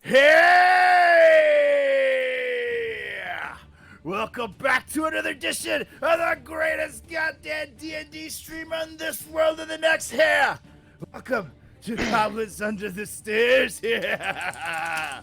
Hey! Welcome back to another edition of the greatest goddamn D&D stream on this world and the next here. Welcome to Goblins Under the Stairs. Yeah.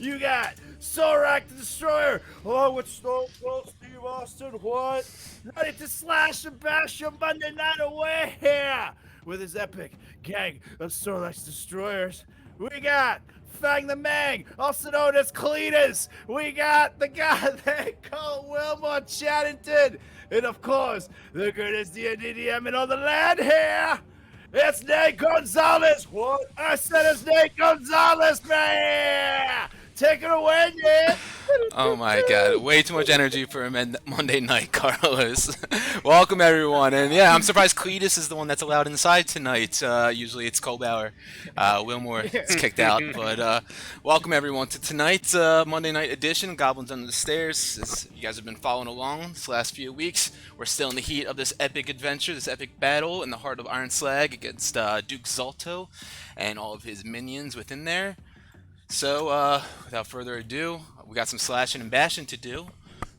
You got Sorak the Destroyer, along with Stone Cold Steve Austin, what? Ready to slash and bash your Monday night away here with his epic gang of Sorak's Destroyers. We got Fang the Mang, also known as Cletus. We got the guy they call Wilmore Chaddington. And of course, the greatest D&D DM in all the land here. It's Nate Gonzalez. What? I said it's Nate Gonzalez, man. Take it away, Nate. Oh my god, way too much energy for a Monday night, Carlos. Welcome everyone, and yeah, I'm surprised Cletus is the one that's allowed inside tonight. Usually it's Colbauer. Wilmore is kicked out, but welcome everyone to tonight's Monday night edition, Goblins Under the Stairs. As you guys have been following along this last few weeks, we're still in the heat of this epic adventure, this epic battle in the heart of Iron Slag against Duke Zalto and all of his minions within there. So, without further ado, we got some slashing and bashing to do.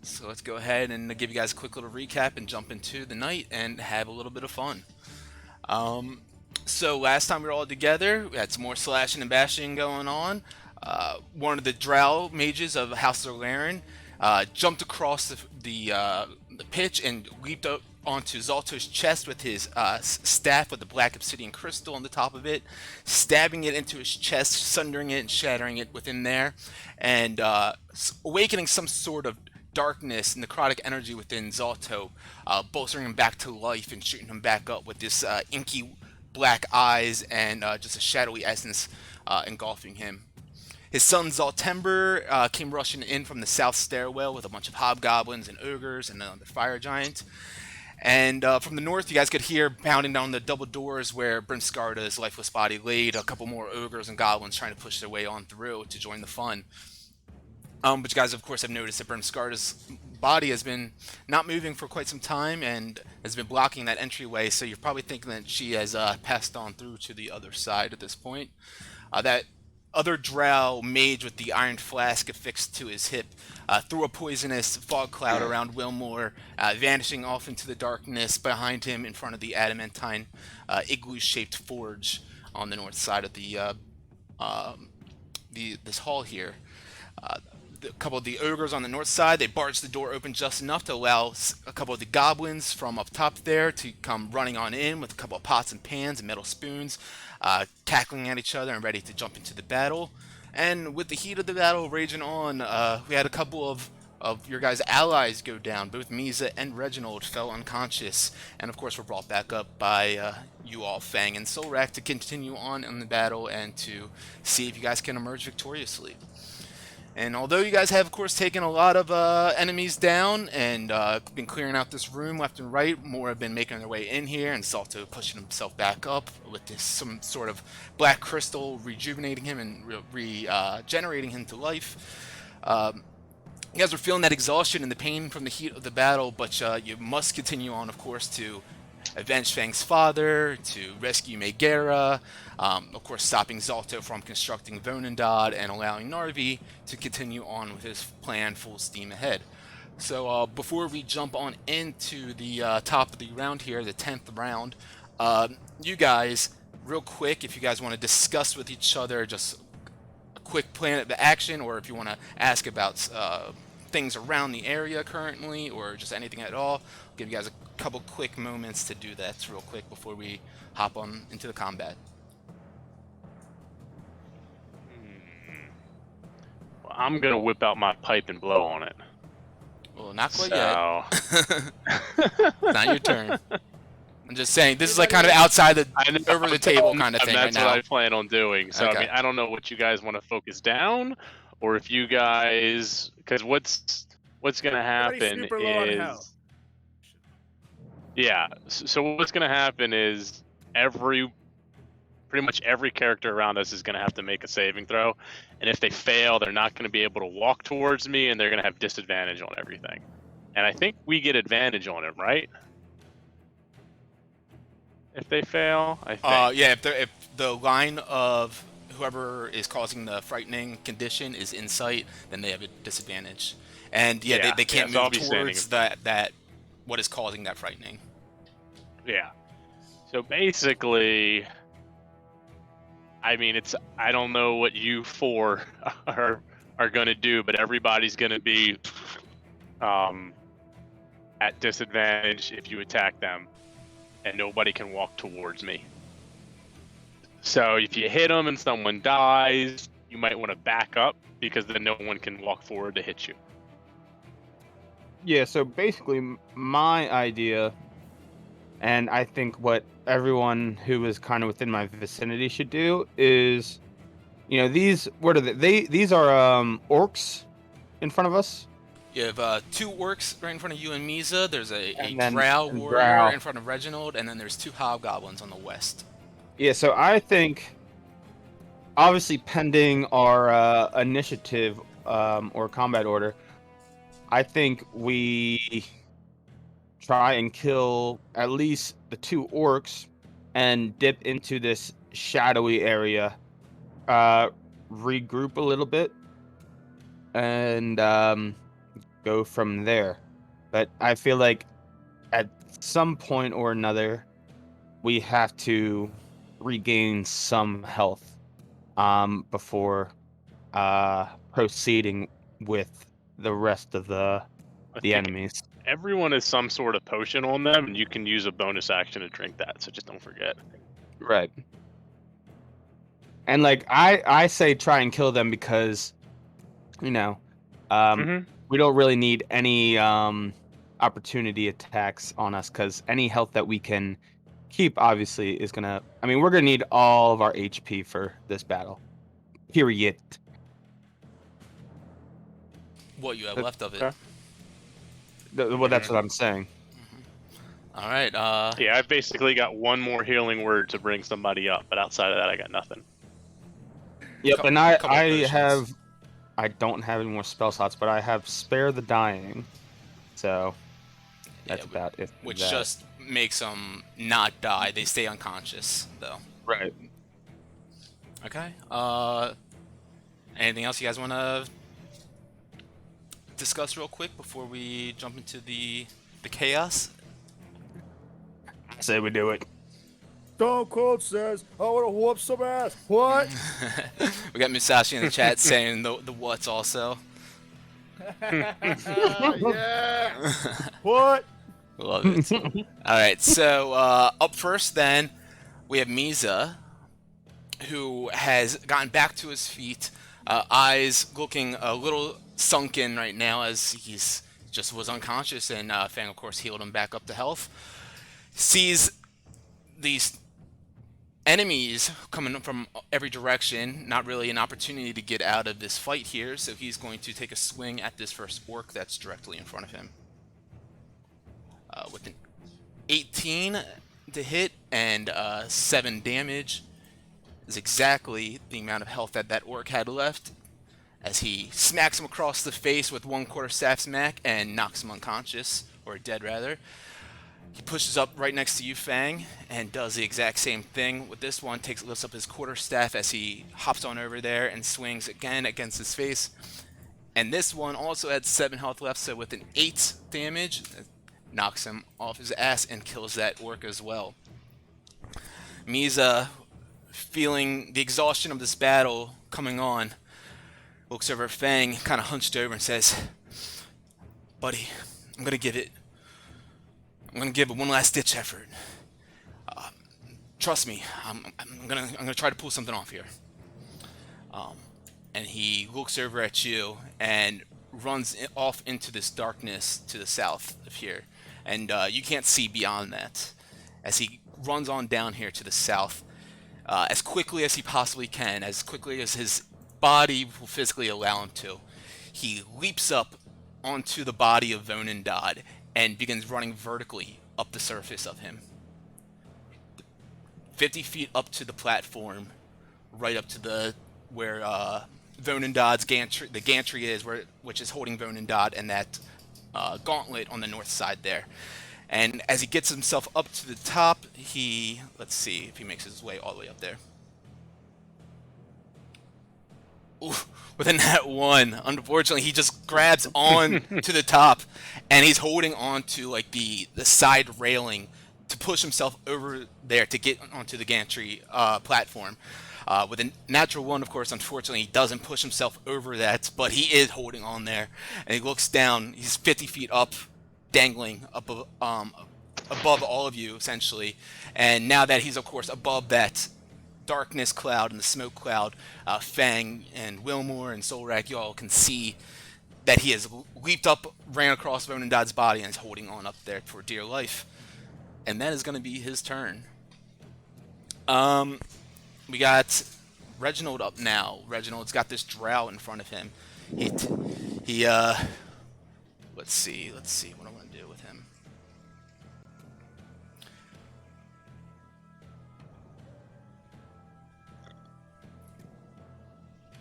So let's go ahead and give you guys a quick little recap and jump into the night and have a little bit of fun. So last time we were all together, we had some more slashing and bashing going on. One of the drow mages of House of Laren jumped across the pitch and leaped up onto Zalto's chest with his staff with the black obsidian crystal on the top of it, stabbing it into his chest, sundering it and shattering it within there, and awakening some sort of darkness, necrotic energy within Zalto, bolstering him back to life and shooting him back up with this inky black eyes and just a shadowy essence engulfing him. His son Zaltember came rushing in from the south stairwell with a bunch of hobgoblins and ogres and another fire giant. And from the north, you guys could hear pounding down the double doors where Brimskarda's lifeless body laid, a couple more ogres and goblins trying to push their way on through to join the fun. But you guys, of course, have noticed that Brimskarda's body has been not moving for quite some time and has been blocking that entryway, so you're probably thinking that she has passed on through to the other side at this point. That other drow mage with the iron flask affixed to his hip threw a poisonous fog cloud around Wilmore, vanishing off into the darkness behind him in front of the adamantine igloo-shaped forge on the north side of this hall here. A couple of the ogres on the north side, they barged the door open just enough to allow a couple of the goblins from up top there to come running on in with a couple of pots and pans and metal spoons, tackling at each other and ready to jump into the battle. And with the heat of the battle raging on, we had a couple of your guys' allies go down. Both Misa and Reginald fell unconscious, and of course were brought back up by you all, Fang and Sorak, to continue on in the battle and to see if you guys can emerge victoriously. And although you guys have, of course, taken a lot of enemies down and been clearing out this room left and right, more have been making their way in here, and Salto pushing himself back up with some sort of black crystal rejuvenating him and regenerating him to life. You guys are feeling that exhaustion and the pain from the heat of the battle, but you must continue on, of course, to avenge Fang's father, to rescue Megara, of course stopping Zalto from constructing Vonendad, and allowing Narvi to continue on with his plan full steam ahead. So before we jump on into the top of the round here, the 10th round, you guys, real quick, if you guys want to discuss with each other just a quick plan of action, or if you want to ask about things around the area currently, or just anything at all, I'll give you guys a couple quick moments to do that real quick before we hop on into the combat. Well, I'm gonna whip out my pipe and blow on it. Well, not quite yet. Not your turn. I'm just saying, this is like kind of outside the over the table kind of thing right now. That's what I plan on doing. So Okay. I mean, I don't know what you guys want to focus down, or if you guys, because what's gonna happen is, yeah. So what's gonna happen is pretty much every character around us is gonna have to make a saving throw, and if they fail, they're not gonna be able to walk towards me, and they're gonna have disadvantage on everything. And I think we get advantage on it, right? If they fail, I think. Yeah, if the line of whoever is causing the frightening condition is in sight, then they have a disadvantage. And yeah, they can't so I'll move be standing towards that what is causing that frightening. Yeah. So basically, I mean, I don't know what you four are gonna do, but everybody's gonna be at disadvantage if you attack them, and nobody can walk towards me. So if you hit them and someone dies, you might want to back up because then no one can walk forward to hit you. Yeah, so basically my idea, and I think what everyone who is kind of within my vicinity should do is, these, what are these are orcs in front of us. You have 2 orcs right in front of you and Misa. There's a then drow and warrior drow. in front of Reginald, and then there's 2 hobgoblins on the west. Yeah, so I think, obviously pending our initiative or combat order, I think we try and kill at least the 2 orcs and dip into this shadowy area, regroup a little bit, and go from there. But I feel like at some point or another, we have to regain some health before proceeding with the rest of the I think enemies. everyone has some sort of potion on them, and you can use a bonus action to drink that. So just don't forget. Right. And like I say, try and kill them because, we don't really need any opportunity attacks on us, because any health that we can keep obviously is gonna. I mean, we're gonna need all of our HP for this battle. Period. What you have left of it. Okay. Well, that's what I'm saying. All right. Yeah, I've basically got one more healing word to bring somebody up, but outside of that, I got nothing. Yep, and couple of I potions. don't have any more spell slots, but I have Spare the Dying, so that's Yeah, about it. which just makes them not die. They stay unconscious, though. right. Okay. Anything else you guys want to discuss real quick before we jump into the chaos? I say we do it. Stone Cold says, I want to whoop some ass. What? We got Musashi in the chat saying the what's also. Yeah. What? Love it. All right, so up first then, we have Misa, who has gotten back to his feet, eyes looking a little sunken right now as he's just was unconscious, and Fang, of course, healed him back up to health. Sees these enemies coming from every direction, not really an opportunity to get out of this fight here, so he's going to take a swing at this first orc that's directly in front of him. With an 18 to hit and 7 damage is exactly the amount of health that orc had left, as he smacks him across the face with 1 quarterstaff smack and knocks him unconscious, or dead rather. He pushes up right next to you, Fang, and does the exact same thing with this one. Lifts up his quarterstaff as he hops on over there and swings again against his face. And this one also had 7 health left, so with an 8 damage, knocks him off his ass and kills that orc as well. Misa, feeling the exhaustion of this battle coming on, looks over at Fang, kind of hunched over, and says, "Buddy, I'm gonna give it one last ditch effort. Trust me, I'm gonna try to pull something off here." And he looks over at you and runs off into this darkness to the south of here, and you can't see beyond that. As he runs on down here to the south, as quickly as he possibly can, as quickly as his body will physically allow him to, he leaps up onto the body of Vonendad and begins running vertically up the surface of him. 50 feet up to the platform, right up to where Vonendad's gantry, the gantry is, which is holding Vonendad, and that gauntlet on the north side there. And as he gets himself up to the top, let's see if he makes his way all the way up there. Ooh, within that one, unfortunately, he just grabs on to the top, and he's holding on to like the side railing to push himself over there to get onto the gantry platform. With a natural one, of course, unfortunately, he doesn't push himself over that, but he is holding on there. And he looks down. He's 50 feet up, dangling above all of you, essentially. And now that he's, of course, above that darkness cloud and the smoke cloud, Fang and Wilmore and Solrak, you all can see that he has leaped up, ran across Ronandad's body, and is holding on up there for dear life. And that is going to be his turn. We got Reginald up now. Reginald's got this drow in front of him. Let's see what I want to do with him.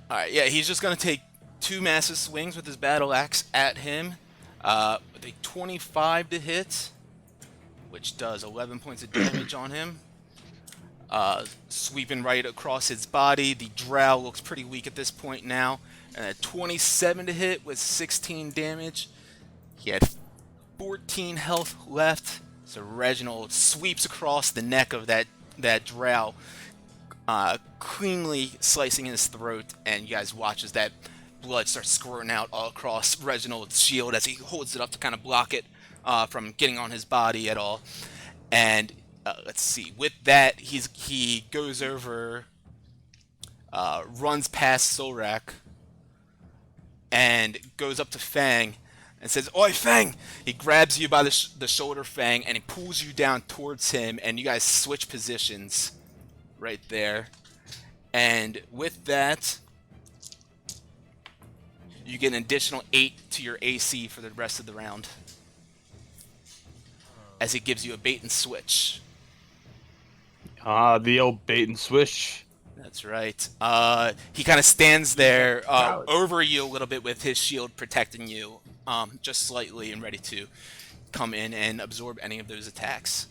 Alright, yeah, he's just going to take 2 massive swings with his battle axe at him. With a 25 to hit, which does 11 points of damage on him. Sweeping right across his body. The drow looks pretty weak at this point now. And a 27 to hit with 16 damage. He had 14 health left. So Reginald sweeps across the neck of that drow, cleanly slicing his throat, and you guys watch as that blood starts squirting out all across Reginald's shield as he holds it up to kind of block it from getting on his body at all. And let's see, with that, he goes over, runs past Solrak, and goes up to Fang and says, "Oi, Fang!" He grabs you by the shoulder, Fang, and he pulls you down towards him, and you guys switch positions right there. And with that, you get an additional 8 to your AC for the rest of the round, as he gives you a bait and switch. The old bait and switch. That's right. He kind of stands there over you a little bit with his shield protecting you, just slightly, and ready to come in and absorb any of those attacks.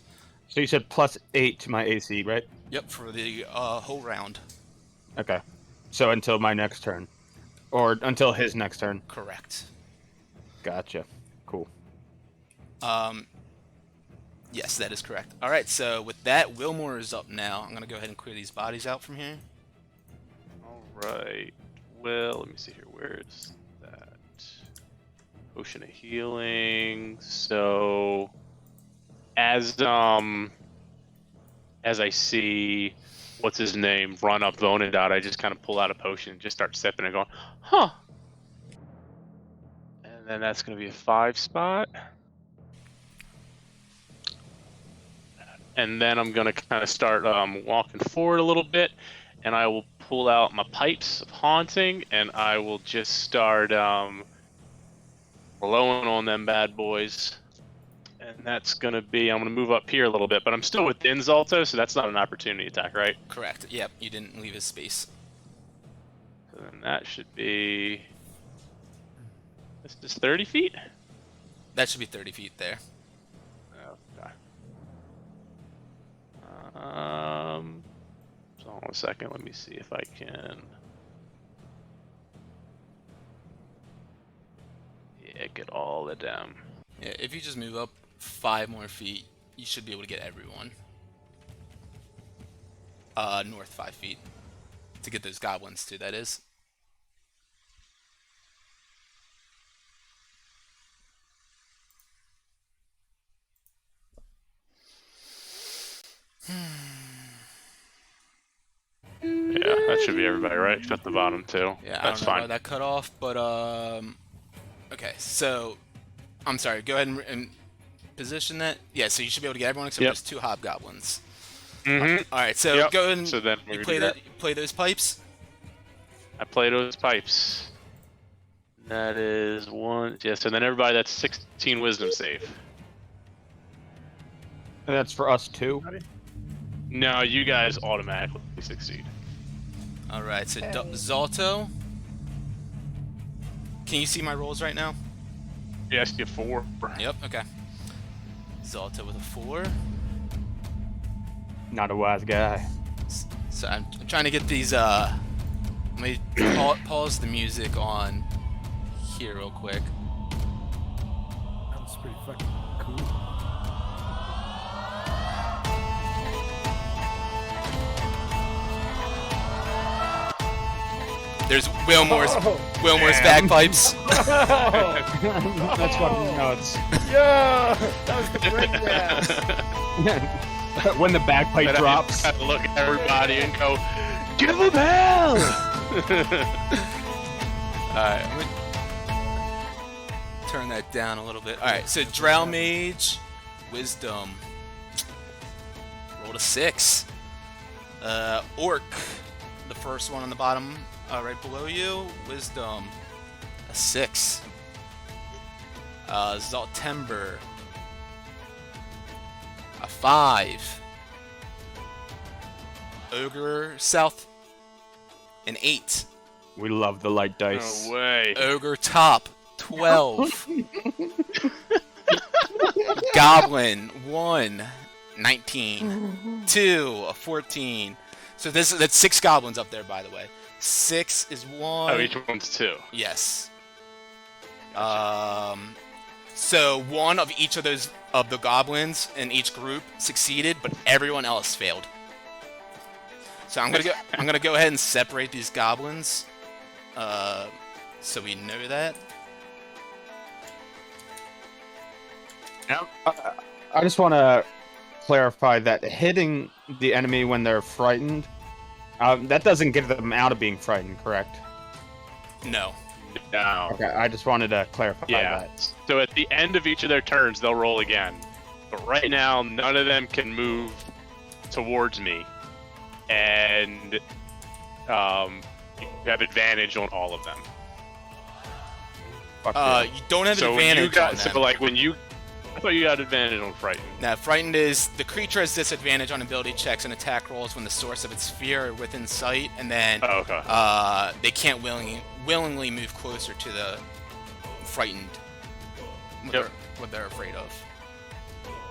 So you said +8 to my AC, right? Yep, for the whole round. Okay. So until my next turn. Or until his next turn. Correct. Gotcha. Cool. Yes, that is correct. All right, so with that, Wilmore is up now. I'm going to go ahead and clear these bodies out from here. All right. Well, let me see here. Where is that? Potion of healing. So, as I see, what's his name, run up Vonadot, I just kind of pull out a potion and just start sipping and going, huh. And then that's going to be a 5 spot. And then I'm going to kind of start walking forward a little bit, and I will pull out my pipes of haunting, and I will just start blowing on them bad boys. And that's going to be, I'm going to move up here a little bit, but I'm still within Zalto, so that's not an opportunity attack, right? Correct. Yep, you didn't leave his space. So then that should be, this is 30 feet? That should be 30 feet there. Okay. So hold on a second, let me see if I can. Yeah, get all of them. Yeah, if you just move up 5 more feet, you should be able to get everyone. North 5 feet. To get those goblins too, that is. Yeah, that should be everybody, right? Except the bottom two. Yeah, that's I don't know fine. why that cut off, but okay, so I'm sorry. Go ahead and position that. Yeah, so you should be able to get everyone except there's 2 hobgoblins. Mm-hmm. All right, so go ahead and so then you play those pipes. I play those pipes. That is 1. Yeah, so then everybody, that's 16 wisdom save. And that's for us too? No, you guys automatically succeed. All right, so Zalto. Can you see my rolls right now? Yes, you get 4. Yep. Okay. Zalto with a 4. Not a wise guy. So I'm trying to get these Let me pause the music on here real quick. That was pretty fucking cool. There's Wilmore's bagpipes. That's fucking nuts. Yeah, that was great. Yeah. When the bagpipe drops. I look at everybody and go, "Give him hell!" Alright, I'm gonna turn that down a little bit. Alright, so Drow Mage, Wisdom. Rolled a 6. Orc, the first one on the bottom, right below you, Wisdom, a 6. Zaltember, a 5. Ogre South, an 8. We love the light dice. No way. Ogre Top, 12. Goblin, 1, 19. 2, a 14. So that's 6 goblins up there, by the way. 6 is 1. Oh, each one's 2. Yes. So one of each of those of the goblins in each group succeeded, but everyone else failed. So I'm gonna go ahead and separate these goblins, so we know that. I just want to clarify that hitting the enemy when they're frightened, that doesn't get them out of being frightened, correct? No. No. Okay, I just wanted to clarify that. So at the end of each of their turns, they'll roll again. But right now, none of them can move towards me, and you have advantage on all of them. Fuck yeah. You don't have So when advantage you got, on them. so like when you, I thought you got advantage on frightened. Now, frightened is the creature has disadvantage on ability checks and attack rolls when the source of its fear are within sight, and then Oh, okay. they can't willingly move closer to the frightened. What they're afraid of.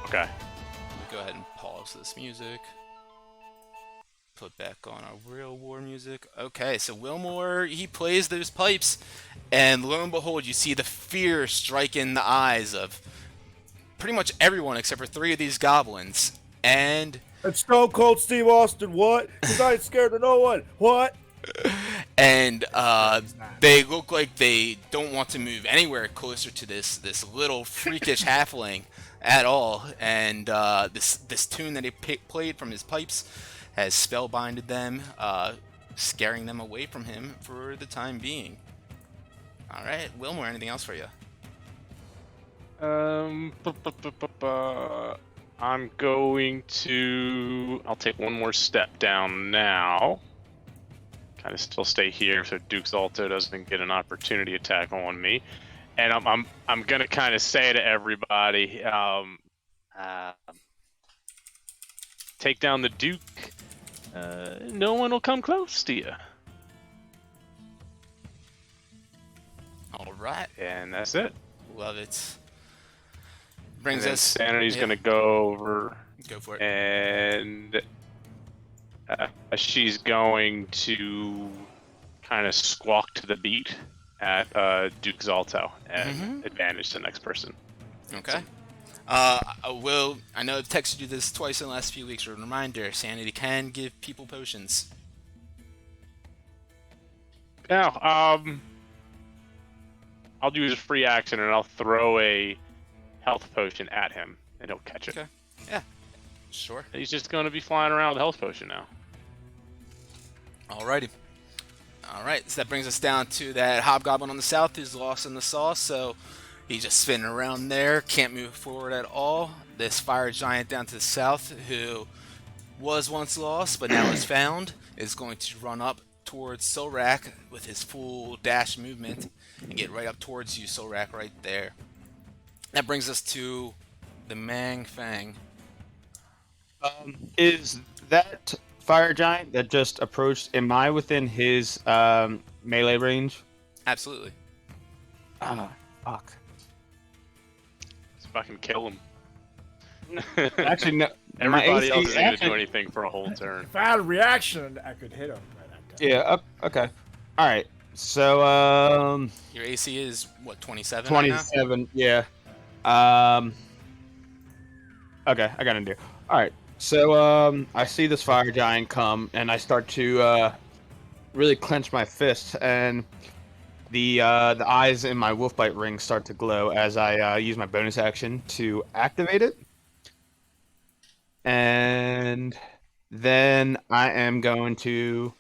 Okay. Let me go ahead and pause this music. Put back on our real war music. Okay, so Wilmore, he plays those pipes, and lo and behold, you see the fear strike in the eyes of pretty much everyone except for 3 of these goblins. And It's Stone Cold Steve Austin, what? Because I ain't scared of no one, what? And they look like they don't want to move anywhere closer to this little freakish halfling at all. And this tune that he played from his pipes has spellbinded them, scaring them away from him for the time being. All right, Wilmore, anything else for you? I'm going to. I'll take one more step down now. Kind of still stay here so Duke's Alto doesn't get an opportunity attack on me, and I'm gonna kind of say to everybody, take down the Duke. No one will come close to you. All right, And that's it. love it. And Brings then us. Sanity's yeah, gonna go over. go for it. And she's going to kind of squawk to the beat at Duke Zalto and advantage the next person. Okay. I know I've texted you this twice in the last few weeks. For a reminder, Sanity can give people potions. Now, I'll use a free action and I'll throw a health potion at him, and he'll catch it. Okay. Yeah. Sure. He's just going to be flying around with a health potion now. Alrighty. Alright, so that brings us down to that hobgoblin on the south who's lost in the sauce, so he's just spinning around there, can't move forward at all. This fire giant down to the south, who was once lost but now is found, is going to run up towards Solrak with his full dash movement and get right up towards you, Solrak, right there. That brings us to the Mang Fang. Is that fire giant that just approached, am I within his melee range? Absolutely. Ah, fuck. Let's fucking kill him. Actually, no. Everybody AC else isn't going to do anything for a whole turn. If I had a reaction, I could hit him. Right at that. Yeah, okay. All right. So Your AC is what, 27 right now? 27. Yeah. Um. Okay, I got an idea. All right. So I see this fire giant come, and I start to really clench my fist, and the eyes in my wolfbite ring start to glow as I use my bonus action to activate it. And then I am going to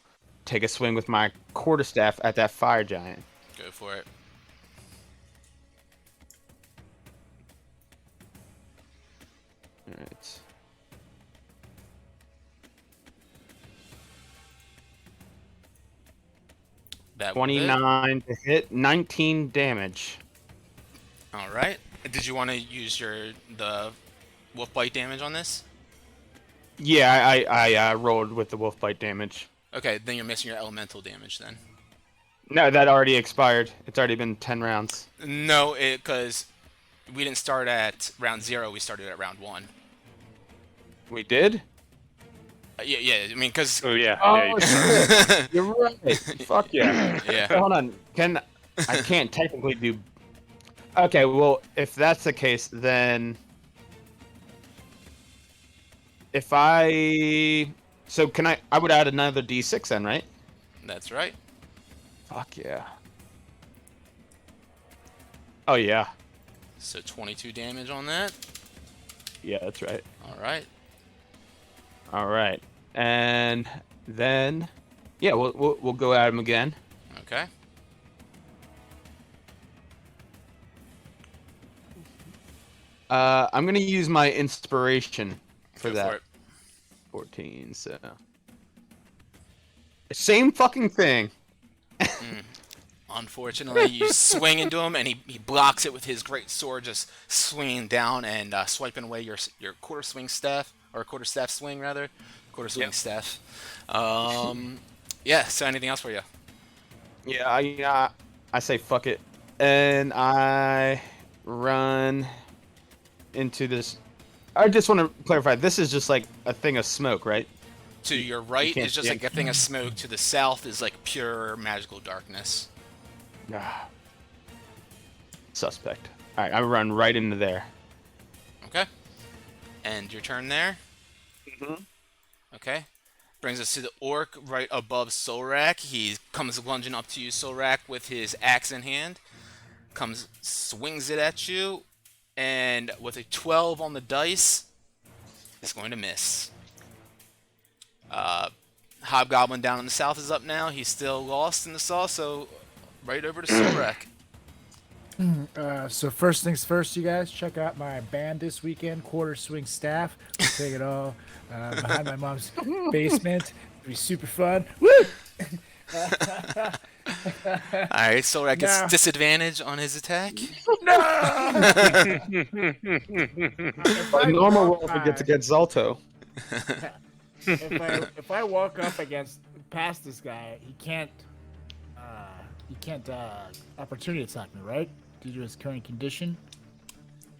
take a swing with my quarterstaff at that fire giant. Go for it. All right. That will hit. 29 to hit, 19 damage. All right. Did you want to use the wolf bite damage on this? Yeah, I rolled with the wolf bite damage. Okay, then you're missing your elemental damage then. No, that already expired. It's already been 10 rounds. No, because we didn't start at round 0. We started at round 1. We did? Yeah. I mean, because Oh yeah. Oh, yeah, shit. You're right. Fuck yeah. yeah. Hold on. I can't technically do... Okay, well, if that's the case, then... If I... So can I would add another D6 then, right? That's right. Fuck yeah. Oh, yeah. So 22 damage on that. Yeah, that's right. All right. All right. And then... Yeah, we'll go at him again. Okay. I'm going to use my inspiration for Go that. for it. 14, so... Same fucking thing. Unfortunately, you swing into him, and he blocks it with his great sword, just swinging down and swiping away your quarter swing staff, or quarter staff swing rather, quarter swing staff. Yeah. So anything else for you? Yeah, I say fuck it, and I run into this. I just want to clarify. This is just like a thing of smoke, right? To your right can't is just see like a thing of smoke. To the south is like pure magical darkness. Ah. Suspect. All right, I run right into there. Okay. And your turn there. Mm-hmm. Okay. Brings us to the orc right above Solrak. He comes lunging up to you, Solrak, with his axe in hand. Swings it at you, and with a 12 on the dice, it's going to miss. Hobgoblin down in the south is up now. He's still lost in the saw, so right over to Solrak. So first things first, you guys, check out my band this weekend, Quarter Swing Staff. We'll take it all behind my mom's basement. It'll be super fun. Woo! Alright, Solrak gets disadvantage on his attack. No! A normal roll gets against Zalto. If I walk up past this guy, he can't opportunity attack me, right? Due to his current condition.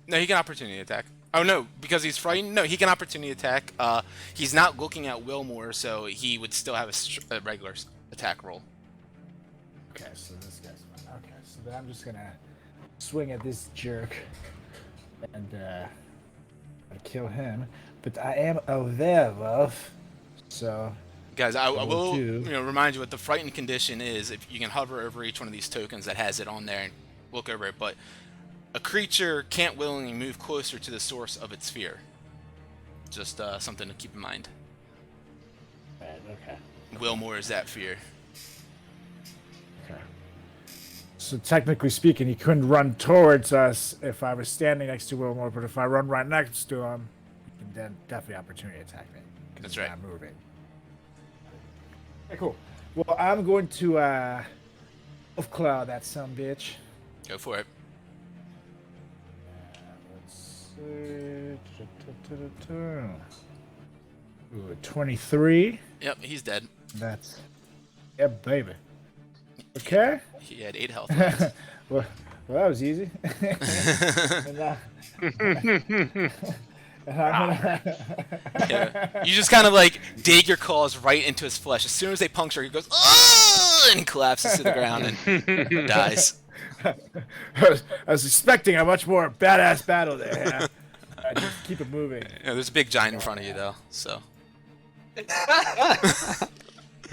No, he can opportunity attack. Oh no, because he's frightened? No, he can opportunity attack. He's not looking at Wilmore, so he would still have a regular attack roll. Okay, so this guy's fine. Okay, so then I'm just gonna swing at this jerk and kill him. But I am a werewolf, so. Guys, I will do. remind you what the frightened condition is. If you can hover over each one of these tokens that has it on there and look over it, but a creature can't willingly move closer to the source of its fear. Just something to keep in mind. Right, okay. Wilmore is that fear. Okay. So technically speaking, he couldn't run towards us if I was standing next to Wilmore, but if I run right next to him, he can then definitely opportunity attack me. That's he's right. not moving. Okay, cool. Well, I'm going to Wolf Claw that sumbitch. Go for it. Let's see. Ooh, 23. Yep, he's dead. That's. Yeah, baby. Okay. He had 8 health left. well, that was easy. And Yeah. You just kind of like dig your claws right into his flesh. As soon as they puncture, he goes, "Oh!" and he collapses to the ground and dies. I was expecting a much more badass battle there. Yeah? Just keep it moving. Yeah, there's a big giant in front of you though, so.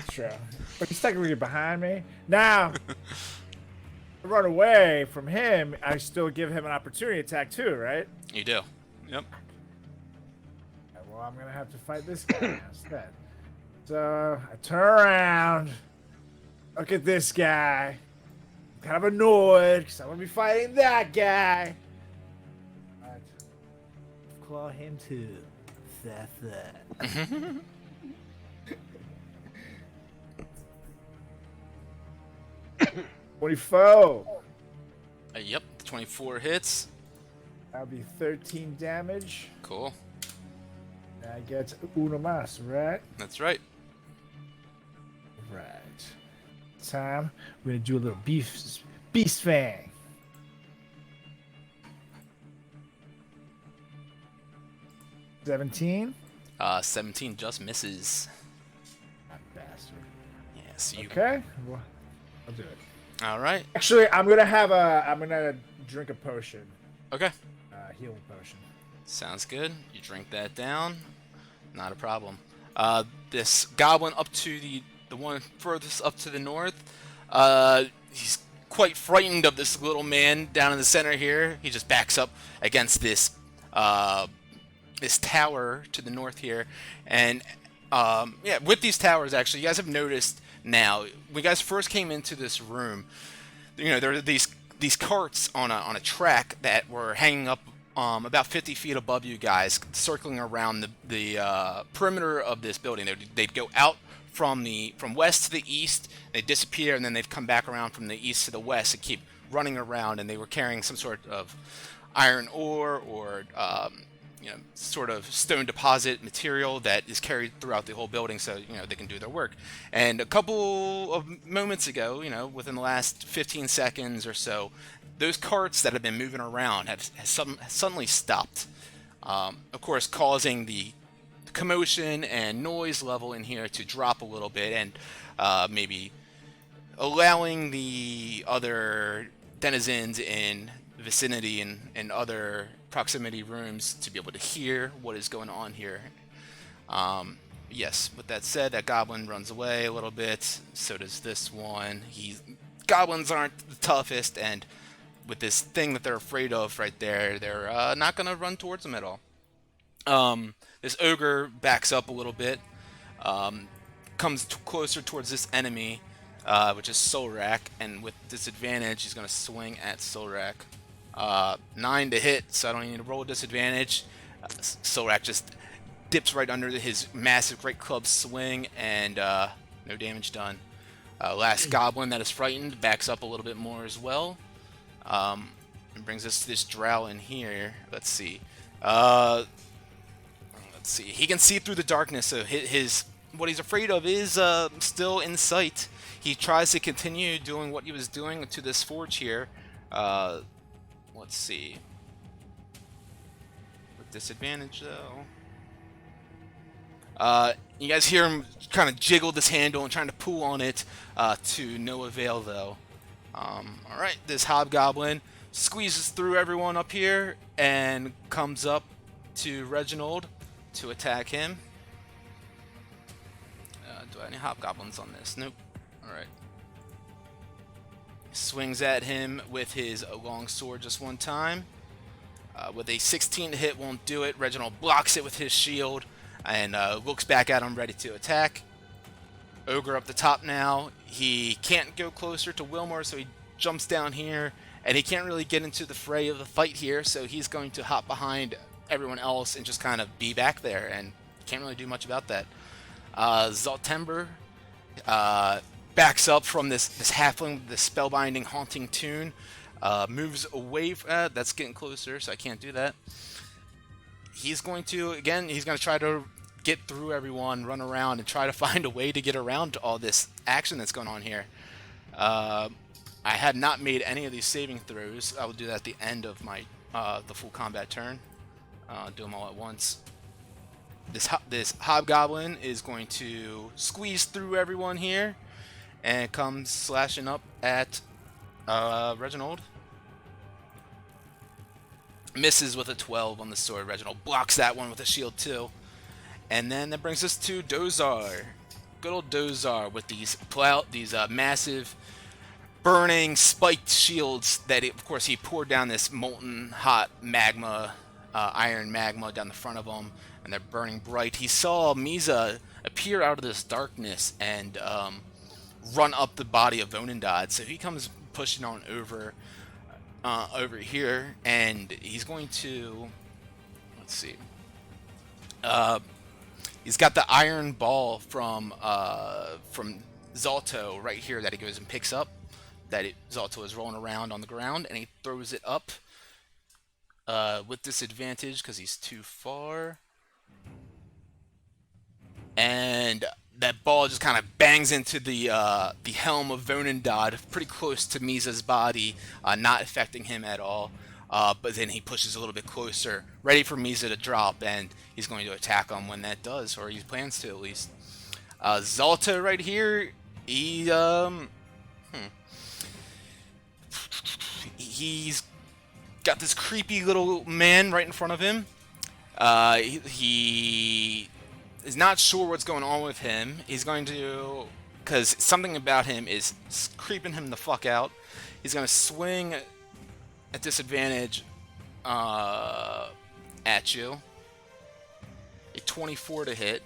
True. But he's technically behind me. Now, to run away from him, I still give him an opportunity attack too, right? You do. Yep. Well, I'm going to have to fight this guy instead. So, I turn around. Look at this guy. I'm kind of annoyed because I'm going to be fighting that guy. But, claw him too. That. 24. Yep, 24 hits. That'll be 13 damage. Cool. And I get uno mas, right? That's right. Right. Time. We're gonna do a little beast fang. $17. 17 just misses. That bastard. Yes, you. Okay. Well, I'll do it. All right. Actually, I'm gonna drink a potion. Okay. Healing potion. Sounds good. You drink that down. Not a problem. This goblin up to the one furthest up to the north. He's quite frightened of this little man down in the center here. He just backs up against this this tower to the north here, and yeah, with these towers actually, you guys have noticed now. When you guys first came into this room, you know there are these carts on a track that were hanging up about 50 feet above you guys, circling around the perimeter of this building. They'd go out from west to the east, they disappear, and then they've come back around from the east to the west and keep running around. And they were carrying some sort of iron ore or you know, sort of stone deposit material that is carried throughout the whole building, so you know they can do their work. And a couple of moments ago, you know, within the last 15 seconds or so, those carts that have been moving around have suddenly stopped. Of course, causing the commotion and noise level in here to drop a little bit, and maybe allowing the other denizens in the vicinity and other proximity rooms to be able to hear what is going on here. Yes, with that said, that goblin runs away a little bit. So does this one. Goblins aren't the toughest, and with this thing that they're afraid of right there, they're not going to run towards them at all. This ogre backs up a little bit, comes closer towards this enemy, which is Solrak, and with disadvantage, he's going to swing at Solrak. 9 to hit, so I don't need to roll a disadvantage. Solrak just dips right under his massive great club swing, and no damage done. Last goblin that is frightened backs up a little bit more as well. And brings us to this drow in here. Let's see. He can see through the darkness, so what he's afraid of is still in sight. He tries to continue doing what he was doing to this forge here. Let's see. With disadvantage, though. You guys hear him kind of jiggle this handle and trying to pull on it to no avail, though. Alright, this hobgoblin squeezes through everyone up here and comes up to Reginald to attack him. Do I have any hobgoblins on this? Nope. Alright. Swings at him with his long sword just one time. With a 16 to hit, won't do it. Reginald blocks it with his shield and looks back at him, ready to attack. Ogre up the top now. He can't go closer to Wilmore, so he jumps down here, and he can't really get into the fray of the fight here, so he's going to hop behind everyone else and just kind of be back there, and can't really do much about that. Zaltember backs up from this halfling, this spellbinding, haunting tune, moves away. That's getting closer, so I can't do that. He's going to try to get through everyone, run around, and try to find a way to get around to all this action that's going on here. I had not made any of these saving throws. I will do that at the end of my the full combat turn. Do them all at once. This hobgoblin is going to squeeze through everyone here and comes slashing up at Reginald. Misses with a 12 on the sword. Reginald blocks that one with a shield too. And then that brings us to Dozar. Good old Dozar with these massive burning spiked shields that, of course, he poured down this molten hot magma, iron magma down the front of them, and they're burning bright. He saw Misa appear out of this darkness and run up the body of Vonendad, so he comes pushing on over here, and he's going to, let's see, he's got the iron ball from Zalto right here that he goes and picks up, that Zalto is rolling around on the ground, and he throws it up with disadvantage because he's too far. And that ball just kind of bangs into the helm of Vonendad, pretty close to Misa's body, not affecting him at all. But then he pushes a little bit closer, ready for Misa to drop, and he's going to attack him when that does, or he plans to at least. Zalto right here, he's got this creepy little man right in front of him. He is not sure what's going on with him. He's going to, because something about him is creeping him the fuck out. He's going to swing at disadvantage at you. A 24 to hit.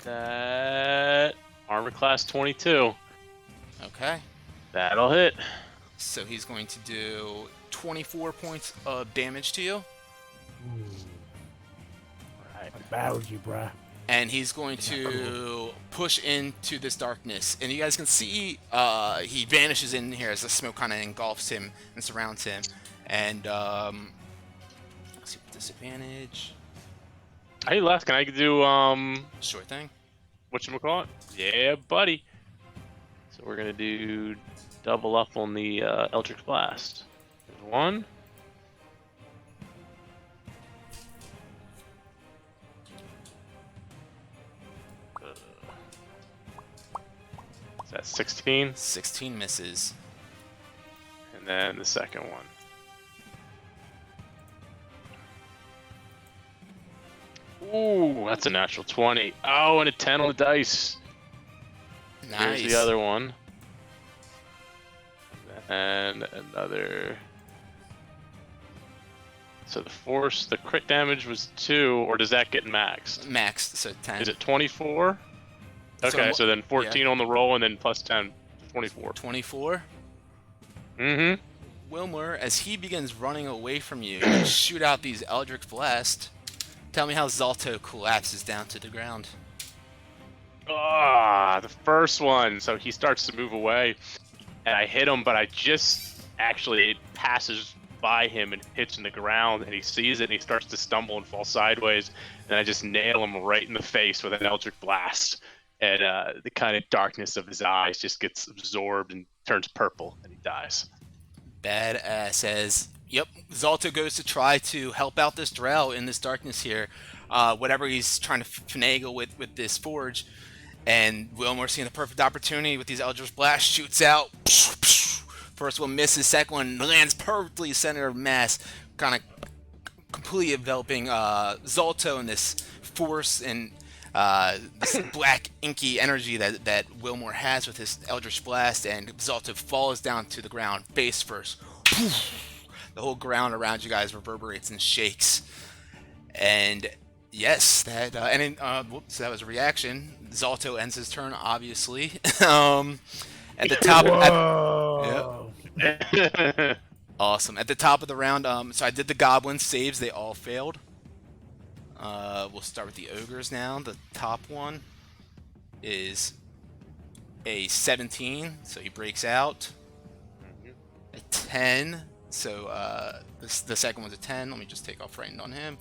That armor class 22. Okay. That'll hit. So he's going to do 24 points of damage to you. Right. I battled you, bruh. And he's going to push into this darkness. And you guys can see he vanishes in here as the smoke kind of engulfs him and surrounds him. And let's see, disadvantage. Hey, Les, can I do Sure thing. whatchamacallit? Yeah, buddy. So we're gonna do double up on the Eldritch Blast. There's one. Is that 16? 16 misses. And then the second one. Ooh, that's a natural 20. Oh, and a 10 on the dice. Nice. Here's the other one. And another. So the crit damage was 2, or does that get maxed? Maxed, so 10. Is it 24? Okay, so then 14 on the roll and then plus 10, 24. 24? Mm-hmm. Wilmer, as he begins running away from you, you shoot out these Eldritch Blast. Tell me how Zalto collapses down to the ground. Ah, the first one. So he starts to move away, and I hit him, but I just actually, it passes by him and hits in the ground, and he sees it, and he starts to stumble and fall sideways, and I just nail him right in the face with an Eldritch Blast, and the kind of darkness of his eyes just gets absorbed and turns purple, and he dies. Badass. As yep, Zalto goes to try to help out this drow in this darkness here, whatever he's trying to finagle with this forge, and Wilmer, seeing the perfect opportunity with these Eldritch Blast, shoots out. First one misses, second one lands perfectly center of mass, kind of completely enveloping Zalto in this force and this black inky energy that Wilmore has with his Eldritch Blast, and Zalto falls down to the ground face first. The whole ground around you guys reverberates and shakes. And yes, that whoops, that was a reaction. Zalto ends his turn, obviously. At the top. Awesome. At the top of the round, so I did the Goblin saves. They all failed. We'll start with the ogres now. The top one is a 17, so he breaks out. A 10, so the second one's a 10. Let me just take off frightened on him.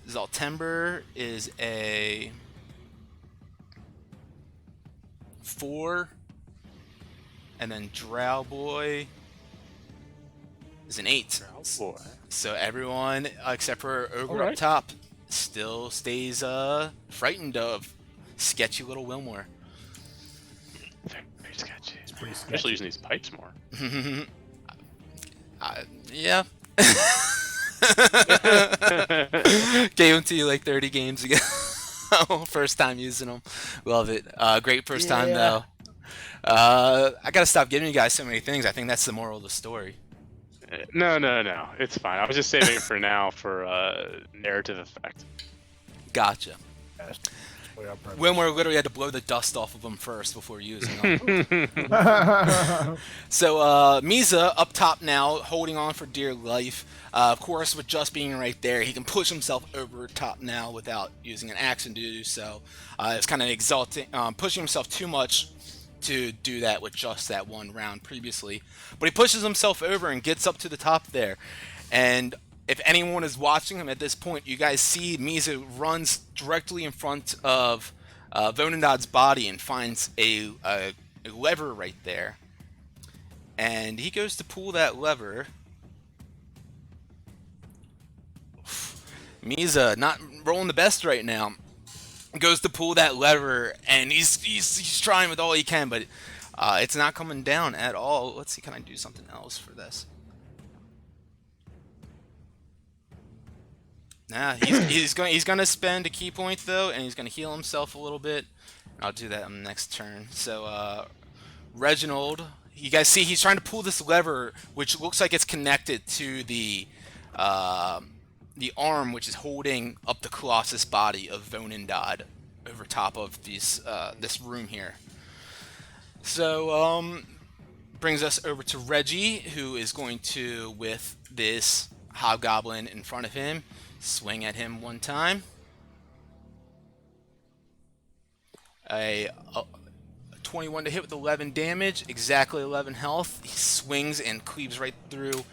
Zaltember is a 4, and then Drow Boy is an 8. Boy. So everyone except for Ogre Alright. up top still stays frightened of sketchy little Wilmore. Very sketchy. It's pretty Especially sketchy. using these pipes more. Yeah. Gave them to you like 30 games ago. First time using them. Love it. Great first time, though. I gotta stop giving you guys so many things. I think that's the moral of the story. No. It's fine. I was just saving it for now for narrative effect. Gotcha. Yes. Way up front. Wilmore literally had to blow the dust off of them first before using them. So Misa up top now, holding on for dear life. Of course, with just being right there, he can push himself over top now without using an action to do so. It's kind of exalting, pushing himself too much to do that with just that one round previously. But he pushes himself over and gets up to the top there. And if anyone is watching him at this point, you guys see Misa runs directly in front of Vonendad's body and finds a lever right there. And he goes to pull that lever. Misa not rolling the best right now. Goes to pull that lever, and he's trying with all he can, but it's not coming down at all. Let's see, can I do something else for this? Nah, he's going to spend a key point though, and he's going to heal himself a little bit. I'll do that on the next turn. So Reginald, you guys see he's trying to pull this lever, which looks like it's connected to the arm which is holding up the Colossus body of Vonendad over top of this room here. So brings us over to Reggie, who is going to, with this Hobgoblin in front of him, swing at him one time. A 21 to hit with 11 damage, exactly 11 health. He swings and cleaves right through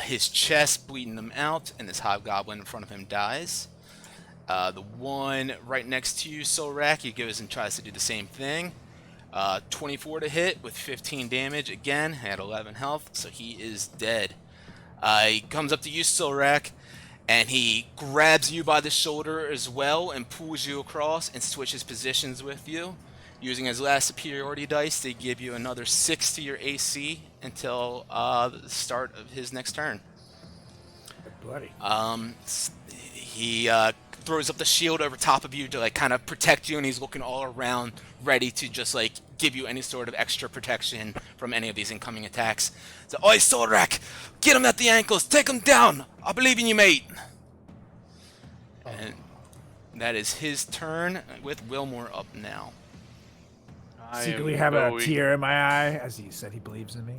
his chest, bleeding him out, and this Hobgoblin in front of him dies. The one right next to you, Solrak, he goes and tries to do the same thing. 24 to hit with 15 damage, again, at 11 health, so he is dead. He comes up to you, Solrak, and he grabs you by the shoulder as well and pulls you across and switches positions with you. Using his last superiority dice, they give you another 6 to your AC until the start of his next turn. Bloody. He throws up the shield over top of you to like kind of protect you, and he's looking all around, ready to just like give you any sort of extra protection from any of these incoming attacks. So, oi, Solrak, get him at the ankles, take him down. I believe in you, mate. And that is his turn, with Wilmore up now. Secretly have a tear in my eye as he said he believes in me.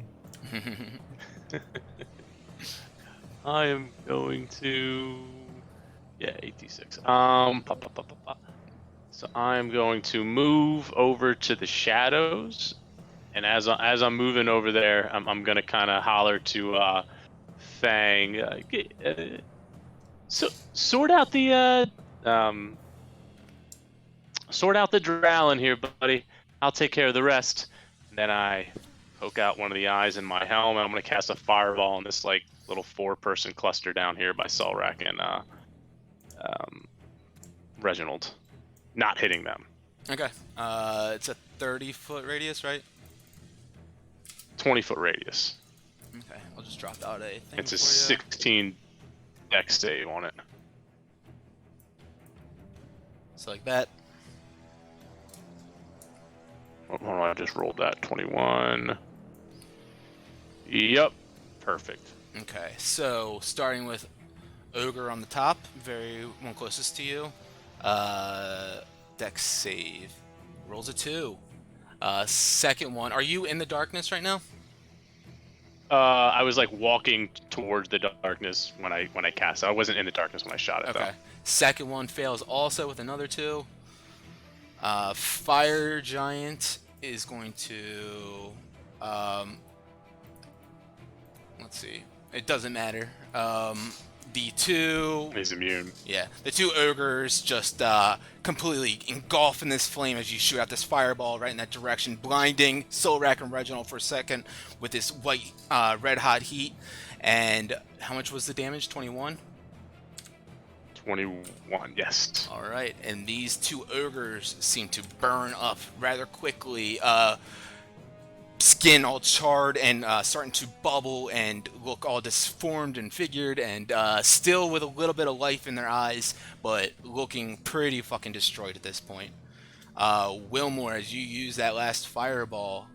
I am going to 86. So I'm going to move over to the shadows, and as I'm moving over there, I'm gonna kind of holler to Fang, sort out the Drowlin here, buddy. I'll take care of the rest. And then I poke out one of the eyes in my helmet. I'm gonna cast a fireball on this like little 4-person cluster down here by Solrak and Reginald, not hitting them. Okay. It's a 30-foot radius, right? 20-foot radius. Okay, I'll just drop out a thing. It's a for 16 dex save on it. So like that. Hold on, I just rolled that 21. Yep, perfect. Okay, so starting with Ogre on the top, very one closest to you. Dex save. Rolls a 2. Second one. Are you in the darkness right now? I was like walking towards the darkness when I cast it. I wasn't in the darkness when I shot it, Okay. though. Second one fails also with another 2. Fire Giant is going to... let's see. It doesn't matter. The two... He's immune. Yeah, the two ogres just completely engulf in this flame as you shoot out this fireball right in that direction, blinding Solrak and Reginald for a second with this white, red-hot heat. And how much was the damage? 21? 21, yes. All right, and these two ogres seem to burn up rather quickly. Skin all charred and starting to bubble and look all disformed and figured and still with a little bit of life in their eyes, but looking pretty fucking destroyed at this point. Wilmore, as you use that last fireball,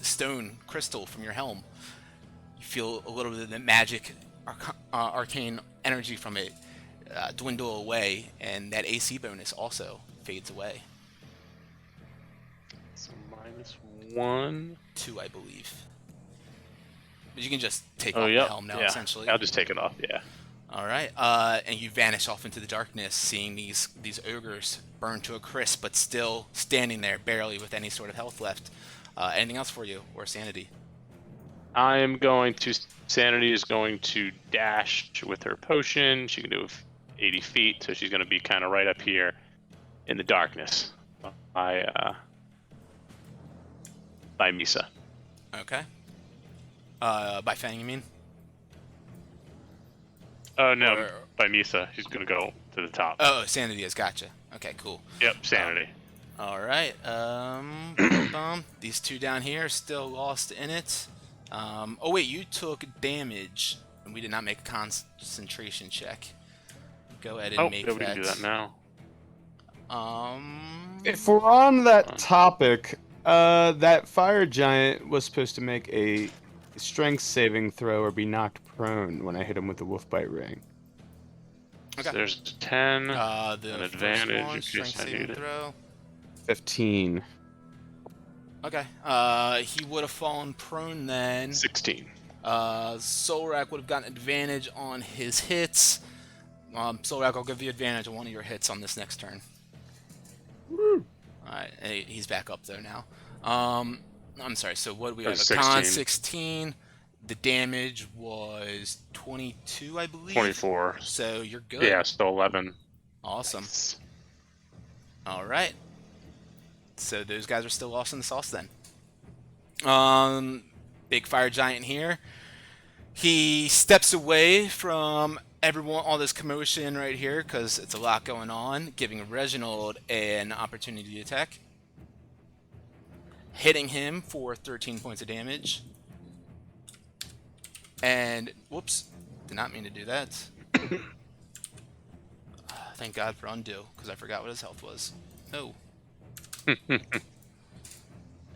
stone crystal from your helm, you feel a little bit of the magic, arcane energy from it dwindle away, and that AC bonus also fades away. So -1. 2, I believe. But you can just take Oh, off yep. the helm now, Yeah. essentially. I'll just take it off, yeah. All right, and you vanish off into the darkness, seeing these ogres burn to a crisp, but still standing there, barely with any sort of health left. Anything else for you, or sanity? I am going to... Sanity is going to dash with her potion. She can do 80 feet, so she's going to be kind of right up here in the darkness by Misa. Okay. By Fang, you mean? Oh, no, Or- by Misa. She's going to go to the top. Oh, sanity is gotcha. Okay, cool. Yep, sanity. All right. These two down here are still lost in it. Oh wait, you took damage, and we did not make a concentration check. Go ahead and make we that. can do that now. If we're on that topic, that fire giant was supposed to make a strength saving throw or be knocked prone when I hit him with the wolf bite ring. Okay. So there's 10, The an first advantage one, in strength case I saving need it. throw. 15. Okay. He would have fallen prone then. 16. Solrak would have gotten advantage on his hits. Solrak, I'll give you advantage on one of your hits on this next turn. Woo. Alright, he's back up there now. I'm sorry, so what do we have? A 16. con 16. The damage was 22, I believe. 24. So you're good. Yeah, still 11. Awesome. Nice. Alright. So those guys are still lost in the sauce then. Big fire giant here. He steps away from everyone, all this commotion right here, because it's a lot going on, giving Reginald an opportunity to attack. Hitting him for 13 points of damage. And, whoops, did not mean to do that. Thank God for undo, because I forgot what his health was. Oh.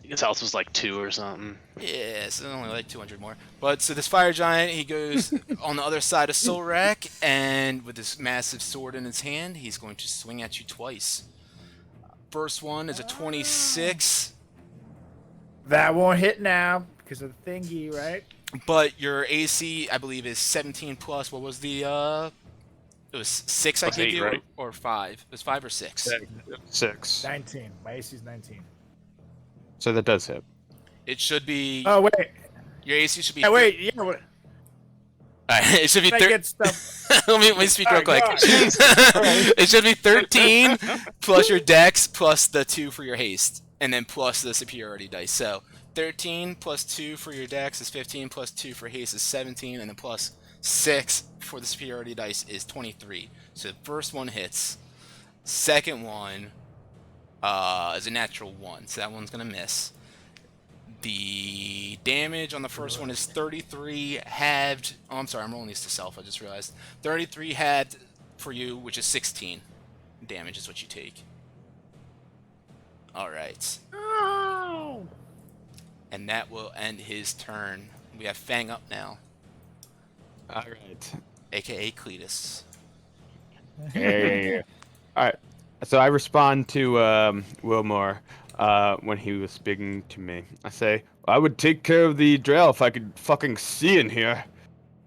His health was like 2 or something. Yeah, so only like 200 more. But so this fire giant, he goes on the other side of Solrak, and with this massive sword in his hand, he's going to swing at you twice. First one is a 26, That won't hit now because of the thingy, right? but your AC, I believe, is 17 plus. What was the? It was 6 I Plus gave 8, you, right? or 5? It was 5 or 6. 6. 19. My AC's 19. So that does hit. It should be. Oh wait. Your AC should be. Yeah, wait. Yeah. What? Alright, it should be. I get stuff. let me speak real quick. God. It should be 13 plus your dex plus the 2 for your haste, and then plus the superiority dice. So 13 plus 2 for your dex is 15, plus 2 for haste is 17, and then plus 6 for the superiority dice is 23. So the first one hits. Second one is a natural 1, so that one's going to miss. The damage on the first one is 33 halved. Oh, I'm sorry, I'm rolling these to self, I just realized. 33 halved for you, which is 16 damage is what you take. Alright. Oh. And that will end his turn. We have Fang up now, Alright. aka Cletus. Hey. Alright. So I respond to Wilmore when he was speaking to me. I say, I would take care of the Drail if I could fucking see in here.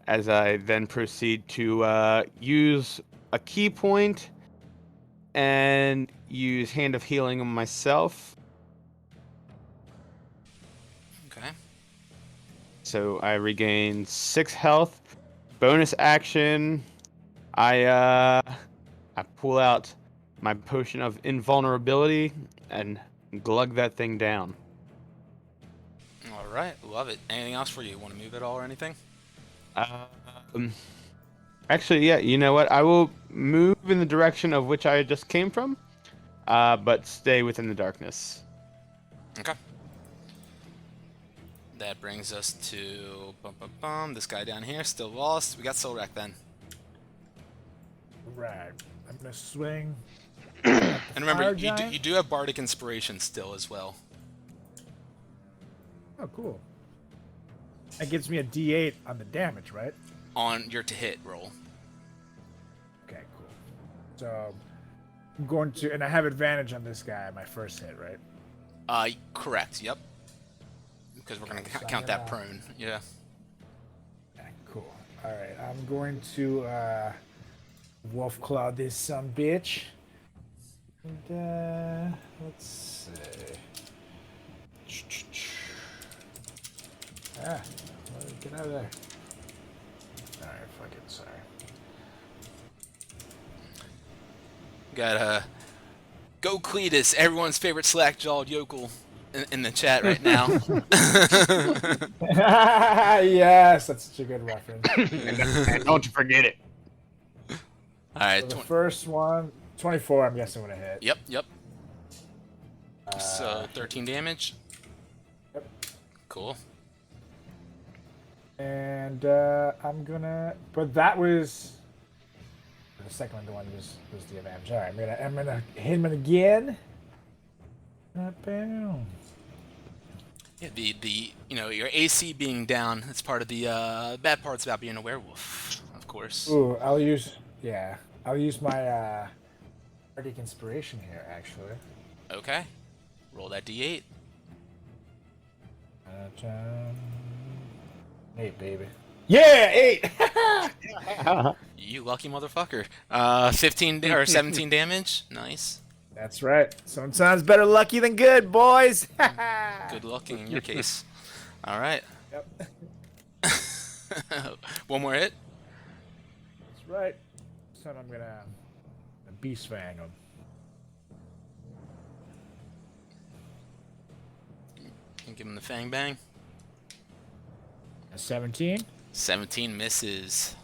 As I then proceed to use a key point and use Hand of Healing on myself. Okay. So I regain 6 health. Bonus action, I pull out my potion of invulnerability and glug that thing down. Alright, love it. Anything else for you? Want to move at all or anything? Actually, yeah. You know what? I will move in the direction of which I just came from, but stay within the darkness. Okay. That brings us to this guy down here, still lost. We got Solrak then. Right. I'm gonna swing. And remember, Fire you giant? do have Bardic Inspiration still as well. Oh, cool. That gives me a D8 on the damage, right? On your to hit roll. Okay, cool. So I'm going to, and I have advantage on this guy, my first hit, right? Correct, yep. Because we're going to So I'm count that gonna- prone, yeah. Okay, cool. All right, I'm going to wolf claw this some bitch. And let's see. Get out of there. All right, fuck it. Sorry. Got Go Cletus, everyone's favorite slack-jawed yokel in the chat right now. Yes, that's such a good reference. And don't you forget it. Alright, So the first one, 24, I'm guessing would have hit. Yep. So 13 damage. Yep. Cool. And I'm gonna, but that was the second one. The one was the advantage. All right, I'm gonna hit him again. Bam. Yeah, the your AC being down, it's part of the bad parts about being a werewolf, of course. Ooh, I'll use my Bardic Inspiration here, actually. Okay. Roll that D8. 8, baby. Yeah, 8. You lucky motherfucker. 15 or 17 damage. Nice. That's right. Sometimes better lucky than good, boys. Good luck in your case. All right. Yep. One more hit. That's right. So I'm gonna beast fang him. And give him the fang bang. A 17. 17 misses.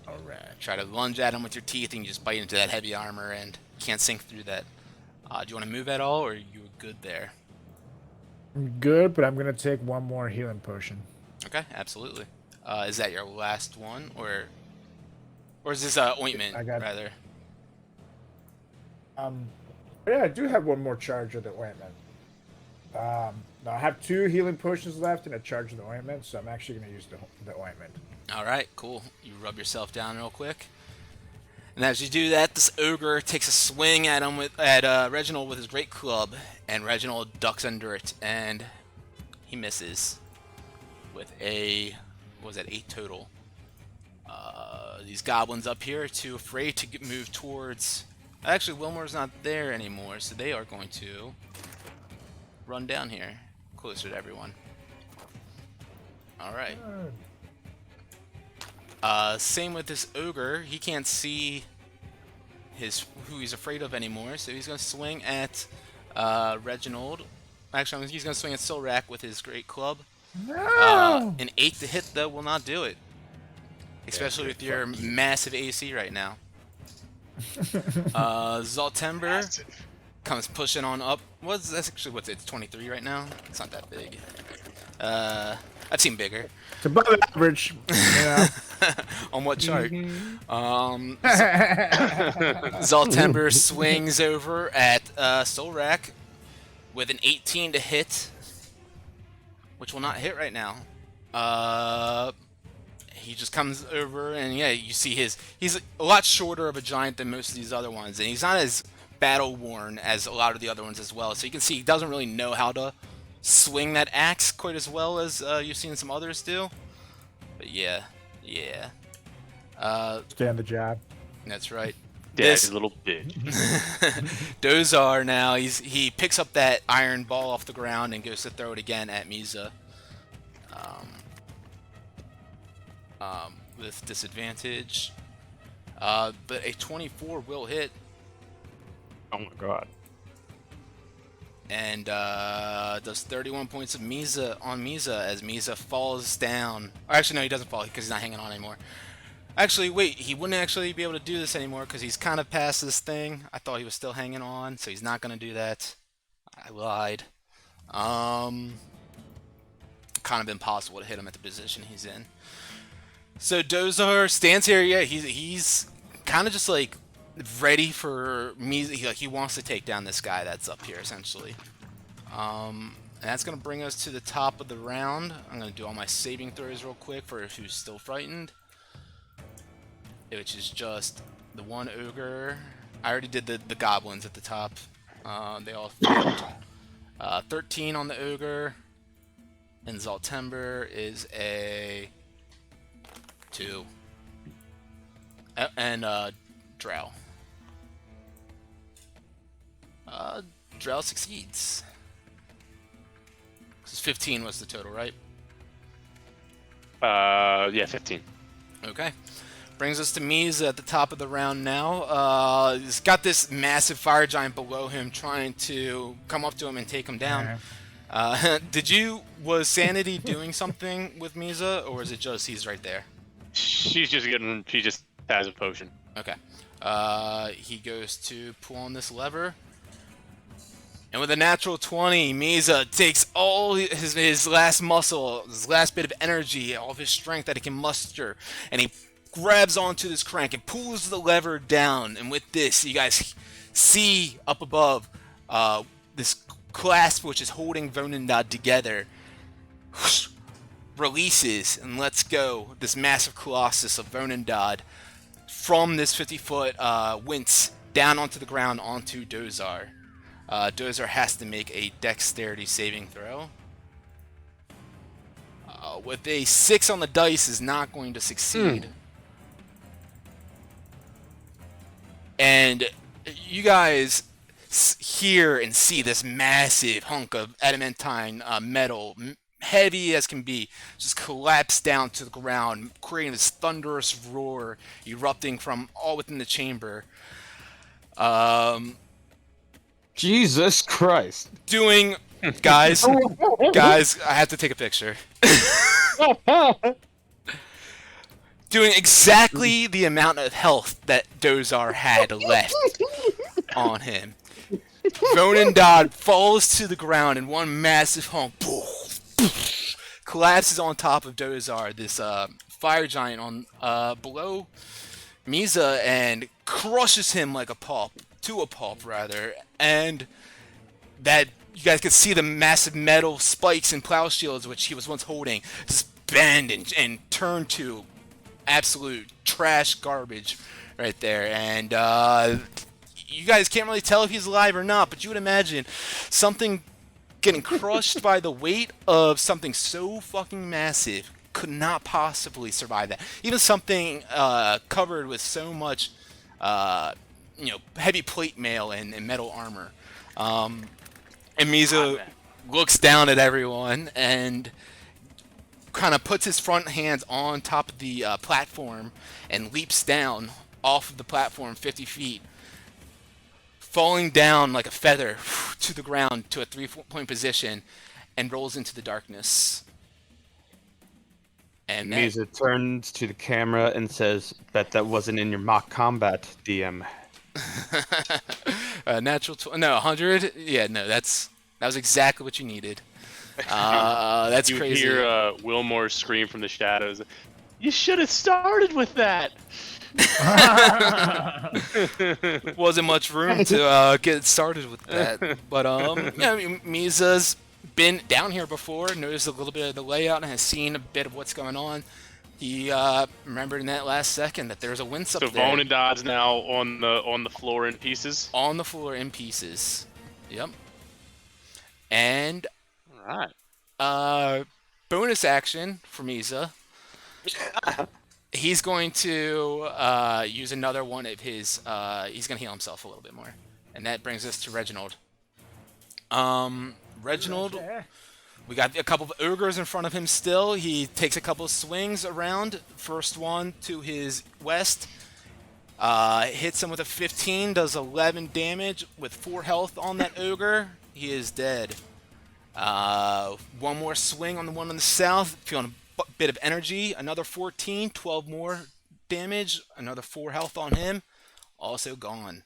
All right. Try to lunge at him with your teeth and you just bite into that heavy armor and can't sink through that. Do you want to move at all or are you good there? I'm good, but I'm gonna take one more healing potion. Okay, absolutely. Is that your last one or is this ointment rather? Yeah, I do have one more charge of the ointment. No, I have 2 healing potions left and a charge of the ointment, so I'm actually gonna use the ointment. All right, cool. You rub yourself down real quick. And as you do that, this ogre takes a swing at him at Reginald with his great club, and Reginald ducks under it, and he misses with a, what was that, 8 total. These goblins up here are too afraid to move towards. Actually, Wilmer's not there anymore, so they are going to run down here, closer to everyone. All right. Same with this ogre. He can't see who he's afraid of anymore, so he's going to swing at Reginald. Actually, he's going to swing at Solrak with his great club. No! An 8 to hit, though, will not do it. Especially with your massive AC right now. Zoltember comes pushing on up. That's actually, what's it? It's 23 right now? It's not that big. I've seen bigger. It's above average. Yeah. On what chart? Zoltember swings over at Solrak with an 18 to hit, which will not hit right now. He just comes over and yeah, you see he's a lot shorter of a giant than most of these other ones, and he's not as battle worn as a lot of the other ones as well. So you can see he doesn't really know how to swing that axe quite as well as you've seen some others do. But yeah. Stay on the job. That's right. Daddy little bitch. Dozar now, he picks up that iron ball off the ground and goes to throw it again at Misa. With disadvantage. But a 24 will hit. Oh my god. And does 31 points of Misa on Misa as Misa falls down. Or actually, no, he doesn't fall because he's not hanging on anymore. Actually, wait, he wouldn't actually be able to do this anymore because he's kind of past this thing. I thought he was still hanging on, so he's not going to do that. I lied. Kind of impossible to hit him at the position he's in. So Dozar stands here. Yeah, he's kind of just like ready for me. He wants to take down this guy that's up here essentially. And that's gonna bring us to the top of the round. I'm gonna do all my saving throws real quick for who's still frightened, which is just the one ogre. I already did the goblins at the top. They all failed. 13 on the ogre. And Zaltember is a 2. And Drow. Drow succeeds. 'Cause 15 was the total, right? Yeah, 15. Okay. Brings us to Mies at the top of the round now. He's got this massive fire giant below him trying to come up to him and take him down. Was Sanity doing something with Misa, or is it just he's right there? She just has a potion. Okay. He goes to pull on this lever. And with a natural 20, Misa takes all his last muscle, his last bit of energy, all of his strength that he can muster, and he grabs onto this crank and pulls the lever down. And with this, you guys see up above this clasp which is holding Vonendad together releases and lets go this massive colossus of Vonendad from this 50-foot wince down onto the ground onto Dozar. Dozar has to make a dexterity saving throw. With a 6 on the dice is not going to succeed. And you guys hear and see this massive hunk of adamantine metal, heavy as can be, just collapse down to the ground, creating this thunderous roar erupting from all within the chamber. Jesus Christ. Guys, I have to take a picture. Doing exactly the amount of health that Dozar had left on him. Vonendad falls to the ground in one massive hunk, collapses on top of Dozar, this fire giant on below Misa, and crushes him like a pulp, and that you guys could see the massive metal spikes and plow shields which he was once holding just bend and turn to absolute trash garbage right there. And you guys can't really tell if he's alive or not, but you would imagine something getting crushed by the weight of something so fucking massive could not possibly survive that. Even something covered with so much heavy plate mail and metal armor. And Mizo looks down at everyone and kind of puts his front hands on top of the platform and leaps down off of the platform 50 feet, falling down like a feather to the ground to a 3-point position, and rolls into the darkness. And Misa turns to the camera and says, "Bet that wasn't in your mock combat, DM." Natural 100. Yeah, no, that was exactly what you needed. That's crazy. You hear Wilmore scream from the shadows. You should have started with that. Wasn't much room to get started with that, but Misa's been down here before, noticed a little bit of the layout, and has seen a bit of what's going on. He remembered in that last second that there's a wince up there. So Vonendad's now on the floor in pieces. On the floor in pieces. Yep. And bonus action for Misa. He's going to use another one of his. He's going to heal himself a little bit more, and that brings us to Reginald. Reginald, we got a couple of ogres in front of him still. He takes a couple of swings around. First one to his west. Hits him with a 15, does 11 damage with 4 health on that ogre. He is dead. One more swing on the one on the south, feeling a bit of energy. Another 14, 12 more damage. Another 4 health on him. Also gone.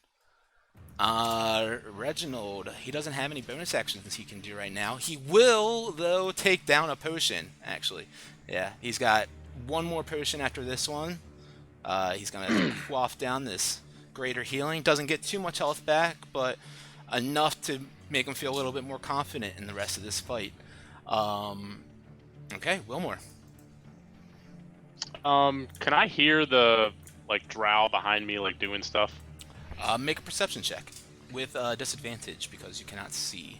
Reginald, he doesn't have any bonus actions he can do right now. He will, though, take down a potion, actually. Yeah, he's got one more potion after this one. He's going to quaff down this greater healing. Doesn't get too much health back, but enough to make him feel a little bit more confident in the rest of this fight. Okay, Wilmore. Can I hear the drow behind me doing stuff? Make a perception check with disadvantage because you cannot see.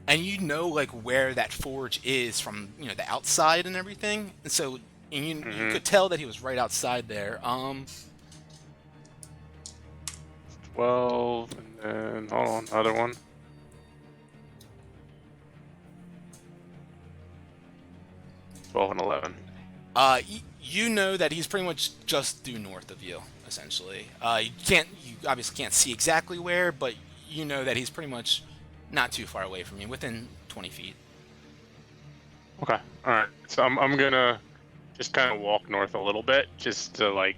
And you know where that forge is from, the outside and everything. And so you could tell that he was right outside there. 12, and then hold on, another one. 12 and 11. You know that he's pretty much just due north of you, essentially. You obviously can't see exactly where, but you know that he's pretty much not too far away from you, within 20 feet. Okay, all right. So I'm gonna just kind of walk north a little bit, just to where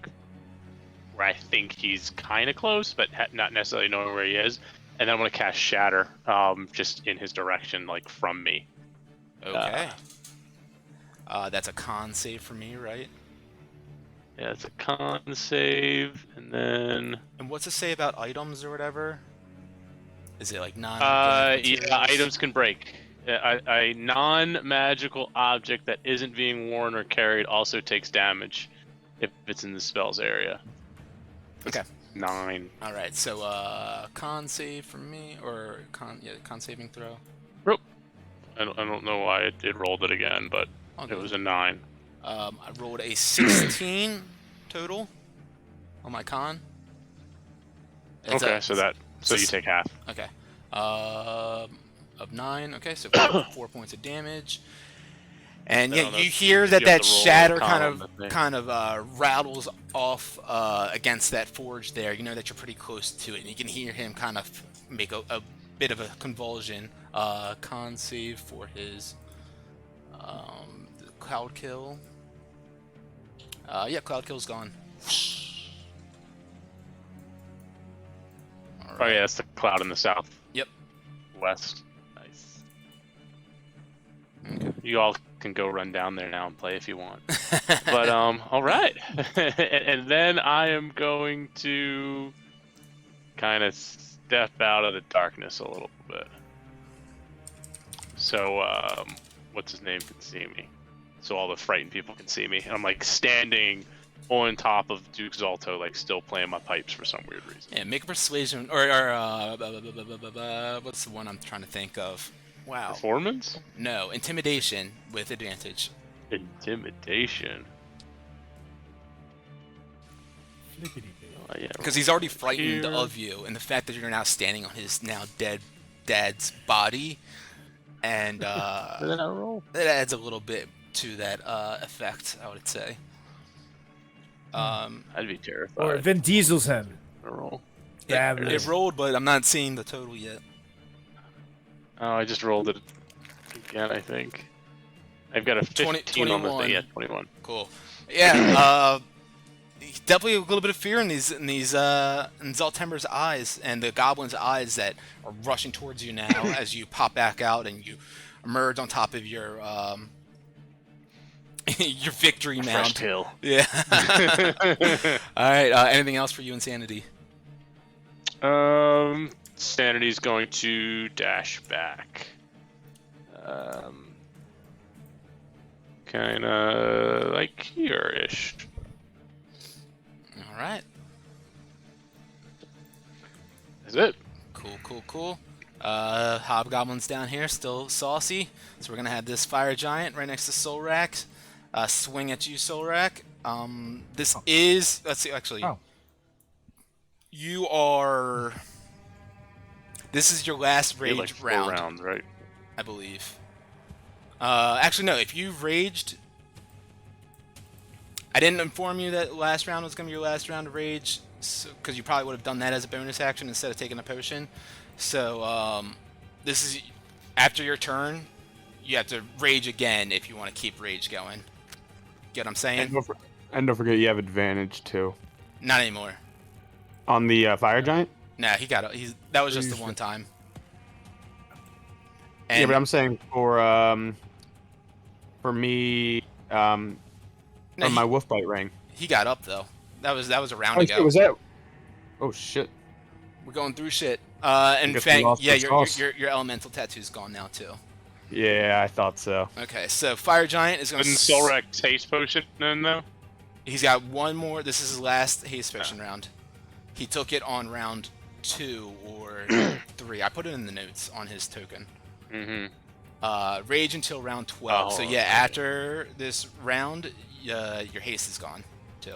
I think he's kind of close, but not necessarily knowing where he is. And then I'm gonna cast Shatter, just in his direction, from me. Okay. That's a con save for me, right? Yeah, it's a con save, and then... And what's it say about items or whatever? Is it non... yeah, items can break. A non-magical object that isn't being worn or carried also takes damage if it's in the spell's area. Okay. 9. Alright, so con save for me, or con saving throw? Nope. I don't know why it rolled it again, but it was a 9. I rolled a 16 total on my con. Okay, so you take half. Okay. Of 9. Okay, so 4 points of damage. And yeah, you hear that shatter kind of rattles off against that forge there. You know that you're pretty close to it, and you can hear him kind of make a bit of a convulsion. Con save for his cloud kill. Yeah, cloud kill's gone. All right. Oh yeah, it's the cloud in the south. Yep. West. Nice. Okay. You all can go run down there now and play if you want. But all right. And then I am going to kind of step out of the darkness a little bit. So what's his name can see me. So all the frightened people can see me. And I'm standing on top of Duke Zalto, still playing my pipes for some weird reason. Yeah, make a persuasion, or what's the one I'm trying to think of? Wow. Performance? No, intimidation with advantage. Intimidation. Yeah, because he's already frightened of you, and the fact that you're now standing on his now dead dad's body, and that adds a little bit to that effect, I would say. I'd be terrified. Or Vin Diesel's him. Roll. It rolled, but I'm not seeing the total yet. Oh, I just rolled it again, I think. I've got a 15 on the thing. Yeah, 21. Cool. Yeah, definitely a little bit of fear in Zaltember's eyes and the goblin's eyes that are rushing towards you now as you pop back out and you emerge on top of your your victory mound. Fresh hill. Yeah. All right. Anything else for you, Insanity? Sanity's going to dash back. Kind of here-ish. All right. That's it. Cool. Hobgoblin's down here, still saucy. So we're gonna have this fire giant right next to Solrak. Swing at you, Solrak. This is... Let's see, actually. Oh. You are... This is your last rage round. 4 rounds, right? I believe. Actually, no. If you've raged... I didn't inform you that last round was going to be your last round of rage, because you probably would have done that as a bonus action instead of taking a potion. So, this is... After your turn, you have to rage again if you want to keep rage going. Get what I'm saying? And don't forget, you have advantage too Not anymore. on the fire giant. Nah, that was just the one time. And Yeah, but I'm saying for me, no, on my wolf bite ring. he got up though. That was a round Oh, ago. shit, was that? Oh shit! We're going through shit. And guess we Fang, lost yeah, the sauce. your elemental tattoo's gone now too. Yeah, I thought so. Okay, so fire giant is going Didn't to. Solrak haste potion in though? He's got one more. This is his last haste potion round. He took it on round 2 or 3. I put it in the notes on his token. Mm-hmm. Rage until round 12. So yeah, okay. after this round, your haste is gone too.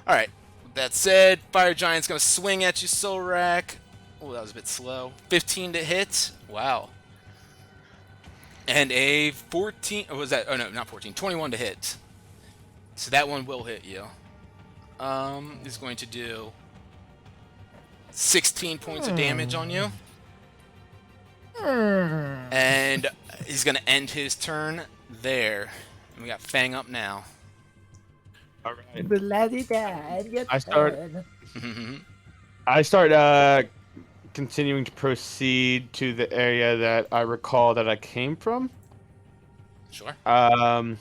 All right. With that said, fire giant's gonna swing at you, Solrak. Oh, that was a bit slow. 15 to hit. Wow. And a 14. Or was that? Oh no, not 14. 21 to hit. So that one will hit you. Is going to do 16 points of damage on you. And he's going to end his turn there. And we got Fang up now. All right. I start continuing to proceed to the area that I recall that I came from. Sure. And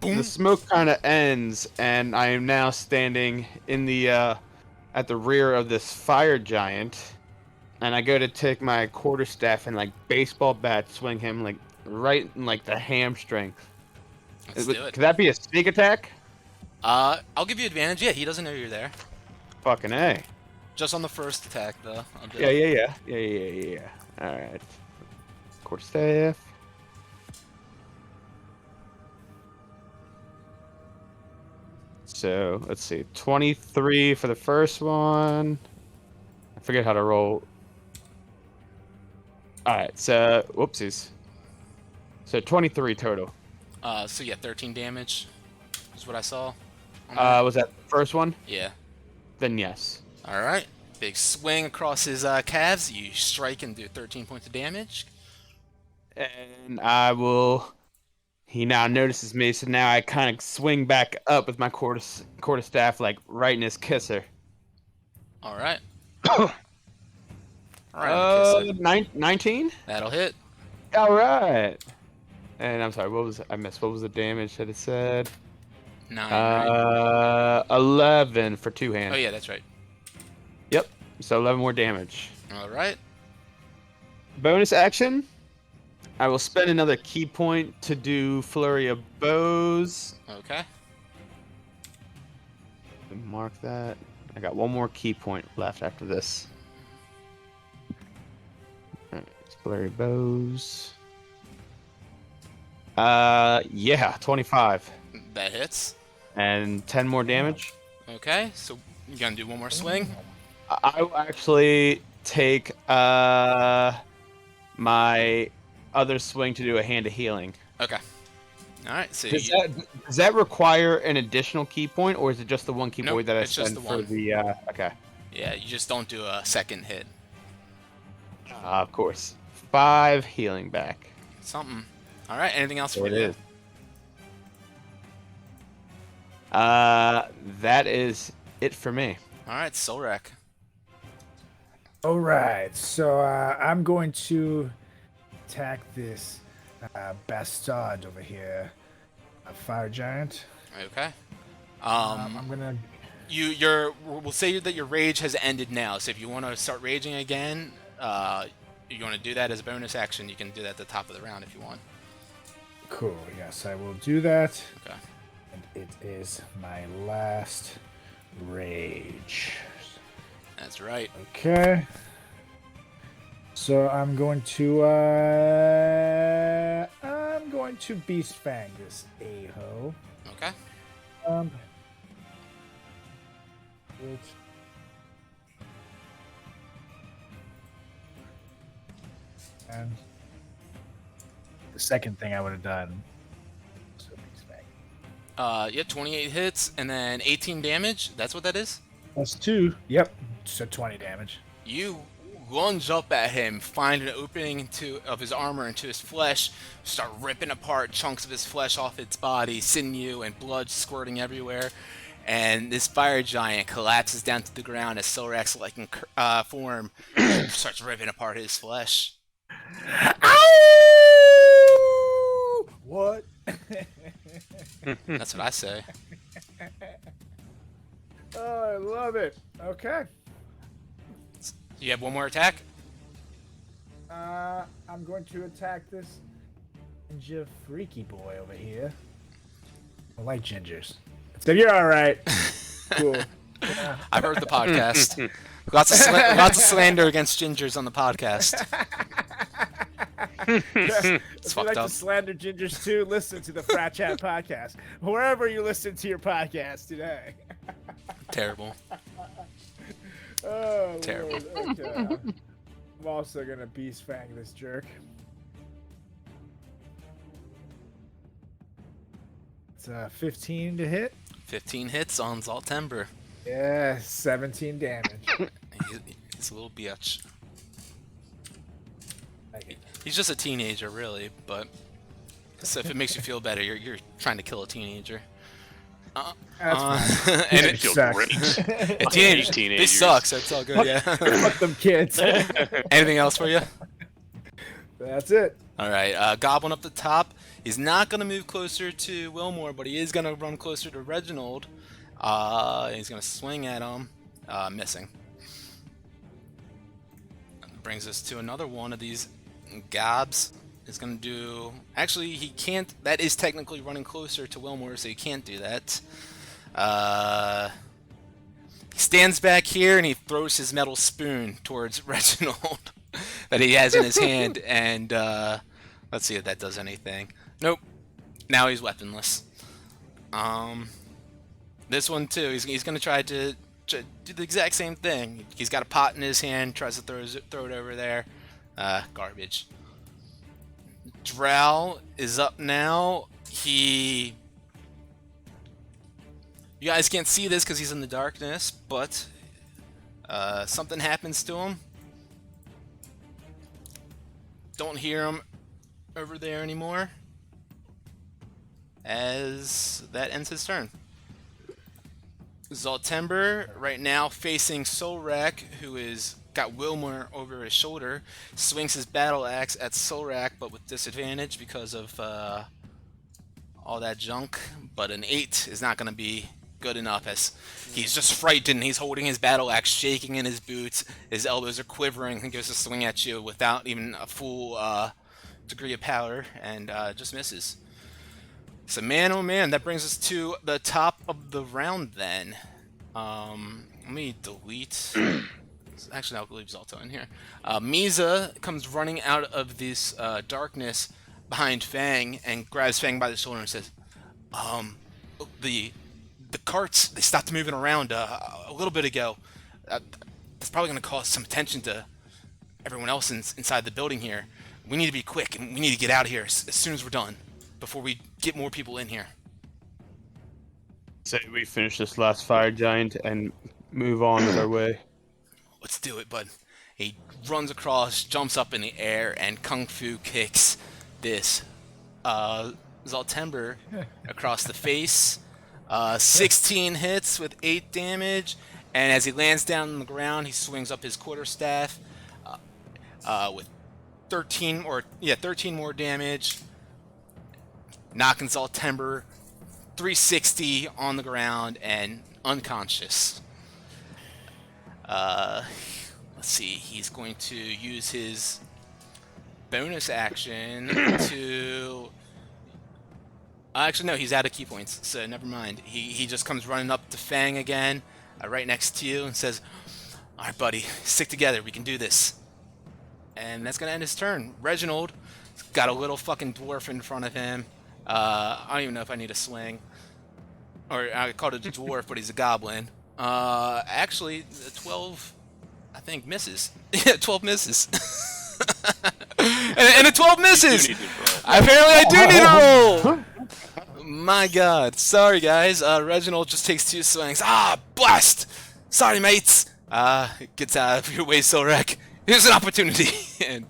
Boom. the smoke kind of ends, and I am now standing in the at the rear of this fire giant, and I go to take my quarterstaff and like baseball bat swing him like right in like the hamstring. Let's do it. Could that be a sneak attack? I'll give you advantage. Yeah, he doesn't know you're there. Fucking A. Just on the first attack, though. I'll do Yeah, it. yeah. All right. Quarterstaff. So let's see, 23 for the first one. I forget how to roll. All right, so whoopsies. So 23 total. So yeah, 13 damage is what I saw. Was that the first one? Yeah. Then yes. All right. Big swing across his calves. You strike and do 13 points of damage. And I will. He now notices me, so now I kind of swing back up with my quarterstaff, like right in his kisser. All right. All right. 19. That'll hit. All right. And I'm sorry, I missed? What was the damage that it said? 9. Right? 11 for 2 hands. Oh yeah, that's right. Yep. So 11 more damage. All right. Bonus action. I will spend another key point to do Flurry of Bows. Okay. Mark that. I got one more key point left after this. Alright, Flurry of Bows. Yeah, 25. That hits. And 10 more damage. Okay, so you gonna do one more swing? I will actually take my other swing to do a hand of healing. Okay. All right. So Does that require an additional key point, or is it just the one key Nope, point that I it's just spend the for one. the? Okay. yeah, you just don't do a second hit. Of course. 5 healing back. Something. All right. Anything else So for it you? is. That is it for me. All right, Solrak. All right, so I'm going to attack this bastard over here, a fire giant. Okay. I'm gonna. We'll say that your rage has ended now. So if you want to start raging again, you want to do that as a bonus action. You can do that at the top of the round if you want. Cool. Yes, I will do that. Okay. And it is my last rage. That's right. Okay. So I'm going to beast fang this a-ho. Okay. Which and the second thing I would have done. So beast fang. Yeah, 28 hits and then 18 damage. That's what that is. Plus 2. Yep. So 20 damage. You lunge up at him, find an opening of his armor into his flesh, start ripping apart chunks of his flesh off its body, sinew and blood squirting everywhere. And this fire giant collapses down to the ground as Silrax-like form starts ripping apart his flesh. Ow! What? That's what I say. Oh, I love it. Okay. You have one more attack? I'm going to attack this ginger freaky boy over here. I like gingers. So you're all right. Cool. Yeah. I've heard the podcast. Lots of slander against gingers on the podcast. If you like up. to slander gingers too, listen to the Frat Chat podcast. Wherever you listen to your podcast today. Terrible. Oh, Terrible. Lord. Okay. I'm also gonna beast fang this jerk. It's 15 to hit. 15 hits on Zaltember. Yeah, 17 damage. He's a little bitch. Like it. He's just a teenager, really, but so if it makes you feel better, you're trying to kill a teenager. That's fine. And I it, feel sucks. great. teenagers, they Teenagers. suck, so it's all good, yeah. Fuck them kids. Anything else for you? That's it. All right, Goblin up the top. He's not going to move closer to Wilmore, but he is going to run closer to Reginald. He's going to swing at him, missing. Brings us to another one of these gobs. Is going to do... Actually, he can't... That is technically running closer to Wilmore, so he can't do that. He stands back here and he throws his metal spoon towards Reginald that he has in his hand, and let's see if that does anything. Nope. Now he's weaponless. This one too. He's going to try to do the exact same thing. He's got a pot in his hand, tries to throw it over there. Garbage. Drow is up now. You guys can't see this because he's in the darkness, but something happens to him. Don't hear him over there anymore, as that ends his turn. Zaltember right now facing Solrak, who is got Wilmer over his shoulder, swings his battle axe at Solrak, but with disadvantage because of all that junk. But an 8 is not going to be good enough, as he's just frightened. He's holding his battle axe, shaking in his boots. His elbows are quivering. He goes to swing at you without even a full degree of power, and just misses. So man, oh man, that brings us to the top of the round then. Let me delete... Actually, I'll leave Zalto in here. Misa comes running out of this darkness behind Fang and grabs Fang by the shoulder and says, the carts, they stopped moving around a little bit ago. That's probably going to cause some attention to everyone else inside the building here. We need to be quick, and we need to get out of here as soon as we're done, before we get more people in here. Say we finish this last fire giant and move on with our way. Let's do it, bud. He runs across, jumps up in the air, and kung fu kicks this Zaltember across the face. 16 hits with 8 damage, and as he lands down on the ground, he swings up his quarterstaff with 13 more damage, knocking Zaltember 360 on the ground and unconscious. Let's see, he's going to use his bonus action to... Actually, no, he's out of key points, so never mind. He just comes running up to Fang again, right next to you, and says, "Alright, buddy, stick together, we can do this." And that's going to end his turn. Reginald got a little fucking dwarf in front of him. I don't even know if I need a swing. Or I called it a dwarf, but he's a goblin. Actually, 12, I think, misses. Yeah, 12 misses. and a 12 misses! Apparently I do need a roll! My god. Sorry, guys. Reginald just takes 2 swings. Ah, blast! Sorry, mates! Gets out of your way, Solrak. Here's an opportunity, and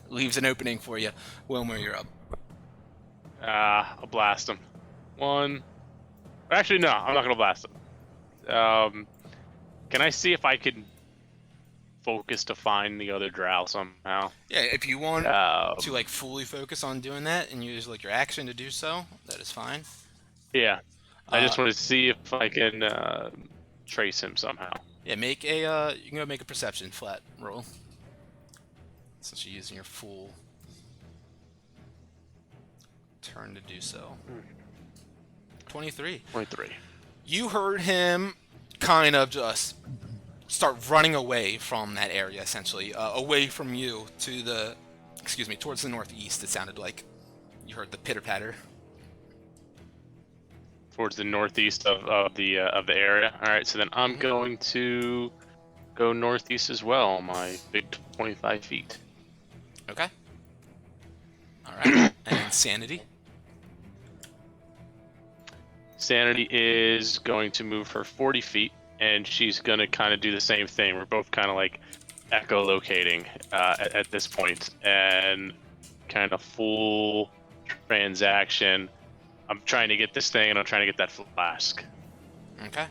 leaves an opening for you. Wilmer, you're up. I'll blast him. One. Actually, no, I'm not gonna blast him. Can I see if I can focus to find the other drow somehow? Yeah, if you want to like fully focus on doing that and use like your action to do so, that is fine. Yeah. I just want to see if I can trace him somehow. Yeah, make a you can go make a perception flat roll. Since you're using your full turn to do so. 23. 23. You heard him kind of just start running away from that area, essentially, away from you to the, towards the northeast. It sounded like you heard the pitter patter. Towards the northeast of the area. All right, so then I'm going to go northeast as well. My big 25 feet. Okay. All right. And sanity. Sanity is going to move her 40 feet, and she's going to kind of do the same thing. We're both kind of like echolocating at this point, and kind of full transaction. I'm trying to get this thing, and I'm trying to get that flask. Okay.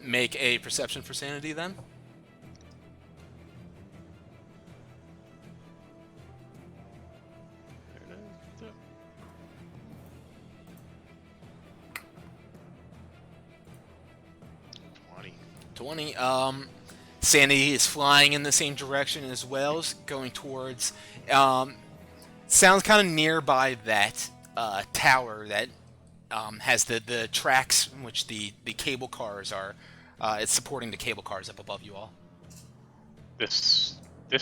Make a perception for sanity then. Sandy is flying in the same direction as well, going towards. Sounds kind of nearby that tower that has the tracks in which the cable cars are. It's supporting the cable cars up above you all. This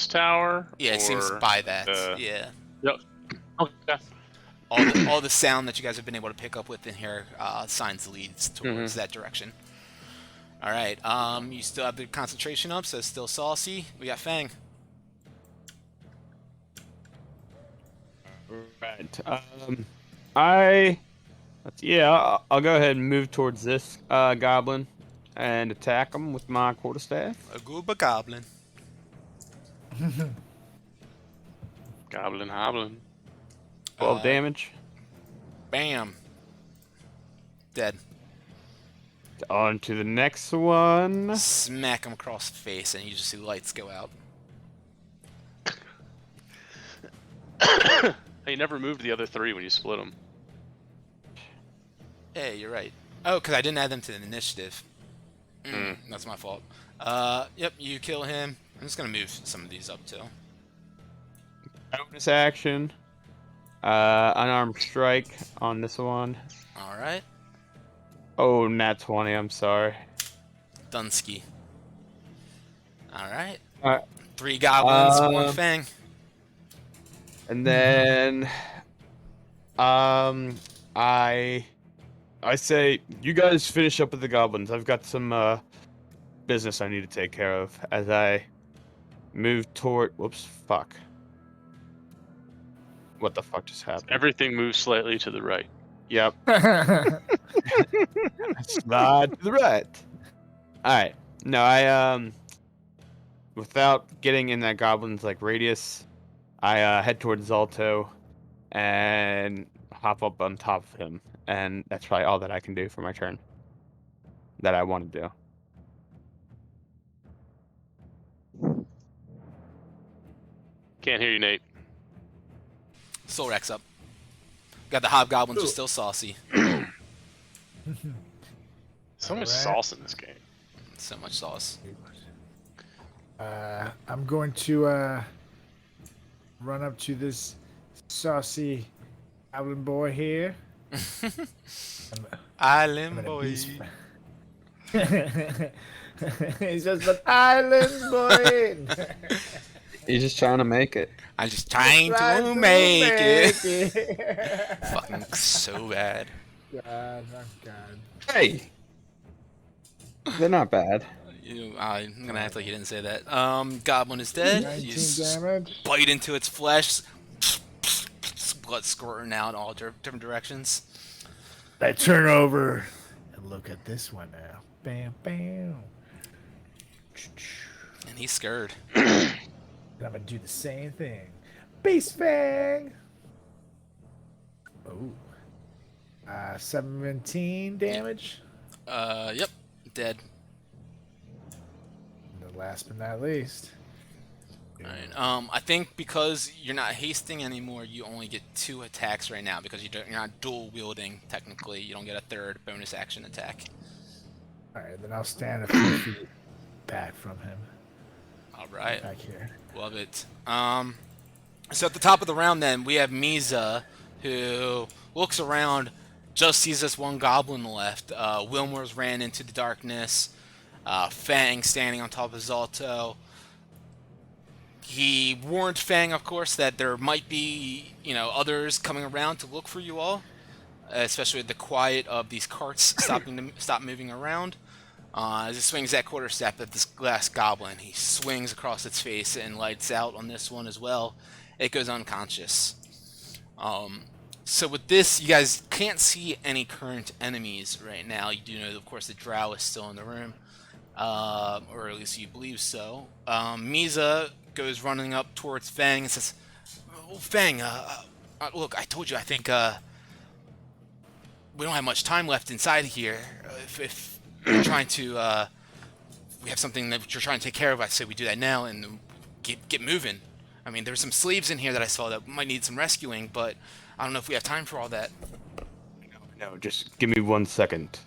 tower? Yeah, it seems by that. Yeah. Yep. Okay. All the sound that you guys have been able to pick up with in here signs leads towards that direction. All right. You still have the concentration up, so it's still saucy. We got Fang. Right. I'll go ahead and move towards this goblin and attack him with my quarterstaff. A gooba goblin. Goblin hoblin. 12 damage. Bam. Dead. On to the next one. Smack him across the face, and you just see lights go out. You never moved the other three when you split them. Hey, you're right. Oh, because I didn't add them to the initiative. That's my fault. Yep, you kill him. I'm just going to move some of these up, too. Bonus action. Unarmed strike on this one. All right. Oh, nat 20, I'm sorry. Dunsky. All right. 3 3 goblins, 1 Fang. And then, I say, you guys finish up with the goblins. I've got some, business I need to take care of as I move toward, whoops, fuck. What the fuck just happened? Everything moves slightly to the right. Yep. Slide to the right. Alright. No, I, without getting in that goblin's, like, radius, I head towards Zalto and hop up on top of him, and that's probably all that I can do for my turn. That I want to do. Can't hear you, Nate. Soul Rex up. Got the hobgoblins are still saucy. So much sauce in this game. So much sauce. I'm going to run up to this saucy goblin boy here. Island boy. He's just an island boy. He's just trying to make it. I'm just trying to make it. Fucking so bad. God, oh God. Hey! They're not bad. I'm gonna act like you didn't say that. Goblin is dead. 19 You just damage. bite into its flesh. Blood squirting out in all different directions. I turn over and look at this one now. Bam, bam. And he's scared. And I'm gonna do the same thing. Beast Fang! Oh. 17 damage. Yep, dead. And the last but not least. Alright, I think because you're not hasting anymore, you only get 2 attacks right now because you're not dual wielding, technically. You don't get a third bonus action attack. Alright, then I'll stand a few feet back from him. Alright. Back here. Love it. So at the top of the round then, we have Misa, who looks around, just sees this one goblin left. Wilmer's ran into the darkness. Fang standing on top of Zalto. He warned Fang, of course, that there might be, others coming around to look for you all, especially with the quiet of these carts stop moving around. As he swings that quarterstaff at this glass goblin, he swings across its face and lights out on this one as well. It goes unconscious. So with this, you guys can't see any current enemies right now. You do know, of course, the drow is still in the room, or at least you believe so. Misa goes running up towards Fang and says, "Oh, Fang, look, I told you, I think we don't have much time left inside here. If you're trying to, we have something that you're trying to take care of, I say we do that now and get moving. I mean, there's some slaves in here that I saw that might need some rescuing, but I don't know if we have time for all that." No, just give me 1 second.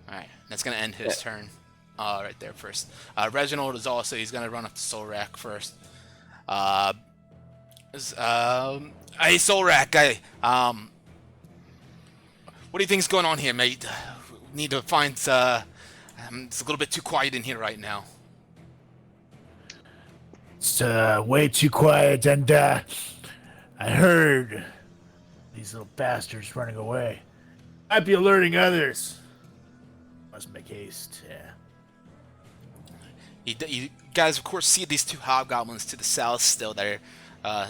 Alright, that's going to end his turn. Right there first. Reginald is also, he's going to run up to Solrak first. Hey, Solrak, guy. What do you think's going on here, mate? We need to find, it's a little bit too quiet in here right now. It's way too quiet, and I heard these little bastards running away. Might be alerting others. Must make haste, yeah. You guys, of course, see these 2 hobgoblins to the south still that are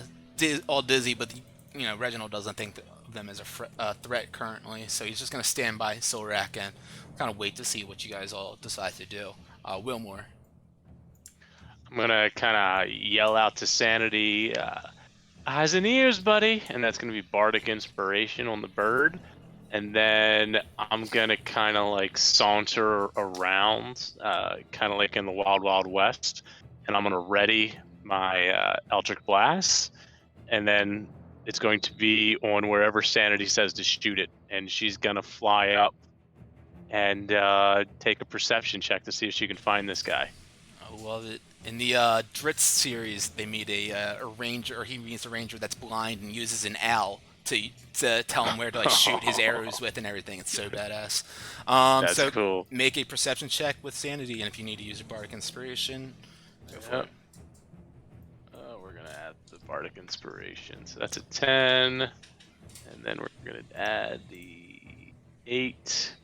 all dizzy, but, Reginald doesn't think of them as a threat currently, so he's just going to stand by Solrak and kind of wait to see what you guys all decide to do. Wilmore. I'm gonna kind of yell out to Sanity, eyes and ears, buddy, and that's gonna be Bardic Inspiration on the bird. And then I'm gonna kind of like saunter around, kind of like in the Wild Wild West, and I'm gonna ready my Eldritch Blast, and then it's going to be on wherever Sanity says to shoot it, and she's gonna fly up and take a perception check to see if she can find this guy. I love it. In the Dritz series, they meet a ranger, or he meets a ranger that's blind and uses an owl to tell him where to like shoot his arrows with and everything. It's so badass. That's so cool. Make a perception check with Sanity, and if you need to use a Bardic Inspiration, go for it. We're gonna add the Bardic Inspiration, so that's a 10, and then we're gonna add the 8.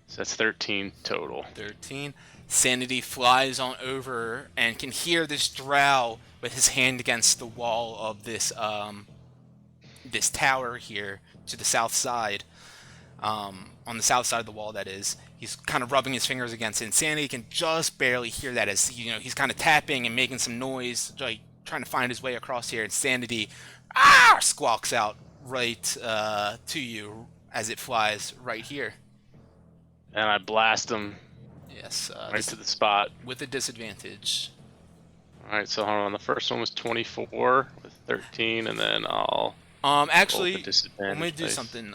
So that's 13 total. 13. Sanity flies on over and can hear this drow with his hand against the wall of this this tower here to the south side. On the south side of the wall, that is. He's kind of rubbing his fingers against it. And Sanity can just barely hear that as he's kind of tapping and making some noise, like trying to find his way across here. And Sanity squawks out right to you as it flies right here. And I blast him Yes. right to the spot. With a disadvantage. Alright, so hold on. The first one was 24 with 13, and then I'll actually, roll the disadvantage I'm gonna do dice. something.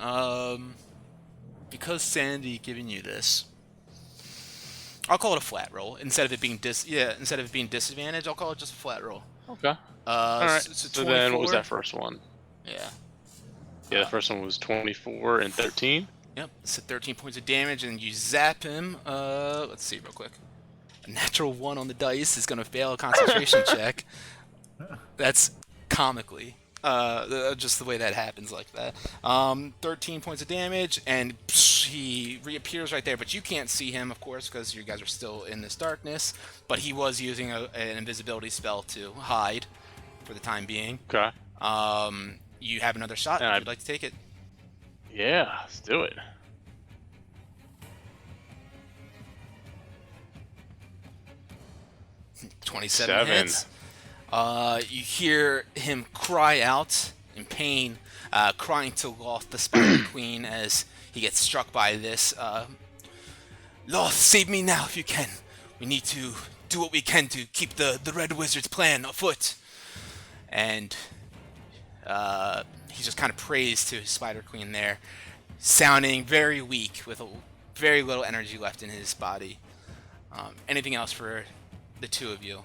Because Sandy giving you this, I'll call it a flat roll instead of it being disadvantage. I'll call it just a flat roll. Okay. Alright, so then what was 24. that first one? Yeah. Yeah, the first one was 24 and 13. Yep. So 13 points of damage, and you zap him. Let's see real quick. A natural 1 on the dice is gonna fail a concentration check. That's comically. Just the way that happens like that. 13 points of damage, and he reappears right there, but you can't see him, of course, because you guys are still in this darkness, but he was using an invisibility spell to hide for the time being. Okay. You have another shot if you'd like to take it. Yeah, let's do it. 27 hits. You hear him cry out in pain, crying to Loth, the Spider Queen, as he gets struck by this. Loth, save me now if you can. We need to do what we can to keep the Red Wizard's plan afoot. And he just kind of prays to his Spider Queen there, sounding very weak, with very little energy left in his body. Anything else for the two of you?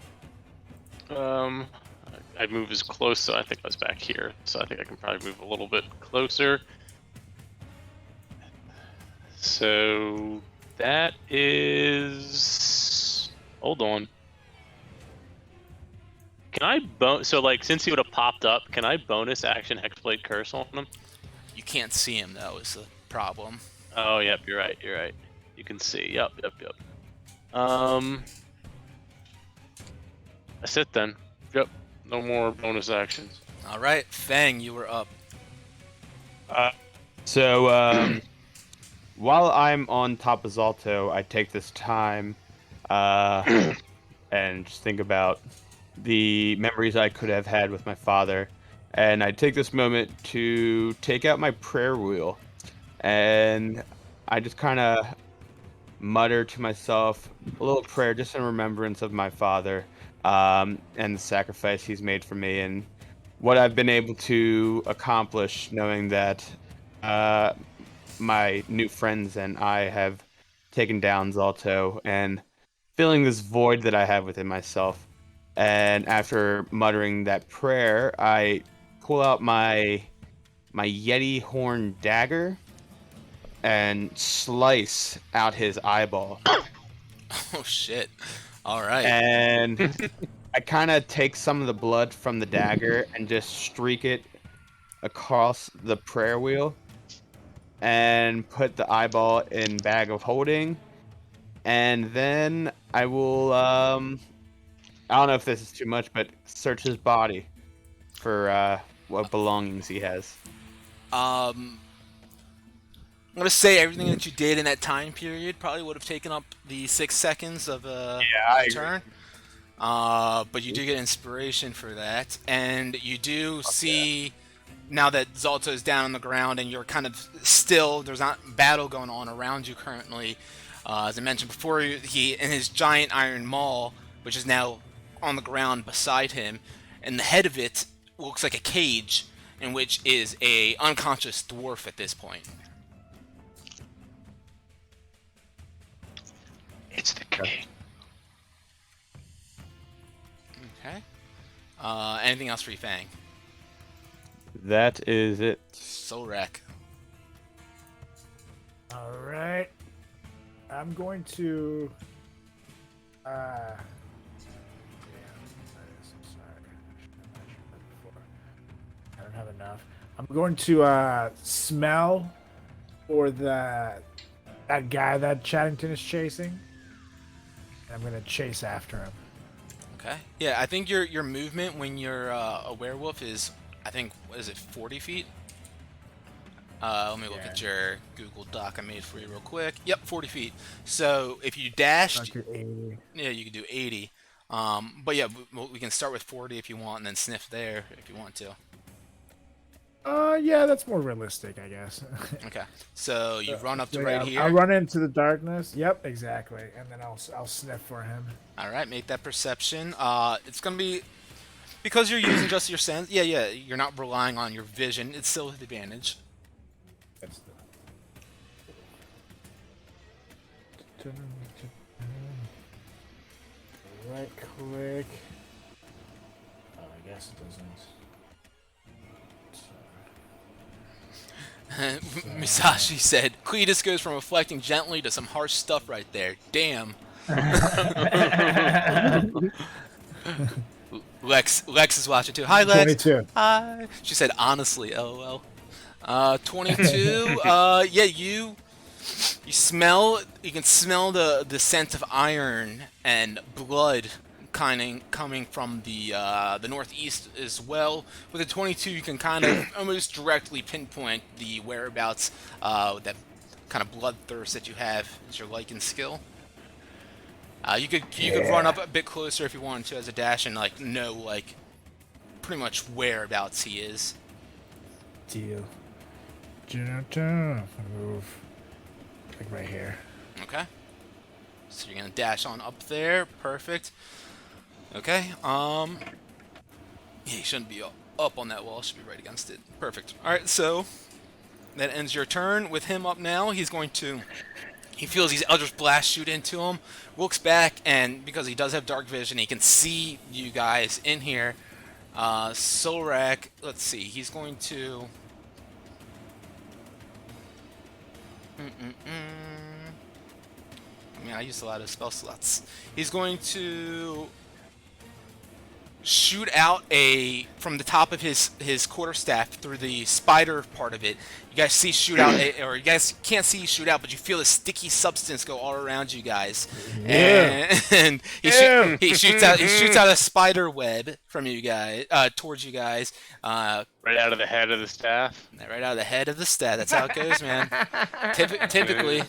I move as close, so I think I was back here, so I think I can probably move a little bit closer. So that is... Hold on. Can I so like, since he would have popped up, can I bonus action Hexblade Curse on him? You can't see him, though, is the problem. Oh, yep, you're right. You can see. Yep. That's it then. Yep. No more bonus actions. All right, Fang, you were up. So while I'm on top of Zalto, I take this time and just think about the memories I could have had with my father. And I take this moment to take out my prayer wheel. And I just kind of mutter to myself a little prayer just in remembrance of my father and the sacrifice he's made for me and what I've been able to accomplish, knowing that my new friends and I have taken down Zalto, and feeling this void that I have within myself. And after muttering that prayer, I pull out my Yeti horn dagger and slice out his eyeball. Oh, shit. All right. And I kind of take some of the blood from the dagger and just streak it across the prayer wheel and put the eyeball in bag of holding. And then I will, I don't know if this is too much, but search his body for what belongings he has. I'm gonna say everything that you did in that time period probably would have taken up the 6 seconds of a turn. But you do get inspiration for that, and you do see now that Zalto is down on the ground and you're kind of still. There's not battle going on around you currently. As I mentioned before, he in his giant iron maul, which is now on the ground beside him, and the head of it looks like a cage, in which is a unconscious dwarf at this point. It's the king. Okay. Anything else for you, Fang? That is it. Solrak. All right. I'm going to. I'm sorry. I don't have enough. I'm going to smell for that guy that Chattington is chasing. I'm going to chase after him. Okay. Yeah, I think your movement when you're a werewolf is, I think, what is it, 40 feet? Let me look at your Google Doc I made for you real quick. Yep, 40 feet. So if you dashed, yeah, you could do 80. But yeah, we can start with 40 if you want, and then sniff there if you want to. Yeah, that's more realistic, I guess. Okay. So you run up to right here. I'll run into the darkness. Yep, exactly. And then I'll sniff for him. All right, make that perception. It's gonna be because you're using just your sense. Yeah, you're not relying on your vision. It's still an advantage. Right click. Oh, I guess it doesn't. Musashi said, Cletus goes from reflecting gently to some harsh stuff right there. Damn. Lex is watching too. Hi, Lex. 22. Hi. She said, honestly, lol. 22. Yeah, you smell. You can smell the scent of iron and blood coming from the northeast as well. With the 22, you can kind of almost directly pinpoint the whereabouts that kind of bloodthirst that you have as your Lycan skill. You could run up a bit closer if you wanted to as a dash and like know like pretty much whereabouts he is. Deal. Move. Like right here. Okay. So you're gonna dash on up there. Perfect. Okay. Yeah, he shouldn't be up on that wall. Should be right against it. Perfect. All right. So that ends your turn. With him up now, he's going to. He feels these Eldritch Blast shoot into him. Looks back, and because he does have dark vision, he can see you guys in here. Solrak, let's see. He's going to. I mean, I used a lot of spell slots. He's going to shoot out from the top of his quarterstaff through the spider part of it. You guys see shoot out, or you guys can't see shoot out, but you feel a sticky substance go all around you guys. Yeah. And he shoots out a spider web from you guys towards you guys. Right out of the head of the staff. Right out of the head of the staff. That's how it goes, man. Typically.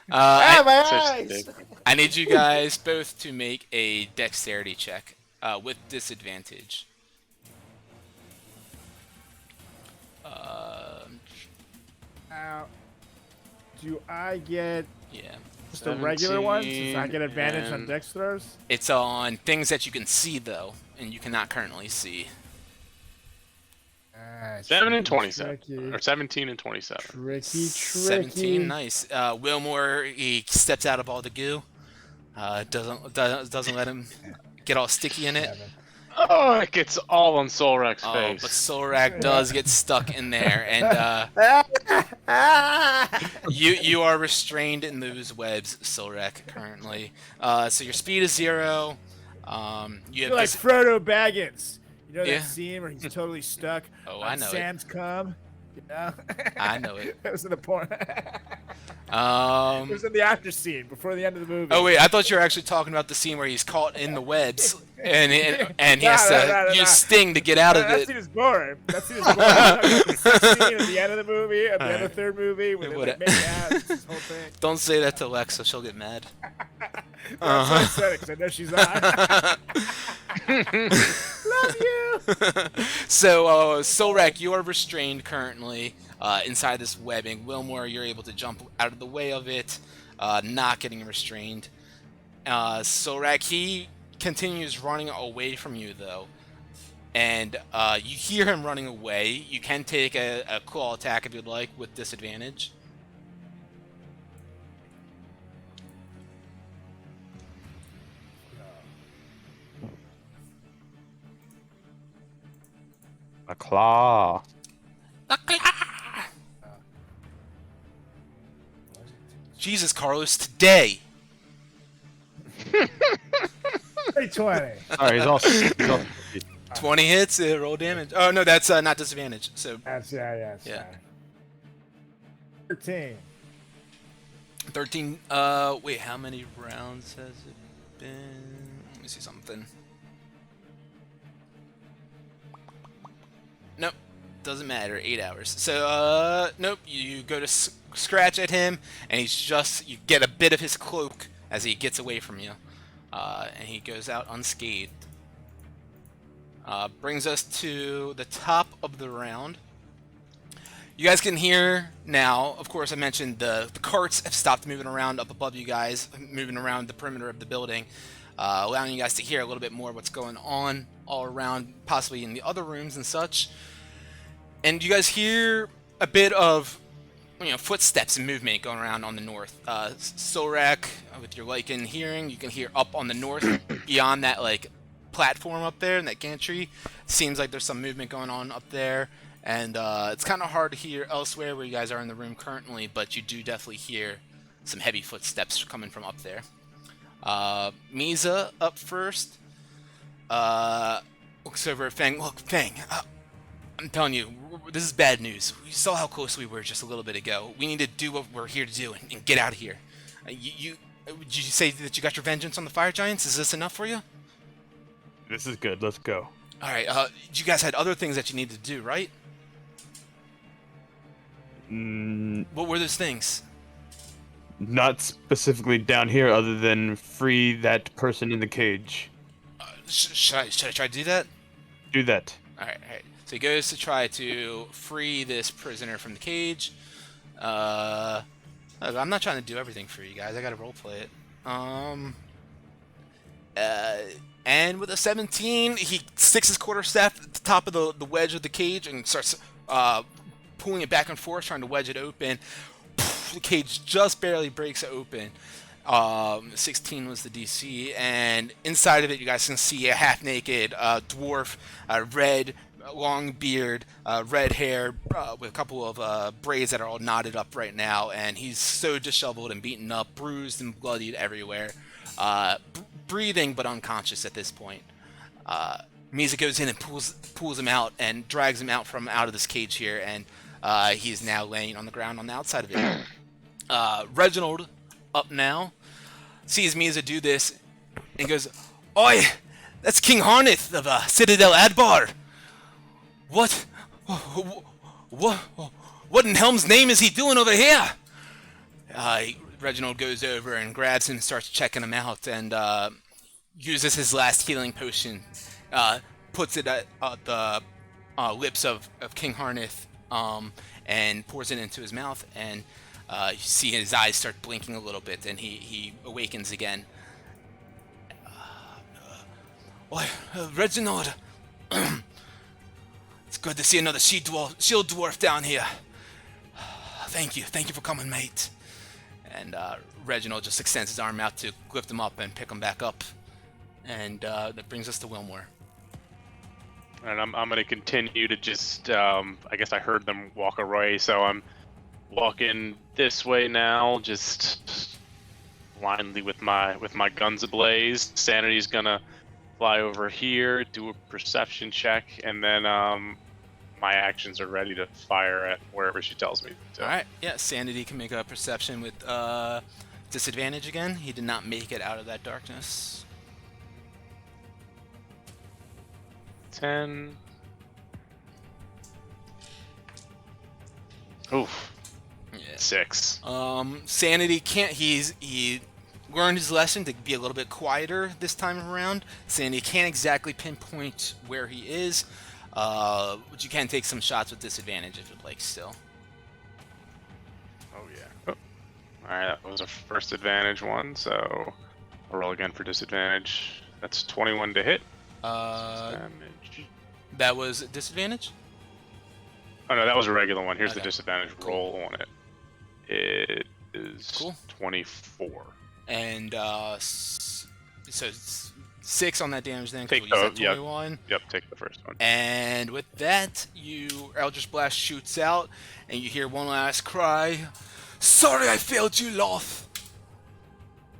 My eyes! I need you guys both to make a dexterity check with disadvantage. Now, do I get Yeah. just the regular ones? Since I get advantage on dex throws? It's on things that you can see, though, and you cannot currently see. 7 and 27. Tricky. Or 17 and 27. Tricky. 17, nice. Wilmore, he steps out of all the goo. Doesn't let him get all sticky in it. Oh, it gets all on Solrak's Oh, face. but Solrak does get stuck in there, and you are restrained in those webs, Solrak, currently. So your speed is 0. You have You're like Frodo Baggins. You know Yeah. that scene where he's totally stuck Oh, on I know it. Sam's cum? You know? I know it. That was in the porn. It was in the after scene before the end of the movie. Oh wait, I thought you were actually talking about the scene where he's caught in the webs and he has to use Sting to get out of That it. scene is boring. That scene is boring. The sex scene at the end of the movie, at the end of the third movie, when they like, make out, it's this whole thing. Don't say that to Alexa; she'll get mad. That's why I said it, 'cause I know she's on. Love you. So, Solrak, you are restrained currently inside this webbing. Wilmore, you're able to jump out of the way of it, not getting restrained. Solrak, he continues running away from you, though. And you hear him running away. You can take a claw attack if you'd like with disadvantage. A claw. Jesus, Carlos, today. 20. Sorry, he's all 20 hits, roll damage. Oh, no, that's not disadvantage. So That's, yeah. 13. 13. Wait, how many rounds has it been? Let me see something. Nope, doesn't matter. 8 hours. So, nope. You go to scratch at him, and you get a bit of his cloak as he gets away from you, and he goes out unscathed. Brings us to the top of the round. You guys can hear now, of course I mentioned the carts have stopped moving around up above you guys, moving around the perimeter of the building, allowing you guys to hear a little bit more what's going on all around, possibly in the other rooms and such. And you guys hear a bit of footsteps and movement going around on the north. Solrak, with your Lycan hearing, you can hear up on the north beyond that platform up there in that gantry. Seems like there's some movement going on up there. And it's kind of hard to hear elsewhere where you guys are in the room currently, but you do definitely hear some heavy footsteps coming from up there. Misa up first. Looks over at Fang. Look, Fang, I'm telling you, this is bad news. You saw how close we were just a little bit ago. We need to do what we're here to do and get out of here. Did you say that you got your vengeance on the fire giants? Is this enough for you? This is good. Let's go. All right. You guys had other things that you needed to do, right? Mm, What were those things? Not specifically down here, other than free that person in the cage. Should I try to do that? Do that. All right. So he goes to try to free this prisoner from the cage. Look, I'm not trying to do everything for you guys. I gotta roleplay it. And with a 17, he sticks his quarterstaff at the top of the wedge of the cage and starts pulling it back and forth, trying to wedge it open. The cage just barely breaks open. 16 was the DC, and inside of it, you guys can see a half-naked dwarf, red, long beard, red hair, with a couple of braids that are all knotted up right now, and he's so disheveled and beaten up, bruised and bloodied everywhere, breathing but unconscious at this point. Misa goes in and pulls him out and drags him out of this cage here, and he's now laying on the ground on the outside of it. Reginald, up now, sees Misa do this and goes, "Oi, that's King Harneth of Citadel Adbar. What in Helm's name is he doing over here?" Reginald goes over and grabs him and starts checking him out, and uses his last healing potion, puts it at the lips of King Harneth, and pours it into his mouth, and you see his eyes start blinking a little bit, and he awakens again. Reginald, it's good to see another shield dwarf down here. Thank you for coming, mate. And Reginald just extends his arm out to lift him up and pick him back up. And that brings us to Wilmore. And I'm going to continue to just, I guess I heard them walk away, so I'm walking this way now, just blindly with my guns ablaze. Sanity's going to fly over here, do a perception check, and then my actions are ready to fire at wherever she tells me to. All right, yeah, Sanity can make a perception with disadvantage again. He did not make it out of that darkness. 10. Oof. Yeah. 6. Sanity can't. He learned his lesson to be a little bit quieter this time around. Sanity can't exactly pinpoint where he is, but you can take some shots with disadvantage if you'd like still. Oh yeah. Oh. All right, that was a first advantage one, so I'll roll again for disadvantage. That's 21 to hit. Damage. That was a disadvantage? Oh no, that was a regular one. Here's Okay. the disadvantage roll on it. It is Cool. 24. And so it's 6 on that damage then. Take We'll use that yeah. 21. Yep, take the first one. And with that, Eldritch Blast shoots out, and you hear one last cry. "Sorry I failed you, Loth!"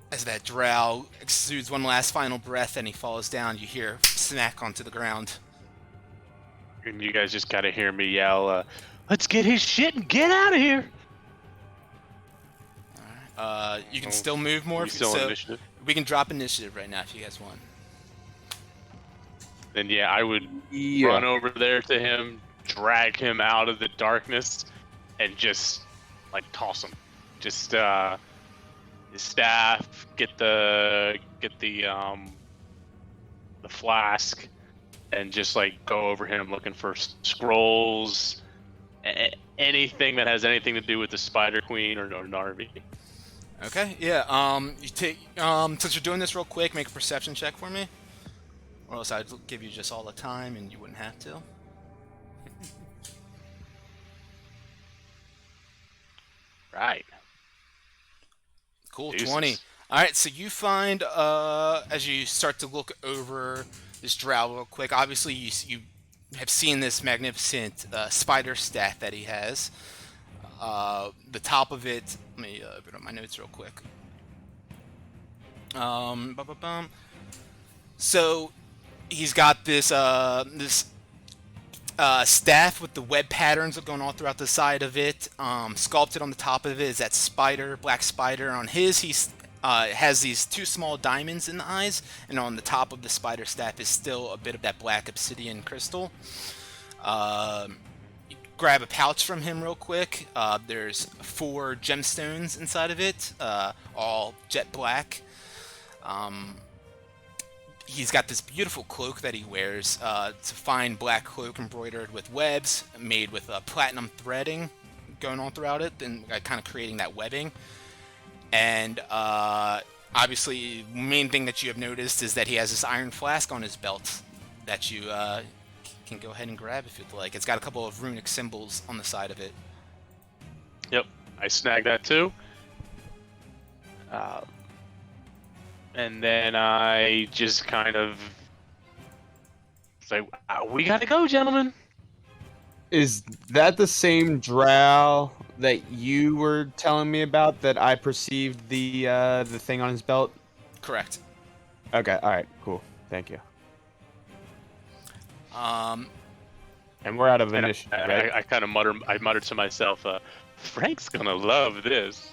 As that drow exudes one last final breath and he falls down, you hear smack onto the ground. And you guys just gotta hear me yell, "Let's get his shit and get out of here!" You can still move more. We still on initiative? We can drop initiative right now if you guys want. Then yeah, I would run over there to him, drag him out of the darkness, and just like toss him. Just his staff, get the flask, and just like go over him looking for scrolls, anything that has anything to do with the Spider Queen or Narvi. Okay, yeah. You take since you're doing this real quick, make a perception check for me, or else I'd give you just all the time and you wouldn't have to. Right. Cool, Jesus. 20. All right, so you find as you start to look over this drow real quick. Obviously, you have seen this magnificent spider staff that he has. The top of it. Let me open up my notes real quick. So he's got this staff with the web patterns going all throughout the side of it. Sculpted on the top of it is that spider, black spider. On his, he's has these 2 small diamonds in the eyes, and on the top of the spider staff is still a bit of that black obsidian crystal. grab a pouch from him real quick. There's 4 gemstones inside of it, all jet black. He's got this beautiful cloak that he wears. It's a fine black cloak embroidered with webs, made with platinum threading going on throughout it, and kind of creating that webbing. And obviously, the main thing that you have noticed is that he has this iron flask on his belt that you can go ahead and grab if you'd like. It's got a couple of runic symbols on the side of it. Yep, I snagged that too. And then I just kind of say, "We gotta go, gentlemen." Is that the same drow that you were telling me about that I perceived the thing on his belt? Correct. Okay, all right, cool. Thank you. And we're out of initiative, right? I kind of muttered to myself, "Frank's gonna love this."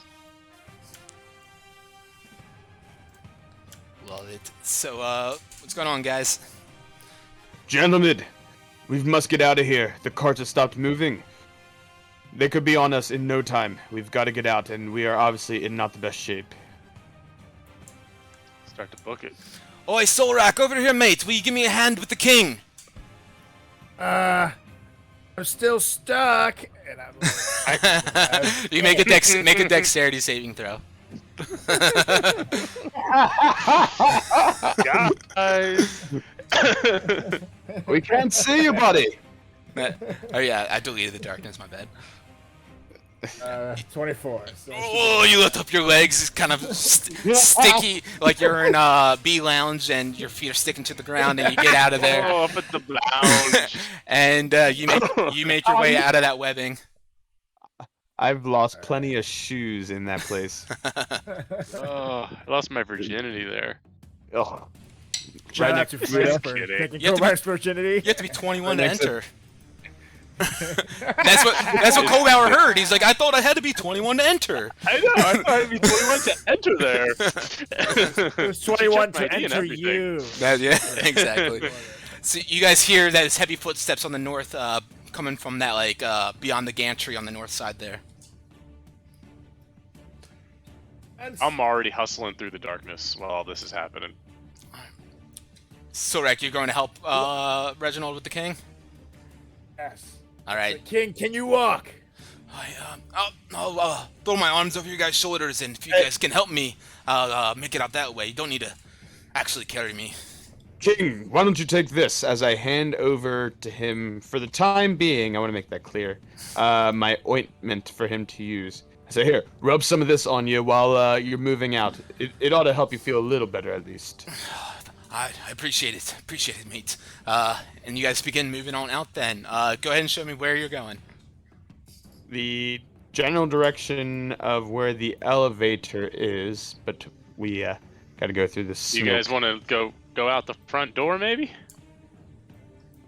Love it. So, what's going on, guys? Gentlemen, we must get out of here. The carts have stopped moving. They could be on us in no time. We've got to get out, and we are obviously in not the best shape. Start to book it. Oi, Solrak, over here, mate. Will you give me a hand with the king? I'm still stuck, and I'm. You make a dexterity saving throw. Guys, We can't see you, buddy. Oh yeah, I deleted the darkness. My bad. 24. So Oh, you lift up your legs. It's kind of sticky, like you're in a bee lounge and your feet are sticking to the ground, and you get out of there. oh, up at the lounge. And you make your way out of that webbing. I've lost plenty of shoes in that place. Oh, I lost my virginity there. Ugh. Shout out to Freya for kidding. taking You have to be- Kobar's virginity. You have to be 21 to enter. That's what Kobauer heard. He's like, I thought I had to be 21 to enter. I know. I thought it'd be 21 to enter there. It was 21 Check my to ID and enter everything. you. Yeah, exactly. So you guys hear that his heavy footsteps on the north, coming from that beyond the gantry on the north side there. I'm already hustling through the darkness while all this is happening. Sorek, you're going to help Reginald with the king? Yes. All right. King, can you walk? I'll throw my arms over your guys' shoulders, and if you guys can help me, I'll make it out that way. You don't need to actually carry me. King, why don't you take this as I hand over to him, for the time being, I want to make that clear, my ointment for him to use. So here, rub some of this on you while you're moving out. It ought to help you feel a little better at least. I appreciate it. Appreciate it, mate. And you guys begin moving on out then. Go ahead and show me where you're going. The general direction of where the elevator is, but we got to go through the smoke. You guys want to go out the front door, maybe?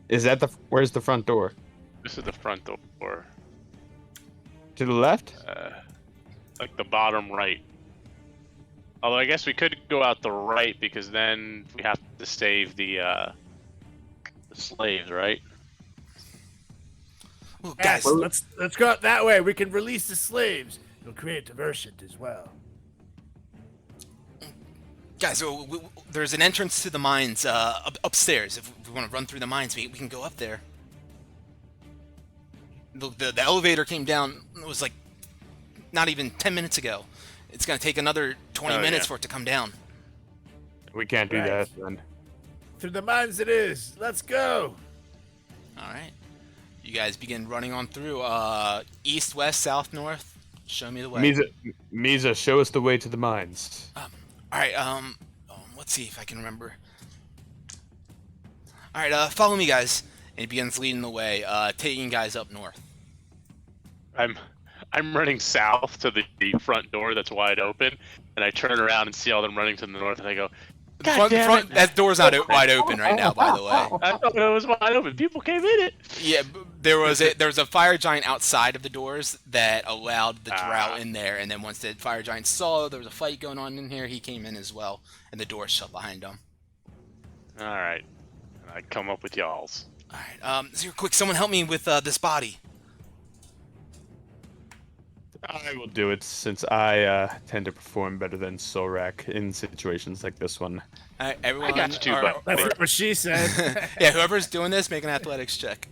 Is that where's the front door? This is the front door. To the left? Like the bottom right. Although I guess we could go out the right because then we have to save the slaves, right? Well, Yes, guys, let's go out that way. We can release the slaves. It'll create diversion as well. there's an entrance to the mines upstairs. If we want to run through the mines, we can go up there. The elevator came down. It was like not even 10 minutes ago. It's gonna take another 20 minutes for it to come down. We can't do Right. that then. Through the mines it is. Let's go. All right. You guys begin running on through. East, west, south, north. Show me the way. Misa, show us the way to the mines. All right. Let's see if I can remember. All right. Follow me, guys. And he begins leading the way, taking you guys up north. I'm running south to the front door that's wide open, and I turn around and see all them running to the north, and I go, The front, that door's not wide open right now, by the way. I thought it was wide open. People came in it. Yeah, there was a fire giant outside of the doors that allowed the drow in there, and then once the fire giant saw there was a fight going on in here, he came in as well, and the door shut behind him. All right. And I come up with y'all's. All right, so quick, someone help me with this body. I will do it since I tend to perform better than Solrak in situations like this one. All right, everyone. I got you too, but That's not what she said. Yeah, whoever's doing this, make an athletics check.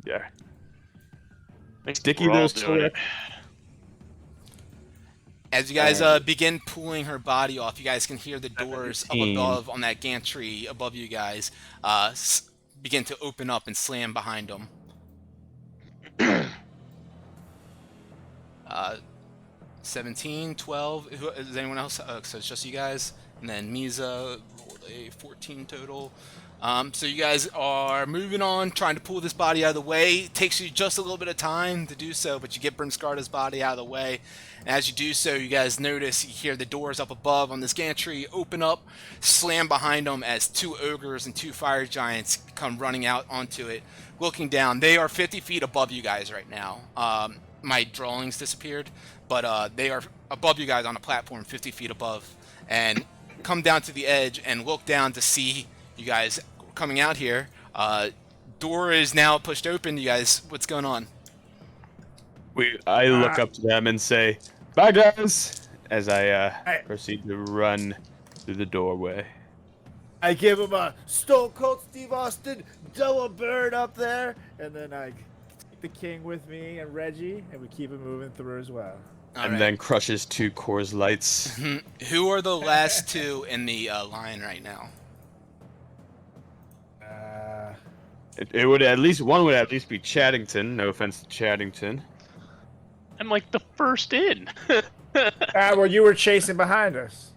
Yeah. think Sticky we're all those doing it. Solrak. As you guys begin pulling her body off, you guys can hear the doors up 17. above on that gantry above you guys begin to open up and slam behind them. 17, 12. Is anyone else? So it's just you guys. And then Misa rolled a 14 total. So you guys are moving on, trying to pull this body out of the way. It takes you just a little bit of time to do so, but you get Brimskarda's body out of the way. And as you do so, you guys notice, you hear the doors up above on this gantry open up, slam behind them as 2 ogres and 2 fire giants come running out onto it. Looking down, they are 50 feet above you guys right now. My drawings disappeared, but they are above you guys on a platform 50 feet above. And come down to the edge and look down to see you guys coming out here. Door is now pushed open. You guys, what's going on? I look up to them and say, "Bye, guys," as I proceed to run through the doorway. I give him a Stone Cold Steve Austin double bird up there, and then I take the king with me and Reggie, and we keep it moving through as well. And then crushes 2 Coors Lights. Who are the last 2 in the line right now? It would at least one would at least be Chaddington. No offense to Chaddington. I'm like the first in. Well, you were chasing behind us.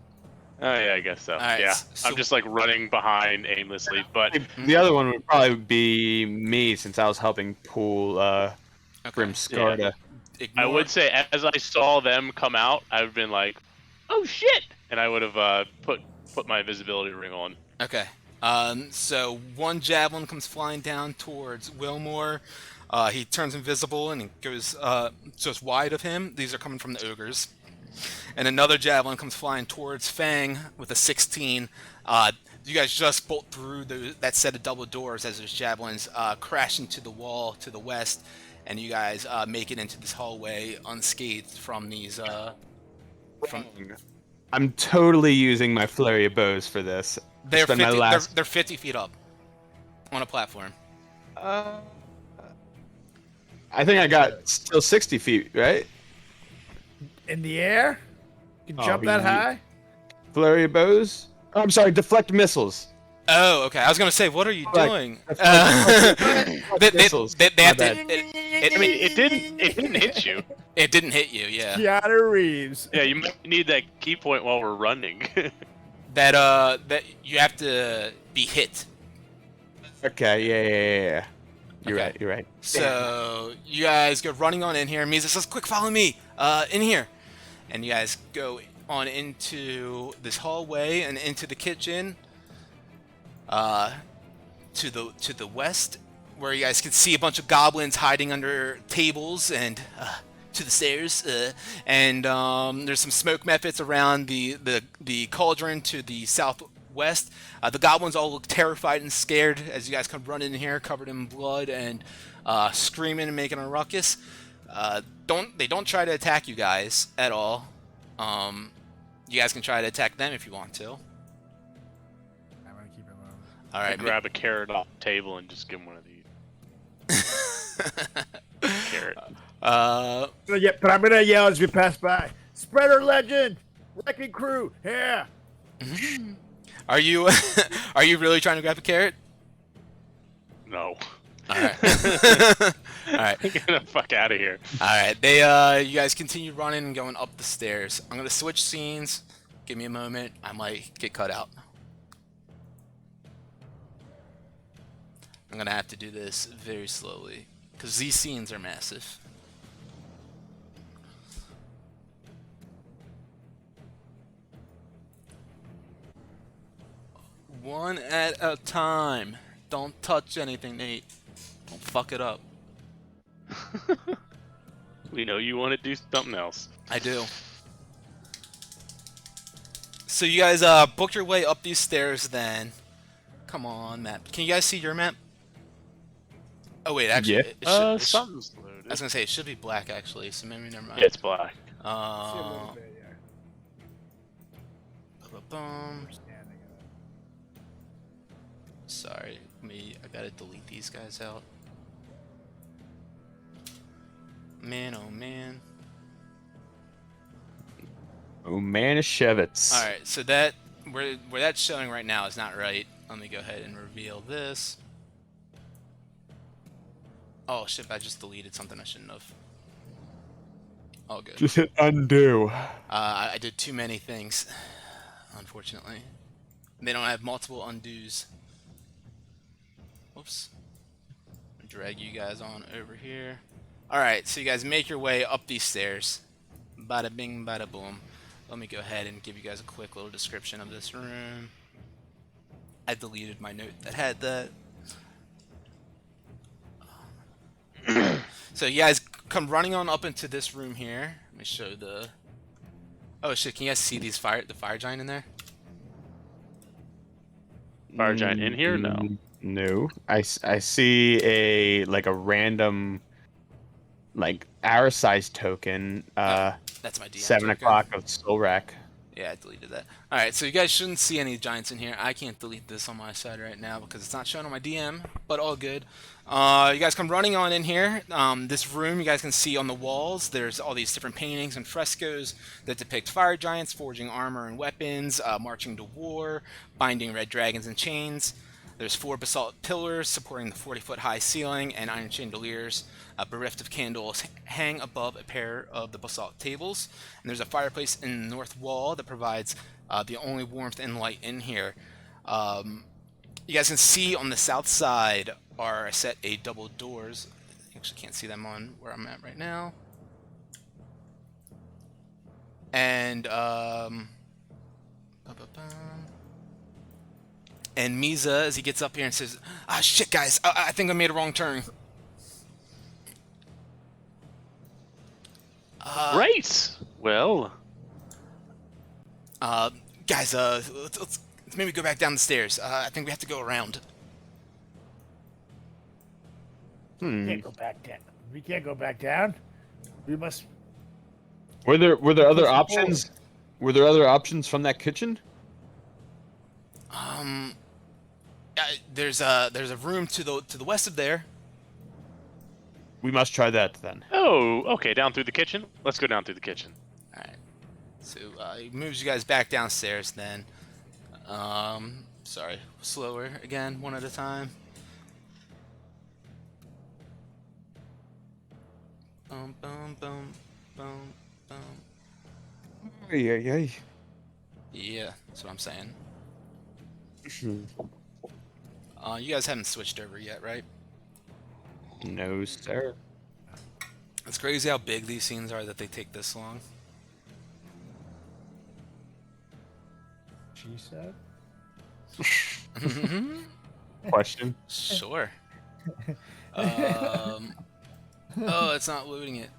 Oh yeah, I guess so. Alright, Yeah, so- I'm just like running behind aimlessly, but The other one would probably be me since I was helping pull Brimskarda. Ignore. I would say as I saw them come out, I would have been like, "Oh shit!" and I would have put my invisibility ring on. Okay. So one javelin comes flying down towards Wilmore. He turns invisible and it goes just wide of him. These are coming from the ogres. And another javelin comes flying towards Fang with a 16. You guys just bolt through that set of double doors as those javelins crash into the wall to the west, and you guys make it into this hallway unscathed from these. I'm totally using my flurry of bows for this. They're Spend my 50, last- they're 50 feet up on a platform. I think I got still 60 feet, right? In the air? You can Oh, jump that you- high? Flurry of bows? Oh, I'm sorry, deflect missiles. Oh, okay. I was gonna say, what are you Like- doing? Deflect missiles. They My have bad. to. I mean, it didn't hit you. It didn't hit you, yeah. Keanu Reeves. Yeah, you might need that key point while we're running. That you have to be hit. Okay, yeah. You're Okay. right. So you guys go running on in here. Misa says, "Quick, follow me in here." And you guys go on into this hallway and into the kitchen. To the west, where you guys can see a bunch of goblins hiding under tables and to the stairs. And there's some smoke methods around the cauldron to the southwest. The goblins all look terrified and scared as you guys come running in here, covered in blood and screaming and making a ruckus. They don't try to attack you guys at all. You guys can try to attack them if you want to. I'm gonna keep it low. All I right. grab a carrot off the table and just give him one of these. Carrot. Yeah, but I'm gonna yell as we pass by. Spreader legend! Wrecking crew! Here! Are you are you really trying to grab a carrot? No. All right. All right. Get the fuck out of here. All right. You guys continue running and going up the stairs. I'm gonna switch scenes. Give me a moment. I might get cut out. I'm gonna have to do this very slowly because these scenes are massive. One at a time. Don't touch anything, Nate. Don't fuck it up. We know you want to do something else. I do. So you guys booked your way up these stairs then. Come on, map. Can you guys see your map? Oh wait, actually, Yeah. it should, Something's loaded. I was gonna say it should be black actually, so maybe never mind. Yeah, it's black. See a little bit, yeah. Boom. Understanding of it. Sorry, I gotta delete these guys out. Man, oh man. Oh, Manischewitz. All right, so that where that's showing right now is not right. Let me go ahead and reveal this. Oh shit! I just deleted something I shouldn't have. All good. Just hit undo. I did too many things, unfortunately. They don't have multiple undos. Whoops. Drag you guys on over here. Alright, so you guys make your way up these stairs. Bada bing, bada boom. Let me go ahead and give you guys a quick little description of this room. I deleted my note that had that. So you guys come running on up into this room here. Let me show the... Oh shit, can you guys see the fire giant in there? Fire giant in here? No. No. I see a random hour-sized token. That's my DM 7 token. o'clock of Soul Rack. Yeah, I deleted that. Alright, so you guys shouldn't see any giants in here. I can't delete this on my side right now because it's not showing on my DM, but all good. You guys come running on in here. This room, you guys can see on the walls, there's all these different paintings and frescoes that depict fire giants, forging armor and weapons, marching to war, binding red dragons in chains. There's 4 basalt pillars supporting the 40-foot high ceiling and iron chandeliers. Bereft of candles hang above a pair of the basalt tables. And there's a fireplace in the north wall that provides the only warmth and light in here. You guys can see on the south side are a set of double doors. I actually can't see them on where I'm at right now. And and Misa, as he gets up here and says, "Ah, shit, guys, I think I made a wrong turn." Right. Well, Guys, let's maybe go back down the stairs. I think we have to go around. We can't go back down. We can't go back down. We must. Were there other Push options? Were there other options from that kitchen? There's a room to the west of there. We must try that then. oh, okay, down through the kitchen? Let's go down through the kitchen. All right. So he moves you guys back downstairs. Then, sorry, slower again, one at a time. Boom, boom, boom, boom, boom. Yeah. Yeah, that's what I'm saying. You guys haven't switched over yet, right? No, sir. It's crazy how big these scenes are that they take this long. She said. Question. Sure. Oh, it's not loading it.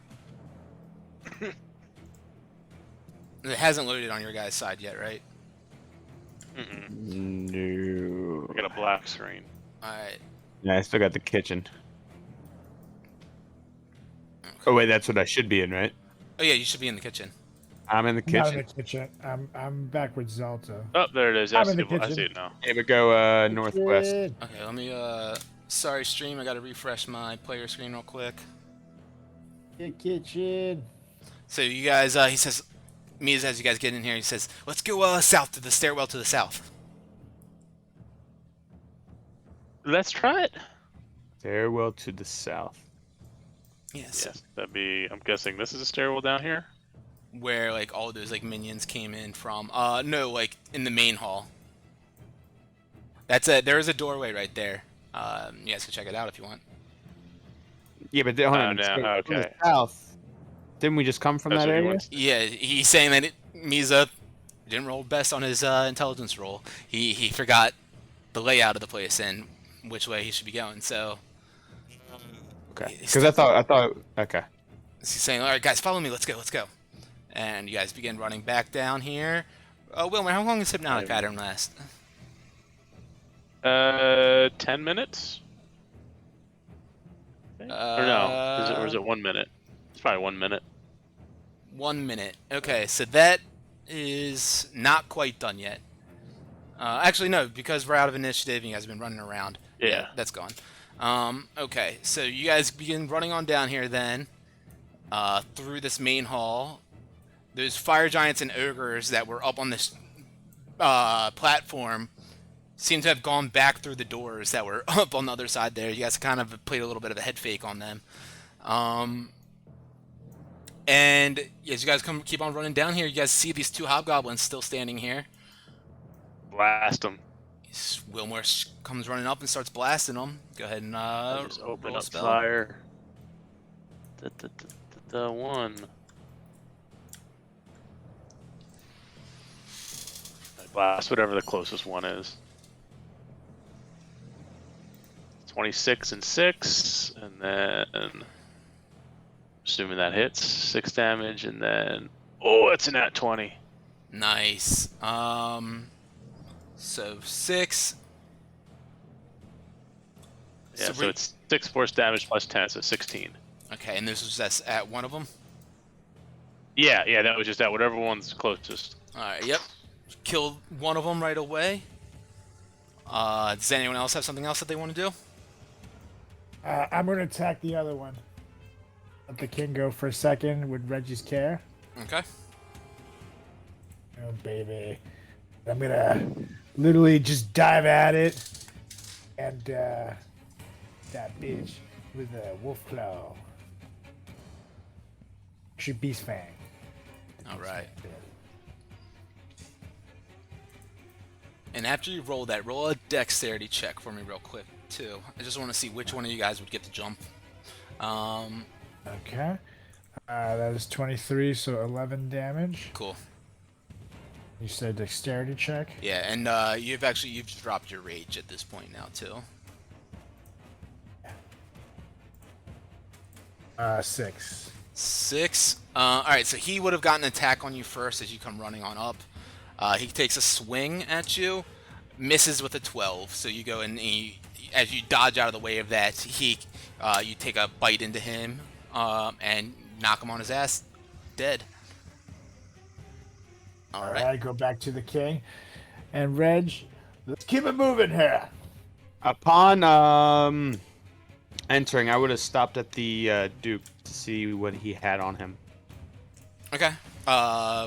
It hasn't loaded on your guys' side yet, right? No. We got a black screen. Alright. Yeah, I still got the kitchen. Oh wait, that's what I should be in, right? Oh yeah, you should be in the kitchen. I'm in the Not in kitchen. the kitchen. I'm back with Zelda. Oh, there it is. I'm I in the see, I kitchen. see it now. Here we go, northwest. Good. Okay, let me sorry stream, I gotta refresh my player screen real quick. The kitchen. So you guys he says Miz, as you guys get in here, he says, let's go south to the stairwell to the south. Let's try it. Stairwell to the south. Yes. Yes, that'd be. I'm guessing this is a stairwell down here. Where like all those like minions came in from. No, like in the main hall. That's it. There is a doorway right there. You guys can check it out if you want. Yeah, but hold on. no, so from the okay. south. Didn't we just come from That's that what he area? wants. Yeah, he's saying that Misa didn't roll best on his intelligence roll. He forgot the layout of the place and which way he should be going. So Okay. He's Because I thought. Okay. he's saying, "All right, guys, follow me. Let's go. Let's go." And you guys begin running back down here. Wilmer, how long does hypnotic pattern last? 10 minutes. Or no? Or is it 1 minute? It's probably 1 minute. 1 minute. Okay, so that is not quite done yet. Actually, no, because we're out of initiative and you guys have been running around. Yeah. That's gone. Okay, so you guys begin running on down here then, through this main hall. Those fire giants and ogres that were up on this platform seem to have gone back through the doors that were up on the other side there. You guys kind of played a little bit of a head fake on them. And as you guys keep on running down here, you guys see these two hobgoblins still standing here. Blast them. Wilmore comes running up and starts blasting them. Go ahead and Just open roll a up spell. fire. The one. I blast whatever the closest one is. 26 and 6, and then assuming that hits 6 damage, and then it's an at 20. Nice. So 6. Yeah, so it's 6 force damage plus 10, so 16. Okay, and this was just at one of them? Yeah, that was just at whatever one's closest. Alright, yep. Killed one of them right away. Does anyone else have something else that they want to do? I'm going to attack the other one. Let the king go for a second with Reggie's care. Okay. Oh, baby. I'm going to literally just dive at it. And that bitch with a wolf claw. Actually, beast fang. Alright. And after you roll that, roll a dexterity check for me real quick, too. I just want to see which one of you guys would get the jump. Okay. That is 23, so 11 damage. Cool. You said dexterity check? Yeah, and you've dropped your rage at this point now, too. 6. 6. Alright, so he would have gotten an attack on you first as you come running on up. He takes a swing at you, misses with a 12. So you go and as you dodge out of the way of that, you take a bite into him and knock him on his ass, dead. All right, Go back to the king. And Reg, let's keep it moving here. Upon entering, I would have stopped at the Duke to see what he had on him. Okay.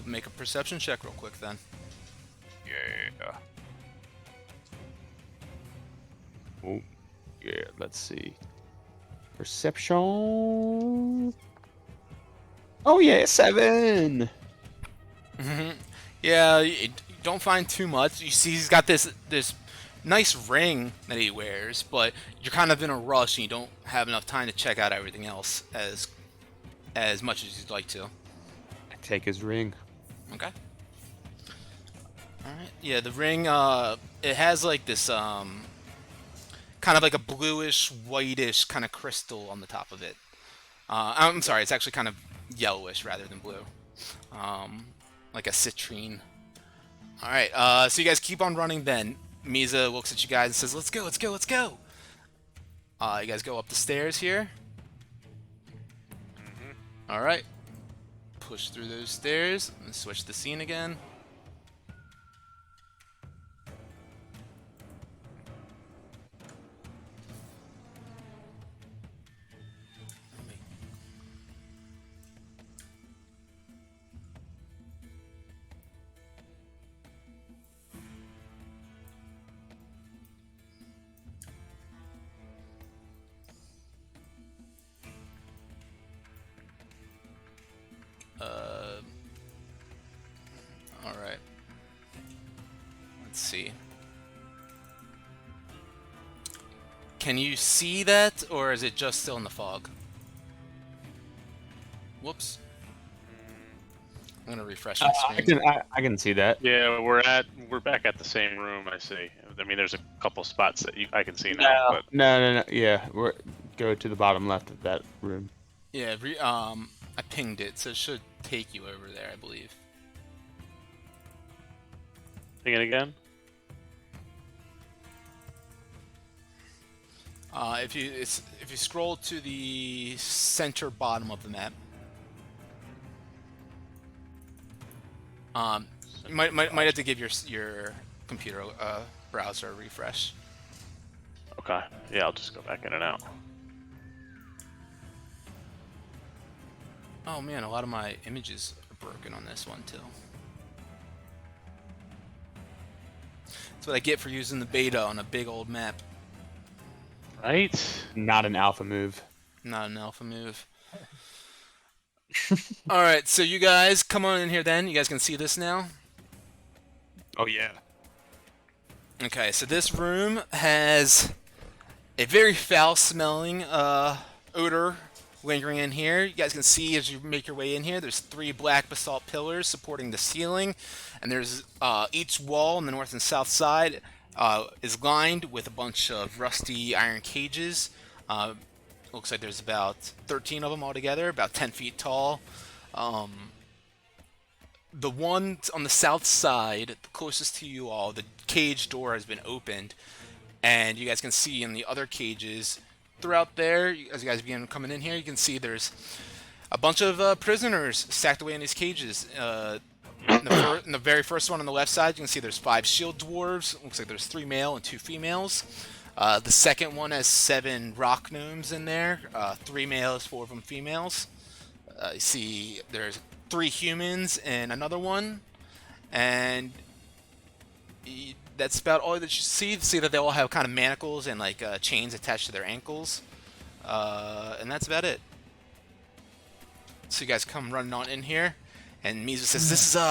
Make a perception check real quick then. Yeah. Oh, yeah. Let's see. Perception. Oh yeah, 7. Yeah, you don't find too much. You see, he's got this nice ring that he wears, but you're kind of in a rush and you don't have enough time to check out everything else as much as you'd like to. I take his ring. Okay. Alright. Yeah, the ring, it has like this, kind of like a bluish, whitish kind of crystal on the top of it. I'm sorry, it's actually kind of yellowish rather than blue. Like a citrine. Alright, so you guys keep on running then. Misa looks at you guys and says, let's go, let's go, let's go! You guys go up the stairs here. Alright. Push through those stairs. And switch the scene again. Alright. Let's see. Can you see that, or is it just still in the fog? Whoops. I'm gonna refresh my screen. I can see that. Yeah, we're back at the same room. I see. I mean, there's a couple spots that I can see now. But No. Yeah, go to the bottom left of that room. Yeah, I pinged it, so it should take you over there, I believe. Ping it again. If you scroll to the center bottom of the map, you might have to give your computer browser a refresh. Okay. Yeah, I'll just go back in and out. Oh man, a lot of my images are broken on this one too. That's what I get for using the beta on a big old map. Right? Not an alpha move. Not an alpha move. Alright, so you guys come on in here then. You guys can see this now? Oh yeah. Okay, so this room has a very foul-smelling odor lingering in here. You guys can see as you make your way in here, there's 3 black basalt pillars supporting the ceiling, and there's each wall on the north and south side is lined with a bunch of rusty iron cages. Looks like there's about 13 of them altogether, about 10 feet tall. The one on the south side, the closest to you all, the cage door has been opened, and you guys can see in the other cages throughout there, as you guys begin coming in here, you can see there's a bunch of prisoners stacked away in these cages. In the very first one on the left side, you can see there's 5 shield dwarves. Looks like there's 3 male and 2 females. The second one has 7 rock gnomes in there, 3 males, 4 of them females. You see there's 3 humans and another one, and that's about all that you see. See that they all have kind of manacles and like chains attached to their ankles, and that's about it. So you guys come running on in here, and Mizu says, "This is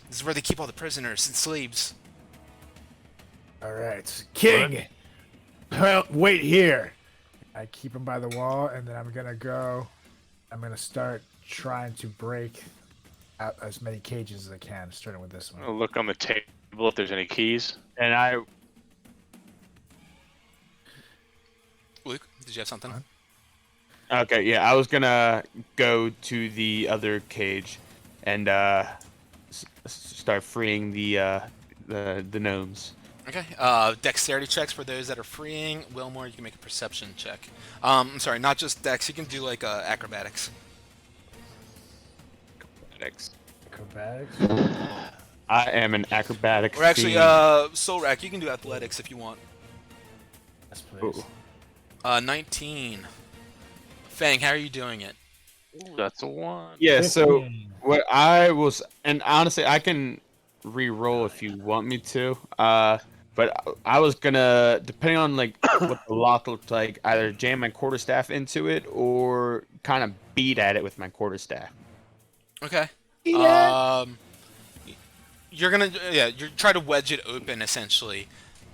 this is where they keep all the prisoners and slaves." All right, King. Well, wait here. I keep him by the wall, and then I'm gonna start trying to break out as many cages as I can, starting with this one. I'll look on the table if there's any keys. And I. Luke, did you have something? Okay, yeah, I was gonna go to the other cage and start freeing the gnomes. Okay. Dexterity checks for those that are freeing. Wilmore, you can make a perception check. I'm sorry, not just dex. You can do like acrobatics. Acrobatics? I am an acrobatic. Or actually, fiend. Solrak, you can do athletics if you want. Yes, please. Ooh. 19. Fang, how are you doing it? Ooh, that's a 1. Yeah, so 15. what I was, and honestly, I can re-roll if you want me to. But I was gonna, depending on like what the lock looked like, either jam my quarterstaff into it or kind of beat at it with my quarterstaff. Okay. Yeah. You're gonna, you try to wedge it open essentially,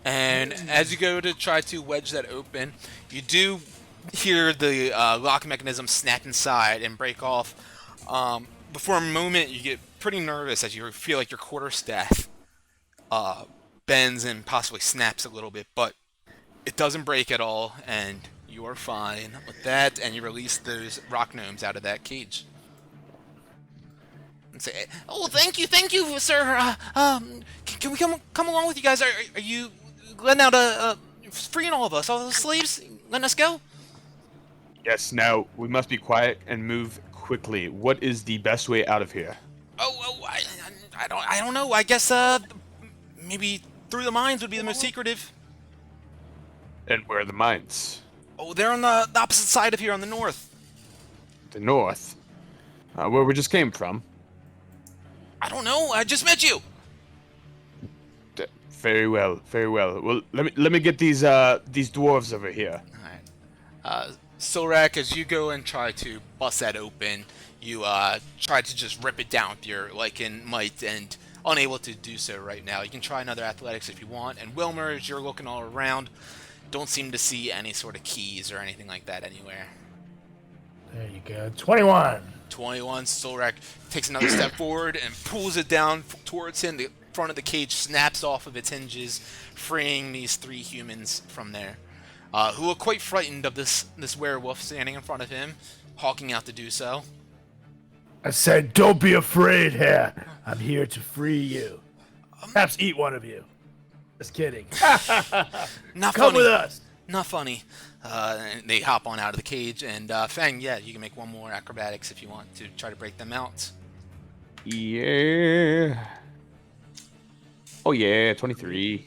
and as you go to try to wedge that open, you do hear the lock mechanism snap inside and break off. But for a moment, you get pretty nervous as you feel like your quarterstaff bends and possibly snaps a little bit, but it doesn't break at all, and you are fine with that, and you release those rock gnomes out of that cage. And say, "Oh, thank you, sir. Can we come along with you guys? Are you letting out freeing all of us, all those slaves, letting us go?" Yes. Now we must be quiet and move quickly. What is the best way out of here? I don't know. I guess maybe through the mines would be the most secretive. And where are the mines? Oh, they're on the opposite side of here, on the north. The north. Where we just came from. I don't know. I just met you. Very well, very well. Well, let me get these dwarves over here. All right. Silrak, as you go and try to bust that open, you try to just rip it down with your might, and unable to do so right now. You can try another athletics if you want. And Wilmer, as you're looking all around, don't seem to see any sort of keys or anything like that anywhere. There you go. 21. 21. Solrak takes another step forward and pulls it down towards him. The front of the cage snaps off of its hinges, freeing these 3 humans from there, who look quite frightened of this werewolf standing in front of him, hawking out to do so. I said, don't be afraid here. I'm here to free you. Perhaps eat one of you. Just kidding. Not Come funny. with us. not funny. And they hop on out of the cage, and Fang, yeah, you can make one more acrobatics if you want to try to break them out. Yeah. Oh yeah, 23.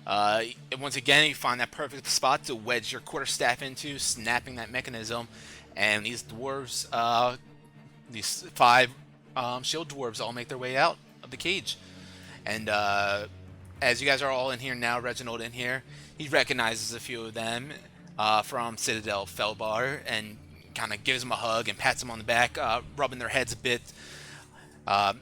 Once again, you find that perfect spot to wedge your quarterstaff into, snapping that mechanism, and these dwarves, these 5 shield dwarves, all make their way out of the cage. And as you guys are all in here now, Reginald in here, he recognizes a few of them from Citadel Felbar and kind of gives them a hug and pats them on the back, rubbing their heads a bit.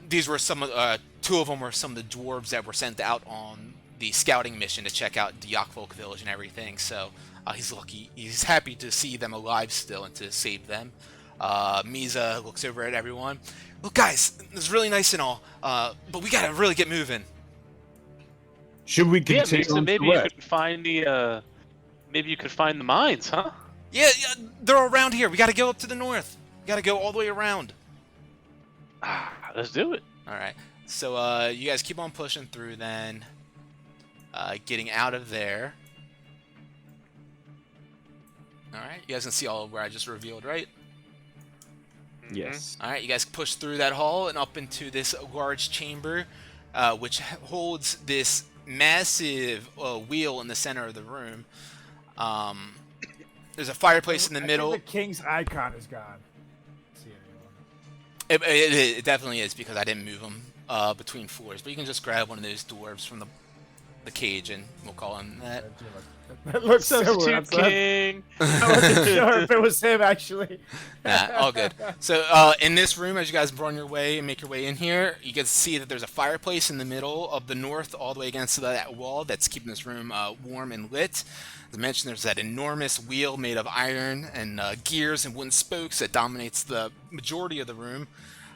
These were some of 2 of them were some of the dwarves that were sent out on the scouting mission to check out the Yakfolk village and everything. So he's lucky. He's happy to see them alive still and to save them. Misa looks over at everyone. Look, guys, this is really nice and all, but we gotta really get moving. Should we Yeah, continue? so on maybe to you west? could find the maybe you could find the mines, huh? Yeah, they're around here. We gotta go up to the north. We gotta go all the way around. Let's do it. All right. So you guys keep on pushing through then, getting out of there. All right. You guys can see all of where I just revealed, right? Yes. All right. You guys push through that hall and up into this large chamber, which holds this massive wheel in the center of the room. There's a fireplace in the middle. I think the king's icon is gone. See anyone? It definitely is because I didn't move them between floors. But you can just grab one of those dwarves from the cage, and we'll call him that. That looks similar. Substitute King. I wasn't sure if it was him actually. Nah, all good. So in this room, as you guys run your way and make your way in here, you can see that there's a fireplace in the middle of the north, all the way against that wall that's keeping this room warm and lit. As I mentioned, there's that enormous wheel made of iron and gears and wooden spokes that dominates the majority of the room.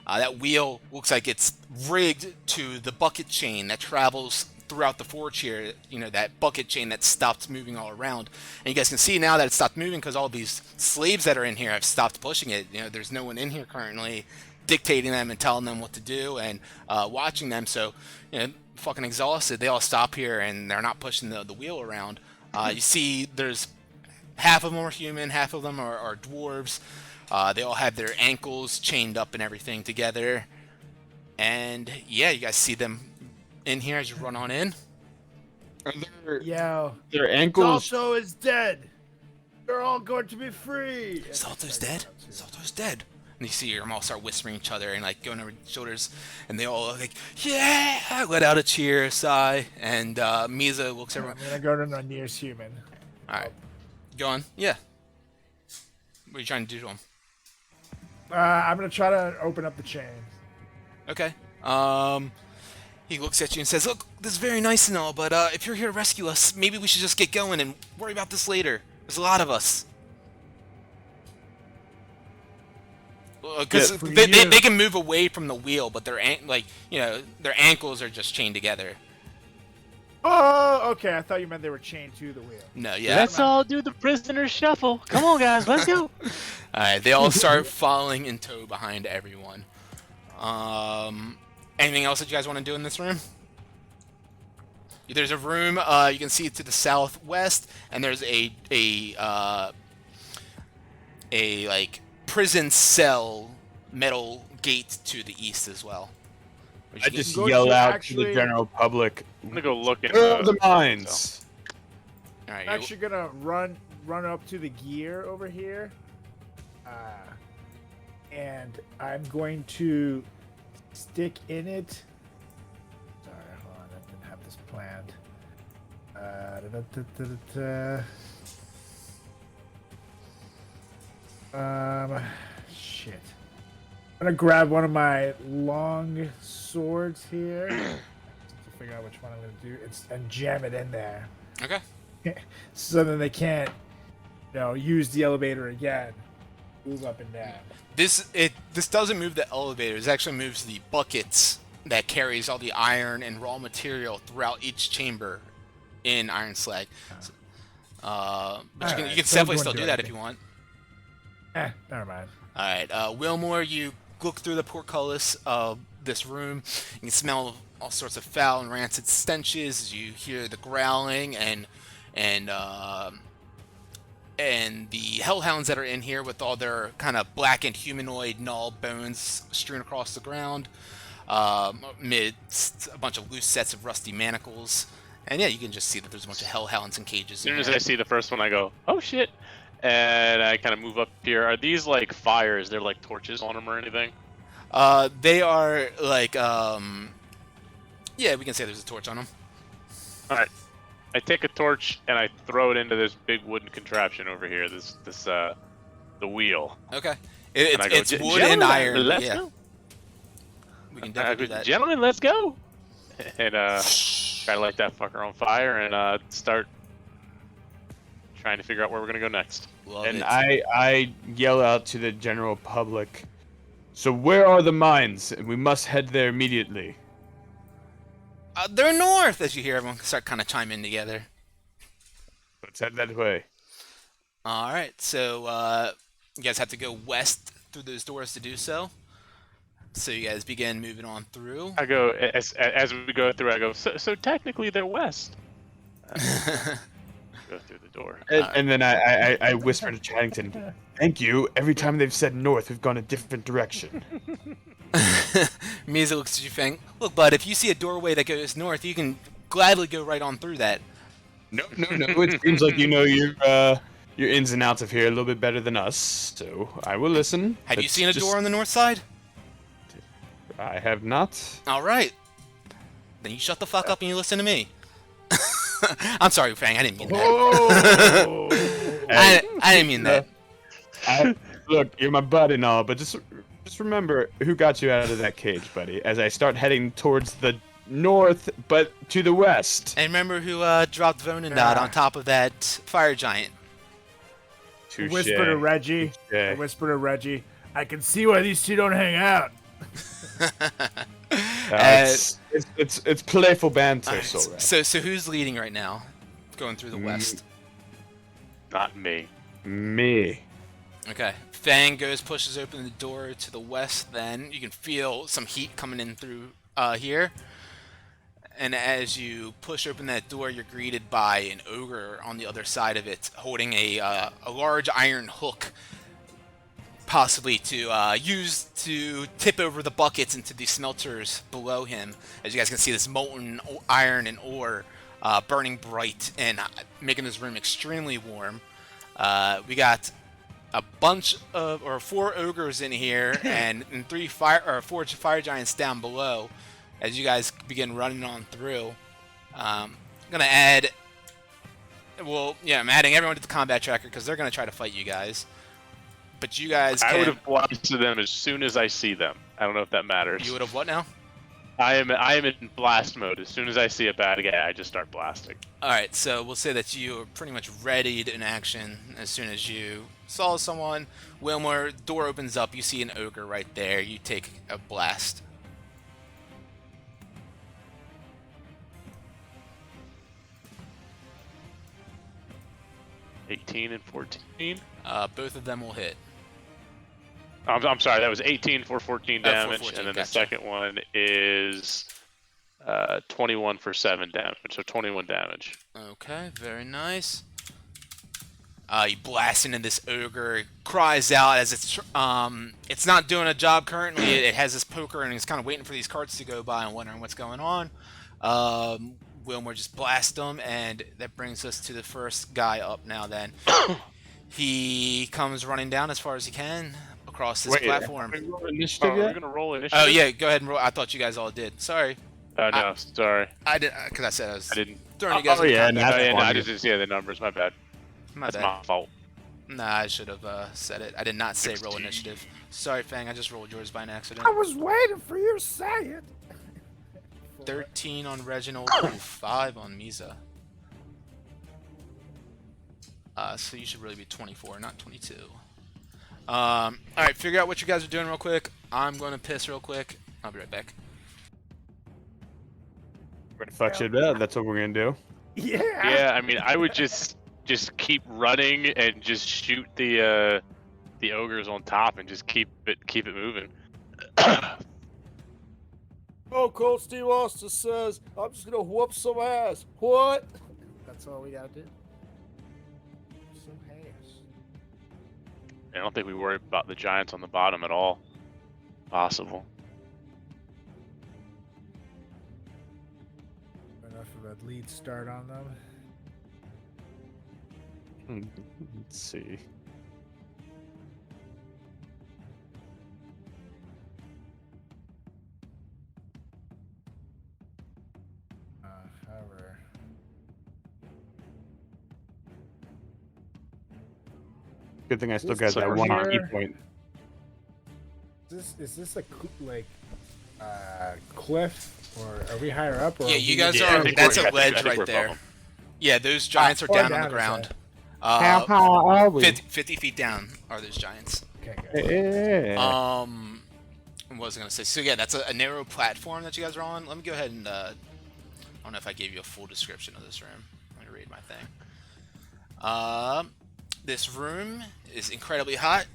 That wheel looks like it's rigged to the bucket chain that travels throughout the forge here, you know, that bucket chain that stopped moving all around. And you guys can see now that it stopped moving because all these slaves that are in here have stopped pushing it. You know, there's no one in here currently dictating them and telling them what to do and watching them. So, you know, fucking exhausted. They all stop here and they're not pushing the wheel around. You see there's half of them are human, half of them are dwarves. They all have their ankles chained up and everything together. And yeah, you guys see them in here as you run on in. Are Yo, their ankles? Salto is dead. They're all going to be free. Salto's dead? Salto's dead. And you see them all start whispering each other and like going over their shoulders, and they all like, yeah, let out a cheer, sigh, and Misa looks I'm everyone. gonna go to the nearest human. All right, go on. Yeah. What are you trying to do to him? I'm gonna try to open up the chain. Okay. He looks at you and says, "Look, this is very nice and all, but if you're here to rescue us, maybe we should just get going and worry about this later. There's a lot of us." Because Yeah, they can move away from the wheel, but their their ankles are just chained together. Oh, okay. I thought you meant they were chained to the wheel. No, yeah. Let's all do the prisoner shuffle. Come on, guys, let's go. All right, they all start following in tow behind everyone. Anything else that you guys want to do in this room? There's a room you can see to the southwest, and there's a like prison cell metal gate to the east as well. I just Go yell to out to actually- the general public. I'm gonna go look at The mines. All right, I'm actually gonna run up to the gear over here, and I'm going to stick in it. Sorry, hold on. I didn't have this planned. Shit. I'm gonna grab one of my long swords here to figure out which one I'm gonna do, and jam it in there, okay. so then they can't, use the elevator again. Move up and down. This doesn't move the elevators. It actually moves the buckets that carries all the iron and raw material throughout each chamber in Iron Slag. But you can definitely still do that if you want. Never mind. All right, Wilmore, you look through the portcullis of this room. You can smell all sorts of foul and rancid stenches as you hear the growling and and the hellhounds that are in here with all their kind of blackened humanoid null bones strewn across the ground, amidst a bunch of loose sets of rusty manacles. And yeah, you can just see that there's a bunch of hellhounds in cages. As soon as I see the first one, I go, "Oh shit!" And I kind of move up here. Are these like fires? They're like torches on them or anything? They are like, yeah, we can say there's a torch on them. All right. I take a torch and I throw it into this big wooden contraption over here. The wheel. Okay. And I go, It's wood and iron. Let's Yeah. go. We can definitely do that. Gentlemen, let's go. And try to light that fucker on fire and start trying to figure out where we're gonna go next. Love And it. I yell out to the general public, so where are the mines? We must head there immediately. They're north, as you hear everyone start kind of chime in together. Let's head that way. All right, so you guys have to go west through those doors to do so. So you guys begin moving on through. I go as we go through. I go. So technically they're west. Go through the door. And then I whisper to Chaddington, thank you. Every time they've said north, we've gone a different direction. Misa looks at you, Fang. Look, bud, if you see a doorway that goes north, you can gladly go right on through that. No. It seems like you know your ins and outs of here a little bit better than us, so I will listen. Have you Let's seen a just- door on the north side? I have not. All right. Then you shut the fuck up and you listen to me. I'm sorry, Fang. I didn't mean that. Oh! I didn't mean that. Look, you're my bud and all, but just remember who got you out of that cage, buddy. As I start heading towards the north, but to the west. And remember who dropped Vonendot on top of that fire giant? I whisper to Reggie. I whisper to Reggie. I can see why these two don't hang out. It's playful banter, Alright, Sora. so who's leading right now? Going through the west. Not me. Me. Okay. Fang pushes open the door to the west. Then you can feel some heat coming in through here. And as you push open that door, you're greeted by an ogre on the other side of it, holding a large iron hook, possibly to use to tip over the buckets into the smelters below him. As you guys can see, this molten iron and ore burning bright and making this room extremely warm. We got a bunch of, or 4 ogres in here, and 4 fire giants down below. As you guys begin running on through, I'm gonna add. Well, yeah, I'm adding everyone to the combat tracker because they're gonna try to fight you guys. But you guys I would have blasted them as soon as I see them. I don't know if that matters. You would have what now? I am in blast mode. As soon as I see a bad guy, I just start blasting. Alright, so we'll say that you are pretty much readied in action as soon as you saw someone. Wilmer, door opens up, you see an ogre right there, you take a blast. 18 and 14. Both of them will hit. I'm sorry, that was 18 for 14 damage, 14, and then gotcha. the second one is 21 for 7 damage, so 21 damage. Okay, very nice. You blast into this ogre. It cries out as it's not doing a job currently. It has this poker and it's kind of waiting for these carts to go by and wondering what's going on. Wilmer just blast them, and that brings us to the first guy up now. Then he comes running down as far as he can across this platform. Are we gonna roll initiative? Oh yeah, go ahead and roll. I thought you guys all did. Sorry. No, sorry. I did because I said I didn't. throwing you guys. Oh, in the yeah, combat. That's No, I fine. just didn't see the numbers. My bad. My That's bad. my fault. Nah, I should have said it. I did not say roll initiative. Sorry, Fang. I just rolled yours by an accident. I was waiting for you to say it. 13 on Reginald, 5 on Misa. So you should really be 24, not 22. Alright, figure out what you guys are doing real quick. I'm going to piss real quick. I'll be right back. We're gonna fuck shit up. That's what we're gonna do. Yeah. Yeah, I mean, I would just keep running and just shoot the ogres on top and just keep it moving. Oh, Colt Steve Austin says, I'm just gonna whoop some ass. What? That's all we gotta do. Some ass. I don't think we worry about the giants on the bottom at all. Possible. Enough of a lead start on them. Let's see. However. Good thing I still This got that over one key here- point. Is this a cliff, or are we higher up? Or Yeah, are you we- guys Yeah, I are. think That's we're- a I think- I ledge think right we're there. above 'em. Yeah, those giants are far down on down the is ground. that? How high are we? 50 feet down are those giants. Okay, good. Yeah. What was I gonna say? So yeah, that's a narrow platform that you guys are on. Let me go ahead and I don't know if I gave you a full description of this room. Let me read my thing. This room is incredibly hot.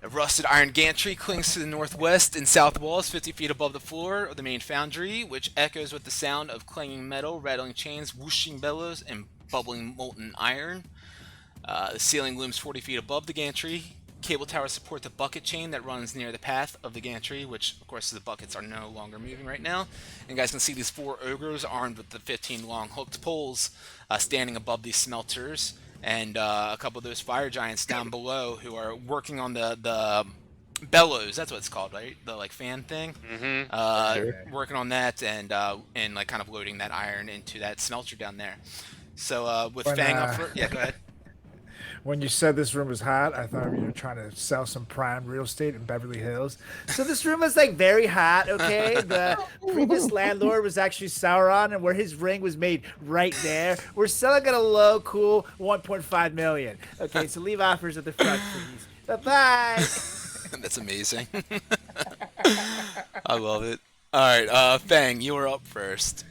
A rusted iron gantry clings to the northwest and south walls, 50 feet above the floor of the main foundry, which echoes with the sound of clanging metal, rattling chains, whooshing bellows, and bubbling molten iron. The ceiling looms 40 feet above the gantry. Cable towers support the bucket chain that runs near the path of the gantry, which, of course, the buckets are no longer moving right now. And you guys can see these 4 ogres armed with the 15 long hooked poles standing above these smelters, and a couple of those fire giants down below who are working on the bellows. That's what it's called, right? The like fan thing. Mm-hmm. Working on that and like kind of loading that iron into that smelter down there. So with When, Fang up for yeah, go ahead. When you said this room was hot, I thought you were trying to sell some prime real estate in Beverly Hills. So this room is like very hot, okay? The previous landlord was actually Sauron, and where his ring was made right there. We're selling at a low, cool 1.5 million. Okay, so leave offers at the front, please. Bye-bye. That's amazing. I love it. All right, Fang, you were up first.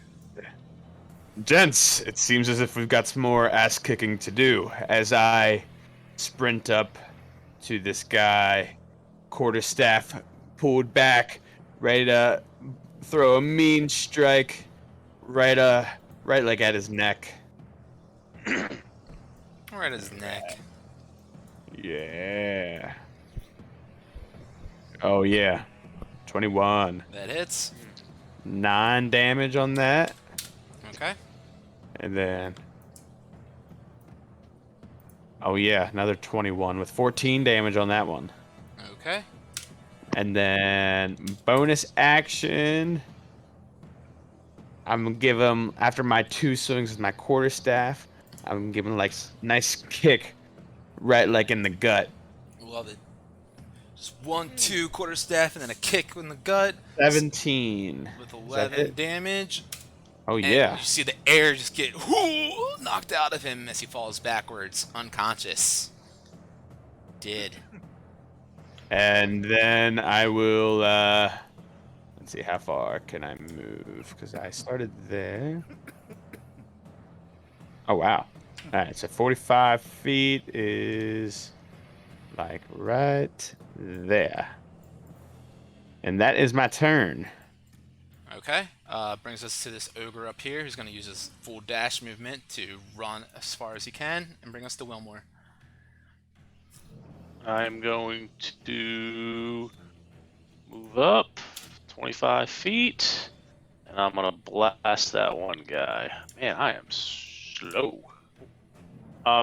Gents, it seems as if we've got some more ass kicking to do as I sprint up to this guy, quarterstaff pulled back, ready to throw a mean strike right like at his neck. Right at his neck. Yeah. Oh yeah. 21. That hits. 9 damage on that. Okay. And then, oh yeah, another 21 with 14 damage on that one. Okay. And then bonus action, I'm gonna give him, after my 2 swings with my quarterstaff, I'm gonna give him like nice kick, right like in the gut. Love it. Just 1, 2 quarterstaff and then a kick in the gut 17. with that 11 it? damage. Oh And yeah. you see the air just get knocked out of him as he falls backwards, unconscious. Dead. And then I will, let's see, how far can I move? Because I started there. Oh, wow. All right, so 45 feet is like right there. And that is my turn. Okay. Brings us to this ogre up here who's going to use his full dash movement to run as far as he can and bring us to Wilmore. I'm going to move up 25 feet, and I'm gonna blast that one guy. Man, I am slow.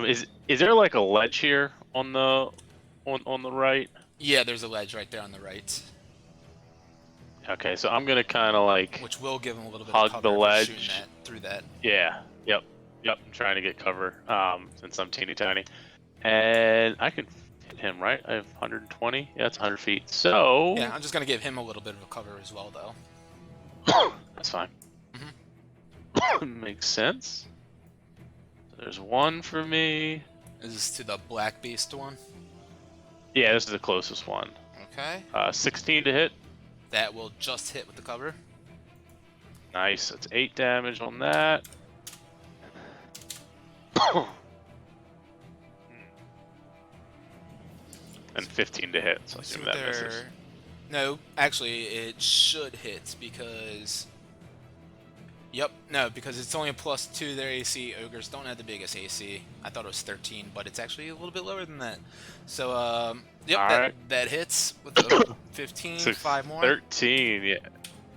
Is there like a ledge here on the right? Yeah, there's a ledge right there on the right, Okay, so I'm gonna kind of like which will give him a little bit hug of cover the if we're shooting ledge. that, through that. Yeah, yep. I'm trying to get cover since I'm teeny tiny, and I can hit him right. I have 120. Yeah, that's 100 feet. So Yeah, I'm just going to give him a little bit of a cover as well, though. that's fine. Mhm. Makes sense. So there's one for me. Is this to the black beast one? Yeah, this is the closest one. Okay. 16 to hit. That will just hit with the cover. Nice. That's 8 damage on that. And 15 to hit. So I Let's see assume what that misses. their- No, actually, it should hit because... Yep, No, because it's only a +2 to their AC. Ogres don't have the biggest AC. I thought it was 13, but it's actually a little bit lower than that. So, yep, All that, right. that hits with a 15, So 5 more. 13, yeah.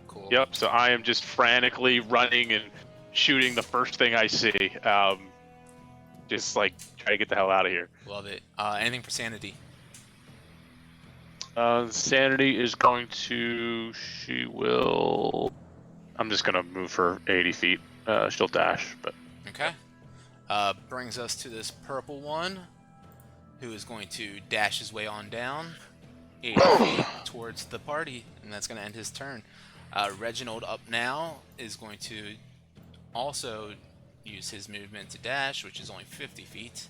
Cool. Yep, so I am just frantically running and shooting the first thing I see. Just like try to get the hell out of here. Love it. Anything for sanity? Sanity is going to. She will. I'm just gonna move her 80 feet. She'll dash, but. Okay. Brings us to this purple one, who is going to dash his way on down 80 feet towards the party, and that's going to end his turn. Reginald up now is going to also use his movement to dash, which is only 50 feet,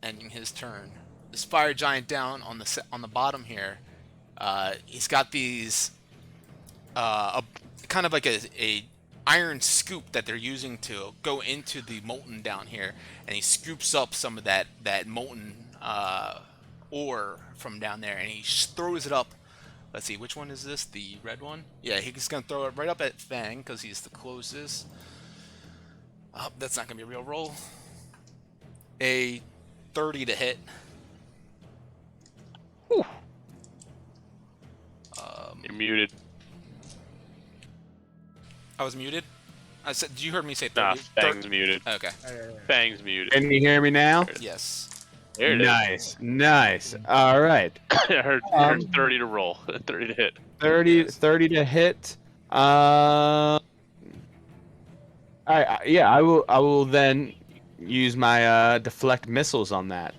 ending his turn. This fire giant down on the bottom here, he's got these kind of like a iron scoop that they're using to go into the molten down here, and he scoops up some of that molten ore from down there, and he throws it up. Let's see, which one is this? The red one? Yeah, he's gonna throw it right up at Fang because he's the closest. Oh, that's not gonna be a real roll. A 30 to hit. Whew. You're muted. I was muted. I said, you heard me say 30. Nah, Fang's muted. Okay. Fang's muted. Can you hear me now? Yes. There it is. Nice, nice. All right. I heard 30 to roll, 30 to hit. 30 to hit. Yeah, I will then use my deflect missiles on that.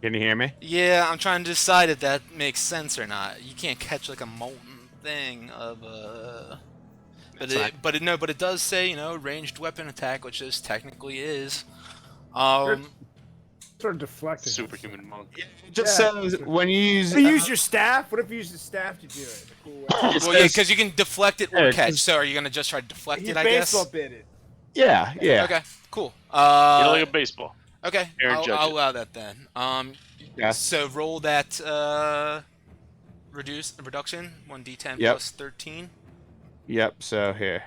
Can you hear me? Yeah, I'm trying to decide if that makes sense or not. You can't catch like a molten thing of but it does say, you know, ranged weapon attack, which this technically is. Sort of deflecting. Superhuman monk. It just Yeah. says when you use. You use your staff. What if you use the staff to do it? A cool way. Well, yeah, because you can deflect it or Yeah, catch. So are you gonna just try to deflect He's it? I guess. baseball bit it. Yeah, yeah. Okay, cool. Like a baseball. Okay, Aaron I'll judge it. allow that then. Yeah. So roll that reduction 1d10 Yep. plus 13. Yep. So here.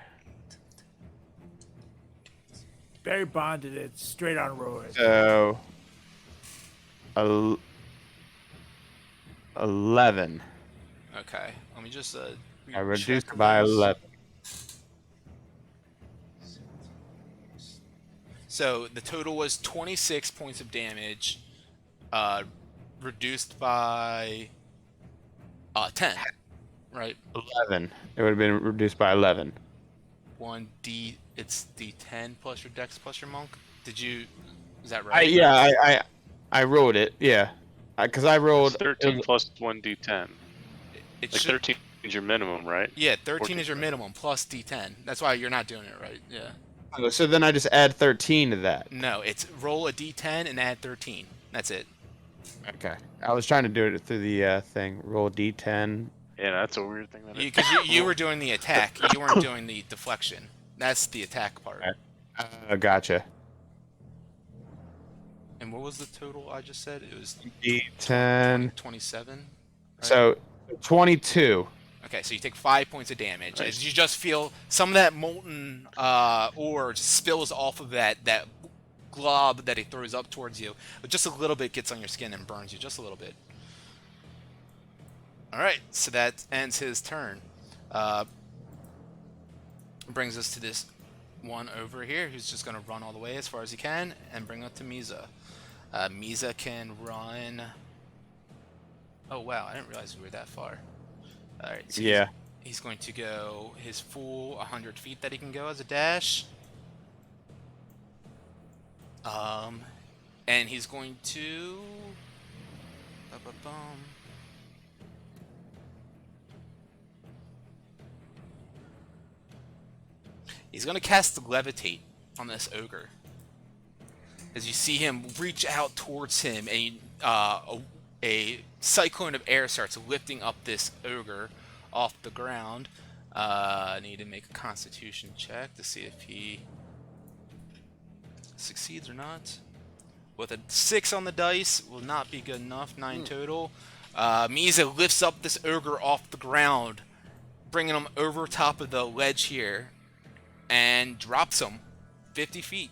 Barry bonded it straight on roids. So. 11. Okay, let me just I reduced check by those. 11. So the total was 26 points of damage, reduced by 10, right? 11. It would have been reduced by 11. 1d, it's d10 plus your dex plus your monk. Is that right? I rolled it. Yeah, because I rolled It's 13 plus 1d10. It Like should, 13 is your minimum, right? yeah, 13 14. is your minimum plus d10. That's why you're not doing it right. Yeah. So then I just add 13 to that. No, it's roll a d10 and add 13. That's it. Okay. I was trying to do it through the thing. Roll D10. Yeah, that's a weird thing. That Because you were doing the attack. You weren't doing the deflection. That's the attack part. Gotcha. And what was the total I just said? It was D10. 27. Right? So 22. Okay, so you take 5 points of damage as you just feel some of that molten ore just spills off of that glob that he throws up towards you. But just a little bit gets on your skin and burns you just a little bit. All right, so that ends his turn. Brings us to this one over here who's just going to run all the way as far as he can and bring up to Misa. Misa can run... Oh, wow, I didn't realize we were that far. All right, so Yeah. he's going to go his full 100 feet that he can go as a dash. And he's going to... He's going to cast Levitate on this ogre. As you see him reach out towards him, and a cyclone of air starts lifting up this ogre off the ground. I need to make a Constitution check to see if he succeeds or not. With a 6 on the dice, will not be good enough. 9 total. Misa lifts up this ogre off the ground, bringing him over top of the ledge here, and drops him 50 feet.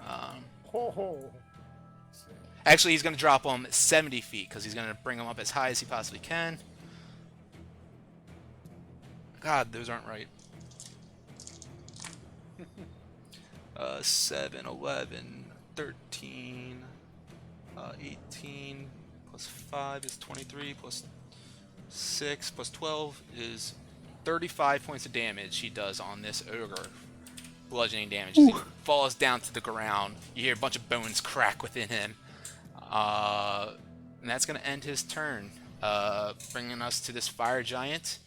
Ho ho. Actually, he's going to drop him 70 feet because he's going to bring him up as high as he possibly can. God, those aren't right. 7, 11, 13, 18, plus 5 is 23, plus 6, plus 12 is 35 points of damage he does on this ogre. Bludgeoning damage. He falls down to the ground. You hear a bunch of bones crack within him. And that's going to end his turn. Bringing us to this fire giant,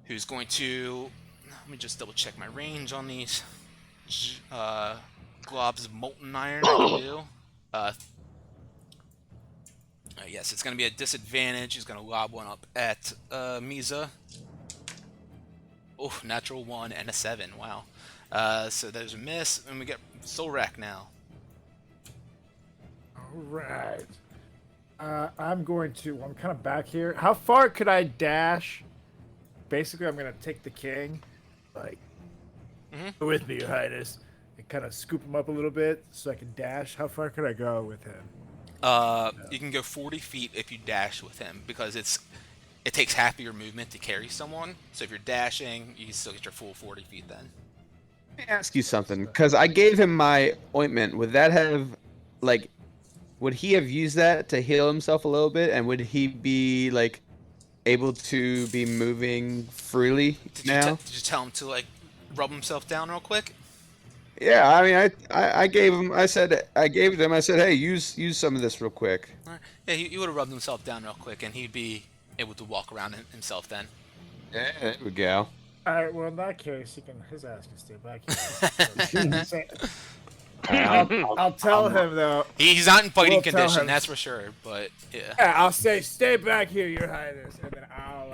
who's going to... Let me just double check my range on these globs of molten iron. I can do. Yes, it's going to be a disadvantage. He's going to lob one up at Misa. Oh, natural 1 and a 7. Wow. So there's a miss, and we get Soul Rack now. Alright. I'm going to... I'm kind of back here. How far could I dash? Basically, I'm going to take the king. Like, go with me, Your Highness. And kind of scoop him up a little bit so I can dash. How far could I go with him? You can go 40 feet if you dash with him, because it takes half of your movement to carry someone. So if you're dashing, you can still get your full 40 feet then. Let me ask you something, because I gave him my ointment. Would that have, like, would he have used that to heal himself a little bit, and would he be like able to be moving freely now? Did you tell him to like rub himself down real quick? Yeah, I mean, I gave him. I gave them. I said, hey, use some of this real quick. All right. Yeah, he would have rubbed himself down real quick, and he'd be able to walk around himself then. Yeah, there we go. Alright, well, in that case, his ass can stay back here. I'll tell him, though. He's not in fighting We'll tell condition, him. that's for sure. But yeah. Yeah, I'll say, stay back here, Your Highness, and then I'm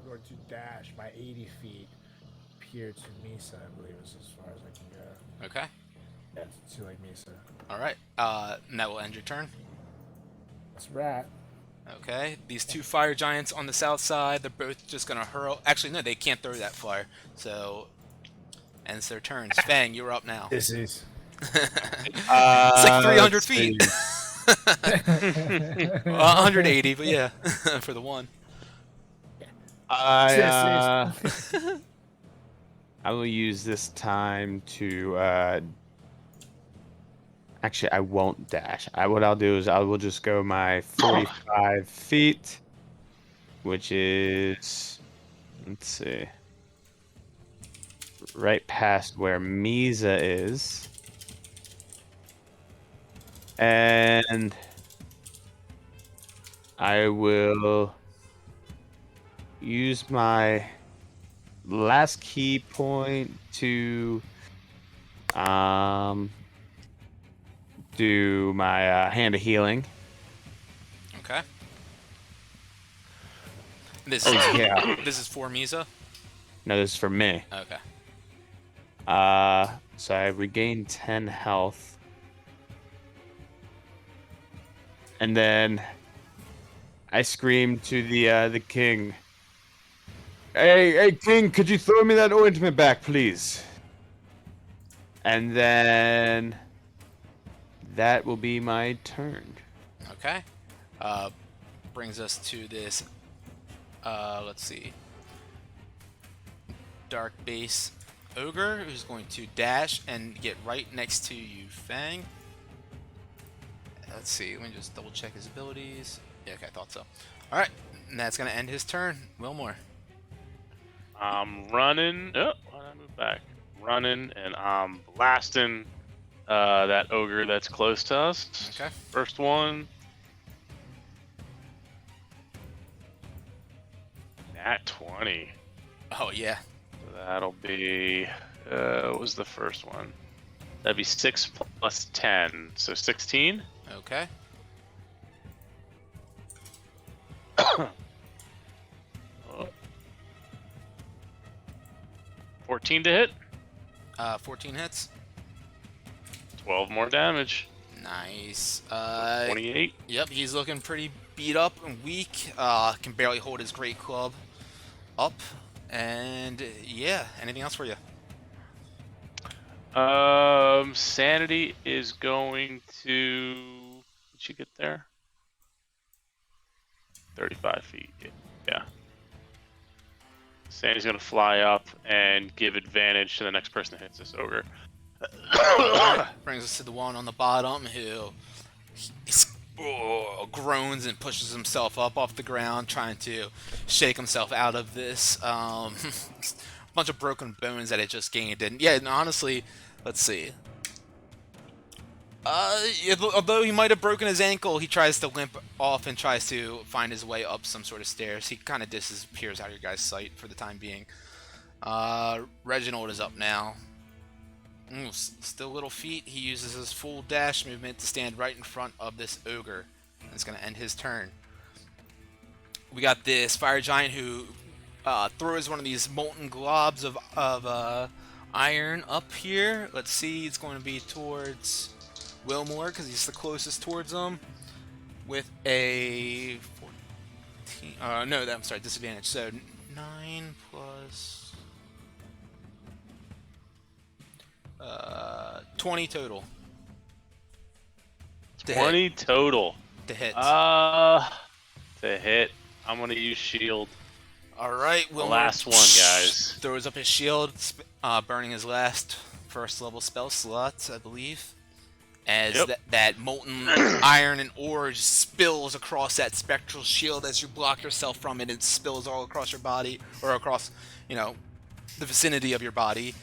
going to dash my 80 feet up here to Misa. I believe is as far as I can go. Okay. Yeah, to like Misa. All right. And that will end your turn. That's rat. Okay. These two fire giants on the south side, they're both just gonna hurl. Actually, no, they can't throw that fire. So ends their turns. Fang, you're up now. This is. It's like 300 feet. 180, but yeah, for the one. I will use this time to. Actually, I won't dash. What I'll do is I will just go my 45 feet, which is, let's see, right past where Misa is. And I will use my last key point to do my hand of healing. Okay. This is for Misa. No, this is for me. Okay. So I regain 10 health. And then I scream to the king. Hey, king, could you throw me that ointment back, please? And then that will be my turn. Okay. Brings us to this, let's see, dark base ogre who's going to dash and get right next to you, Fang. Let's see, let me just double check his abilities. Yeah, okay, I thought so. Alright, and that's going to end his turn. Wilmore. I'm running. Oh, why did I move back? Running, and I'm blasting that ogre that's close to us. Okay. First one. Nat 20. Oh, yeah. So that'll be. What was the first one? That'd be 6 plus 10, so 16. Okay. 14 to hit. 14 hits. 12 more damage. Nice. 28. Yep, he's looking pretty beat up and weak. Can barely hold his great club up. And yeah, anything else for you? Sanity is going to. Did she get there? 35 feet. Yeah. Sanity's gonna fly up and give advantage to the next person that hits this ogre. Brings us to the one on the bottom who groans and pushes himself up off the ground, trying to shake himself out of this. Bunch of broken bones that it just gained. And yeah, and honestly, let's see. Although he might have broken his ankle, he tries to limp off and tries to find his way up some sort of stairs. He kind of disappears out of your guys' sight for the time being. Reginald is up now. Still little feet. He uses his full dash movement to stand right in front of this ogre. And it's going to end his turn. We got this fire giant who throws one of these molten globs of iron up here. Let's see. It's going to be towards Wilmore because he's the closest towards him with a 14. No, I'm sorry, disadvantage. So 9 plus 20 total. 20 total. To hit. To hit. I'm gonna use shield. All right, The last one, guys. Throws up his shield, burning his last first level spell slot, I believe. As that molten iron and ore just spills across that spectral shield as you block yourself from it. It spills all across your body, or across, the vicinity of your body.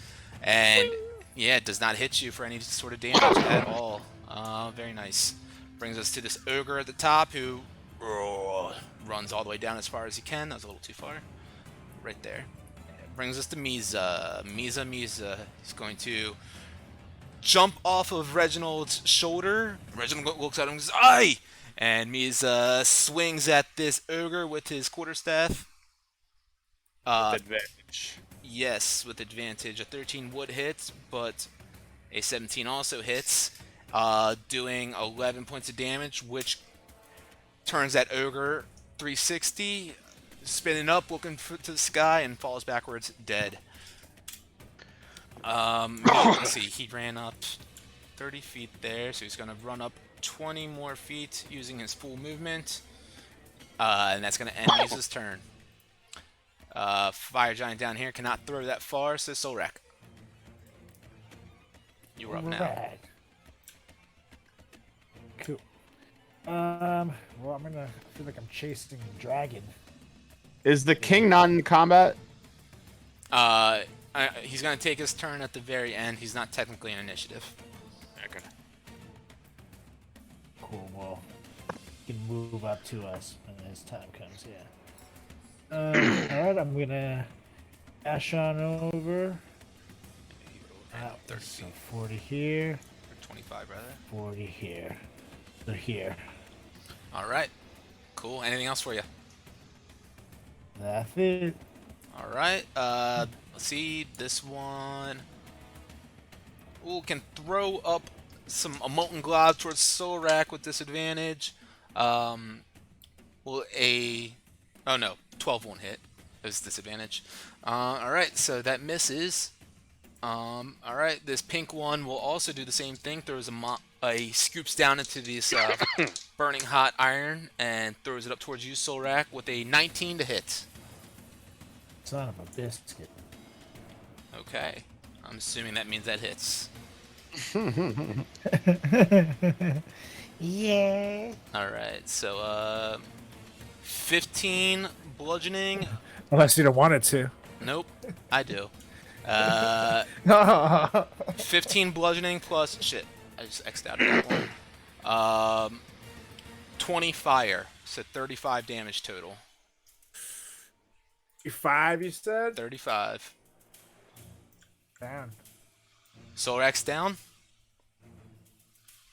And yeah, it does not hit you for any sort of damage at all. Very nice. Brings us to this ogre at the top who runs all the way down as far as he can. That was a little too far. Right there. Brings us to Misa. Misa. He's going to jump off of Reginald's shoulder. Reginald looks at him and says, "Aye!" And Misa swings at this ogre with his quarterstaff. With advantage. Yes, with advantage. A 13 would hit, but a 17 also hits, doing 11 points of damage, which turns that ogre 360, spinning up, looking to the sky, and falls backwards, dead. Let's see, he ran up 30 feet there, so he's going to run up 20 more feet using his full movement, and that's going to end Misa's turn. Fire giant down here cannot throw that far, so Solrak. You're up now. Right. Cool. Well, I'm gonna feel like I'm chasing a dragon. Is the king not in combat? He's gonna take his turn at the very end. He's not technically in initiative. Okay. Cool. Well, he can move up to us when his time comes. Yeah. All right. I'm gonna dash on over. So 40 here. Or 25 rather. 40 here. So here. All right. Cool. Anything else for you? That's it. All right. Let's see. This one. Ooh, can throw up a molten glob towards Solrak with disadvantage. Oh no, 12 won't hit. It was disadvantage. All right. So that misses. All right. This pink one will also do the same thing. Throws scoops down into this burning hot iron and throws it up towards you, Solrak, with a 19 to hit. Son of a biscuit. Okay. I'm assuming that means that hits. Yeah. Alright, so 15 bludgeoning. Unless you don't want it to. Nope, I do. 15 bludgeoning plus shit. I just X'd out of that one. 20 fire, so 35 damage total. 5, you said? 35. Down. Solrak's down.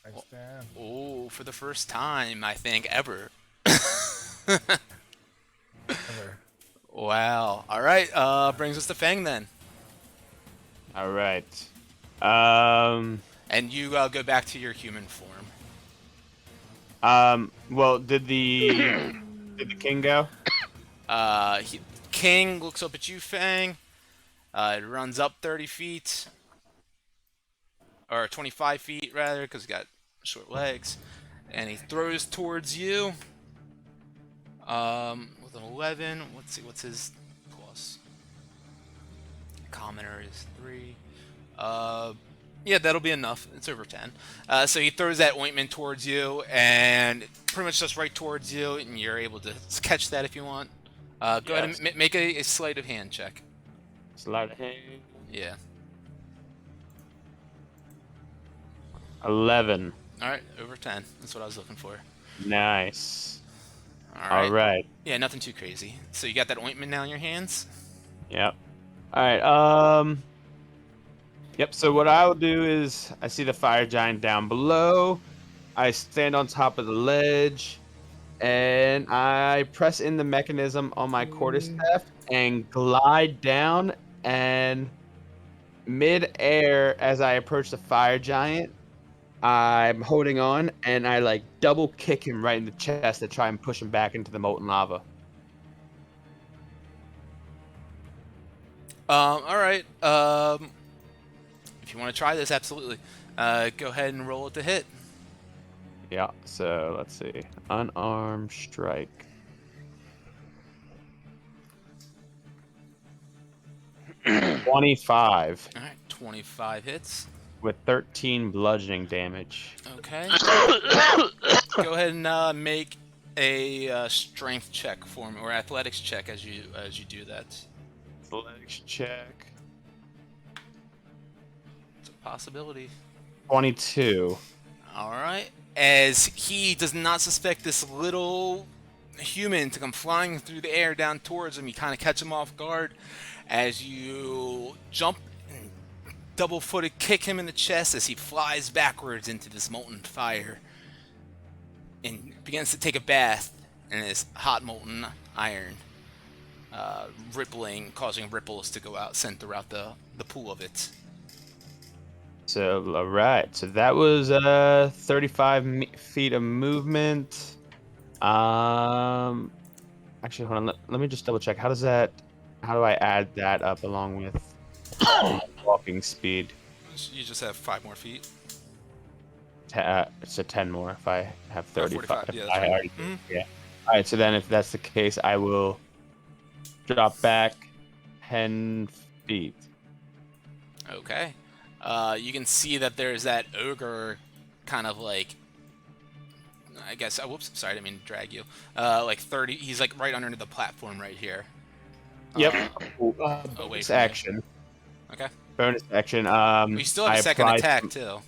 Next down. Oh, for the first time, I think, ever. Wow. All right. Brings us to Fang then. All right. And you go back to your human form. Well, did the king go? King looks up at you, Fang. It runs up 30 feet, or 25 feet rather, because he's got short legs, and he throws towards you. With an 11, let's see, what's his plus? Commoner is 3. Yeah, that'll be enough. It's over 10. So he throws that ointment towards you, and pretty much just right towards you, and you're able to catch that if you want. Go ahead and make a sleight of hand check. Sleight of hand. Yeah. 11. All right, over 10. That's what I was looking for. Nice. All right. Yeah, nothing too crazy. So you got that ointment now in your hands? Yep. All right. Yep. So what I will do is, I see the fire giant down below. I stand on top of the ledge, and I press in the mechanism on my quarterstaff and glide down. And mid-air, as I approach the fire giant, I'm holding on, and I like double kick him right in the chest to try and push him back into the molten lava. All right. If you want to try this, absolutely. Go ahead and roll it to hit. Yeah, so let's see. Unarmed strike. $25 All right, 25 hits. with 13 bludgeoning damage. Okay. Go ahead and make a strength check for me, or athletics check as you do that. Athletics check. It's a possibility. 22. All right. As he does not suspect this little human to come flying through the air down towards him, you kind of catch him off guard as you jump and double-footed kick him in the chest as he flies backwards into this molten fire and begins to take a bath in this hot molten iron, rippling, causing ripples to go out, sent throughout the pool of it. So, all right. So that was 35 feet of movement. Actually, hold on. Let me just double check. How do I add that up along with walking speed? You just have 5 more feet. So 10 more if I have 35. 45, yeah, that's I right. already did, yeah. All right. So then, if that's the case, I will drop back 10 feet. Okay. You can see that there's that ogre kind of like, I guess, whoops, sorry, I didn't mean to drag you. Like 30, he's like right under the platform right here. Yep. Away Bonus from you. action. Okay. Bonus action. You still have I a second apply attack too.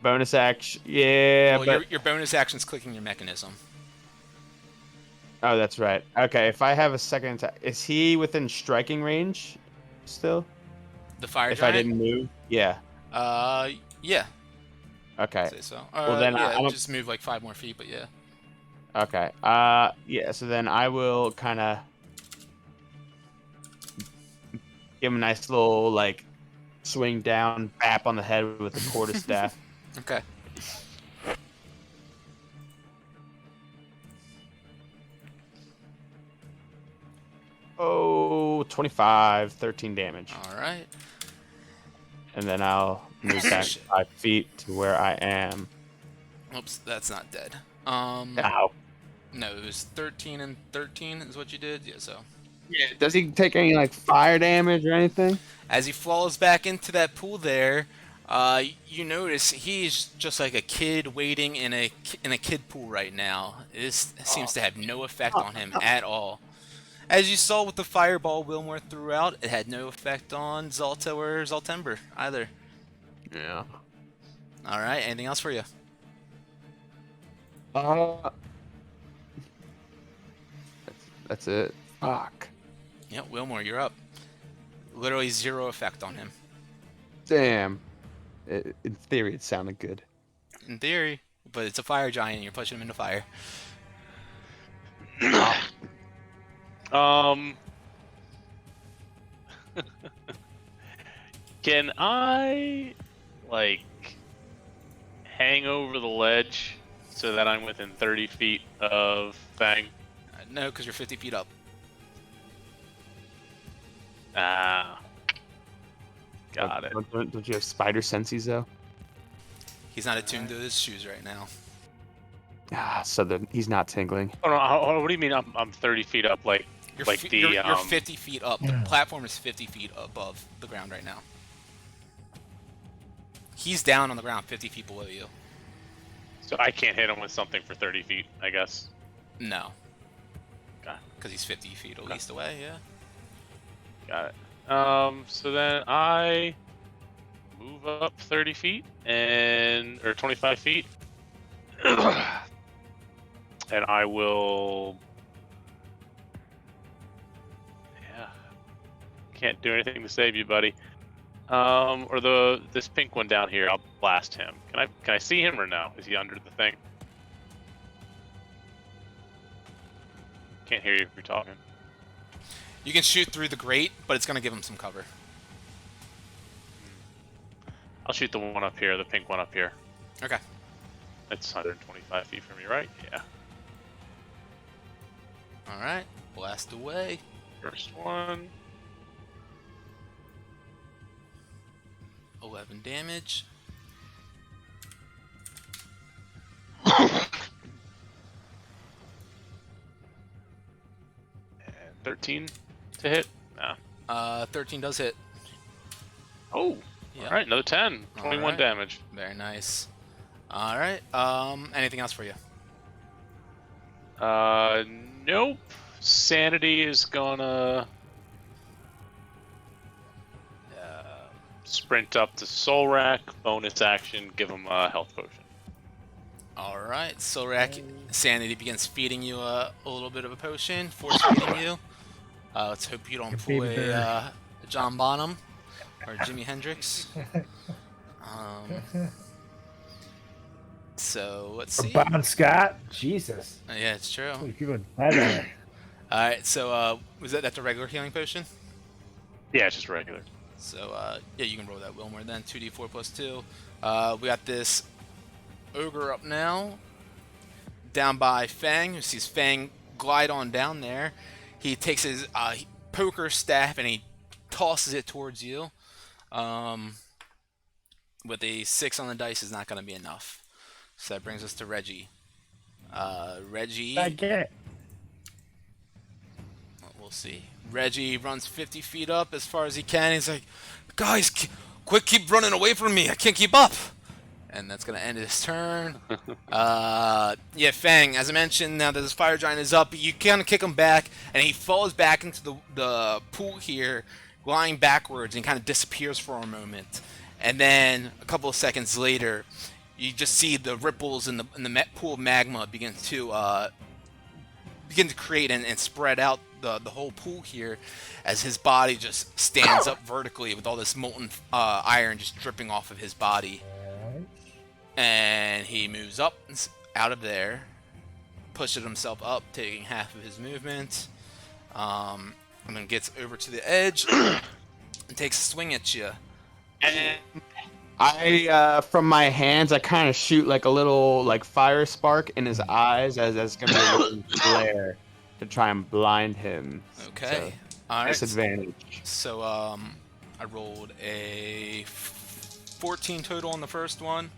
Bonus action. Yeah, Well, but your bonus action's clicking your mechanism. oh, that's right. Okay, if I have a second attack, is he within striking range still? The fire If giant? I didn't move? Yeah. Yeah. Okay. I'd say so. Well, then yeah, I'm just move like 5 more feet, but yeah. okay. Yeah. So then I will kind of give him a nice little like swing down, bap on the head with the quarterstaff. Okay. Oh, 25, 13 damage. All right. And then I'll move back 5 feet to where I am. Oops, that's not dead. Ow. No, it was 13 and 13 is what you did. Yeah, so. Yeah. Does he take any like fire damage or anything? As he falls back into that pool there, you notice he's just like a kid waiting in a kid pool right now. This seems to have no effect on him at all. As you saw with the fireball Wilmore threw out, it had no effect on Zalta or Zaltember either. Yeah. All right, anything else for you? That's it. Fuck. Yeah, Wilmore, you're up. Literally 0 effect on him. Damn. In theory, it sounded good. In theory, but it's a fire giant and you're pushing him into fire. Can I, like, hang over the ledge so that I'm within 30 feet of Fang? No, because you're 50 feet up. Ah. Got it. Don't you have spider senses though? He's not attuned to his shoes right now. Ah, so then he's not tingling. Oh, no, what do you mean I'm 30 feet up? You're, Like you're 50 feet up. The platform is 50 feet above the ground right now. He's down on the ground 50 feet below you. So I can't hit him with something for 30 feet, I guess. No. Okay. Because he's 50 feet at least away, yeah. Got it. So then I move up 30 feet or 25 feet. And I will... Yeah. Can't do anything to save you, buddy. Or this pink one down here, I'll blast him. Can I see him or no? Is he under the thing? Can't hear you if you're talking. You can shoot through the grate, but it's going to give him some cover. I'll shoot the one up here, the pink one up here. Okay. That's 125 feet from me, right? Yeah. Alright, blast away. First one. 11 damage. And 13 to hit? No. 13 does hit. Oh! Yeah. Alright, another 10. 21 Alright. damage. Very nice. Alright, anything else for you? Nope. Sanity is gonna sprint up to Soul Rack, bonus action, give him a health potion. Alright, Solrak, Sanity begins feeding you a little bit of a potion, force feeding you. Let's hope you don't pull a John Bonham or Jimi Hendrix. So, let's see. Bon Scott? Jesus. Yeah, it's true. Holy people had that. Alright, so was that's a regular healing potion? Yeah, it's just regular. So, yeah, you can roll that Wilmer then. 2d4 plus 2. We got this ogre up now. Down by Fang, who sees Fang glide on down there. He takes his poker staff and he tosses it towards you. With a 6 on the dice is not going to be enough. So that brings us to Reggie. Reggie... I get. We'll see. Reggie runs 50 feet up as far as he can. He's like, guys, quick, keep running away from me. I can't keep up. And that's going to end his turn. Yeah, Fang, as I mentioned, now that this fire giant is up, you kind of kick him back, and he falls back into the pool here, lying backwards, and kind of disappears for a moment. And then a couple of seconds later, you just see the ripples in the pool of magma begin to create and spread out the whole pool here, as his body just stands up vertically with all this molten iron just dripping off of his body. And he moves up out of there, pushes himself up, taking half of his movement, and then gets over to the edge and takes a swing at you. And I, from my hands, I kind of shoot like a little like fire spark in his eyes as that's gonna be a little flare to try and blind him. Okay. So, All right. disadvantage. So I rolled a 14 total on the first one.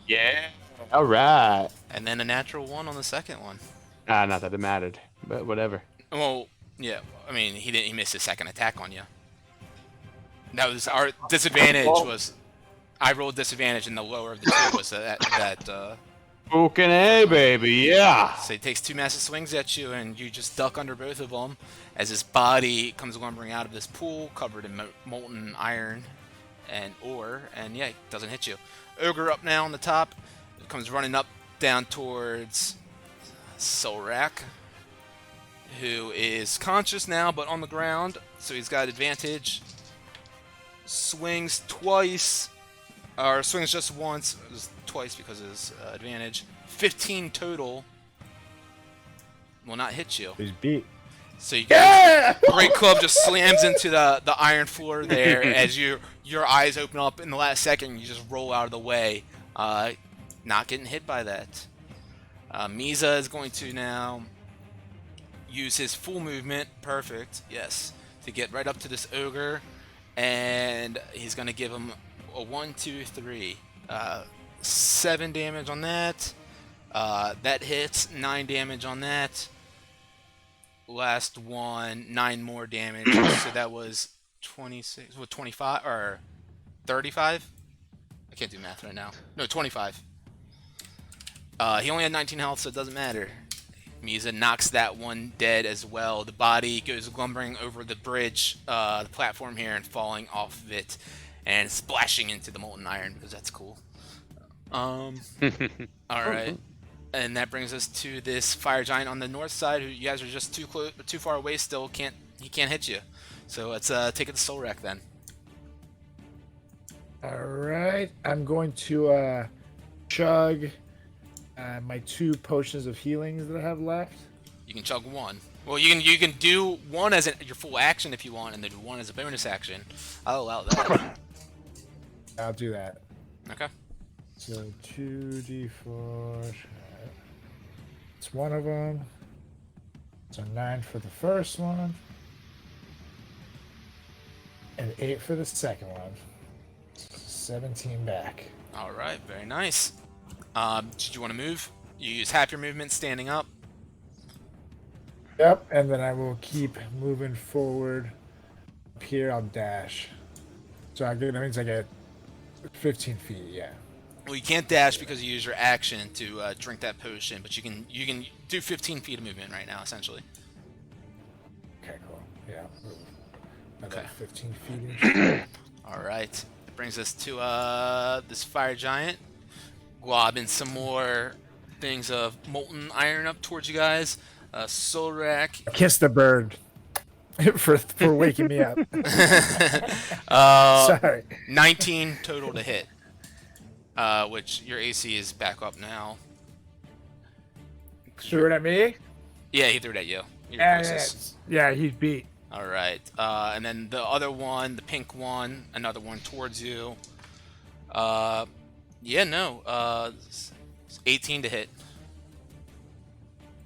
Yeah. All right. And then a natural 1 on the second one. Not that it mattered, but whatever. Well, yeah. I mean, he missed his second attack on you. That was our disadvantage. Was I rolled disadvantage, and the lower of the two was that. Fucking A, baby, yeah. So he takes 2 massive swings at you, and you just duck under both of them as his body comes lumbering out of this pool covered in molten iron and ore, and yeah, he doesn't hit you. Ogre up now on the top, comes running up down towards Solrak, who is conscious now but on the ground, so he's got advantage. Swings twice, or swings just once, it was twice because of his advantage. 15 total will not hit you. He's beat. So you get great club just slams into the iron floor there as your eyes open up in the last second. You just roll out of the way. Not getting hit by that. Misa is going to now use his full movement. Perfect. Yes. To get right up to this ogre. And he's going to give him a 1, 2, 3. 7 damage on that. That hits. 9 damage on that. Last one, 9 more damage. So that was 26. What, 25 or 35? I can't do math right now. No, 25. He only had 19 health, so it doesn't matter. Misa knocks that one dead as well. The body goes lumbering over the bridge, the platform here, and falling off of it, and splashing into the molten iron because that's cool. All right, and that brings us to this fire giant on the north side. Who you guys are just too far away. Still he can't hit you. So let's take it to Soul Rack then. All right, I'm going to chug my 2 potions of healings that I have left. You can chug 1. Well, you can do 1 as your full action if you want, and then 1 as a bonus action. I'll allow that. I'll do that. Okay. So 2d4. It's one of them. So 9 for the first one, and 8 for the second one. 17 back. All right, very nice. Did you want to move? You use half your movement standing up. Yep, and then I will keep moving forward. Up here, I'll dash. So that means I get 15 feet. Yeah. Well, you can't dash because you use your action to drink that potion, but you can do 15 feet of movement right now, essentially. Okay, cool. Yeah. Okay. 15 feet. All right. That brings us to this fire giant. Globbing some more things of molten iron up towards you guys. Soul Rack. Kiss the bird for waking me up. Sorry. 19 total to hit. Which your AC is back up now. Threw it at me? Yeah, he threw it at you. Yeah, he's beat. All right. And then the other one, the pink one, another one towards you. Yeah, no. 18 to hit.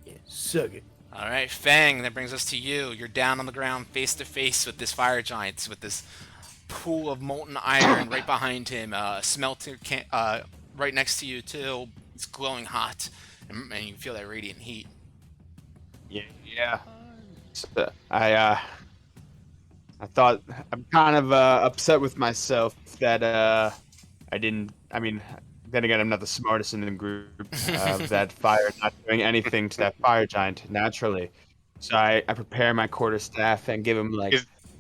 Yeah, suck it. All right, Fang, that brings us to you. You're down on the ground face to face with this fire giant, with this pool of molten iron right behind him. Smelter right next to you, too. It's glowing hot, and you feel that radiant heat. Yeah. I thought I'm kind of upset with myself that I didn't. I mean, then again, I'm not the smartest in the group. That fire not doing anything to that fire giant naturally. So I prepare my quarterstaff and give him like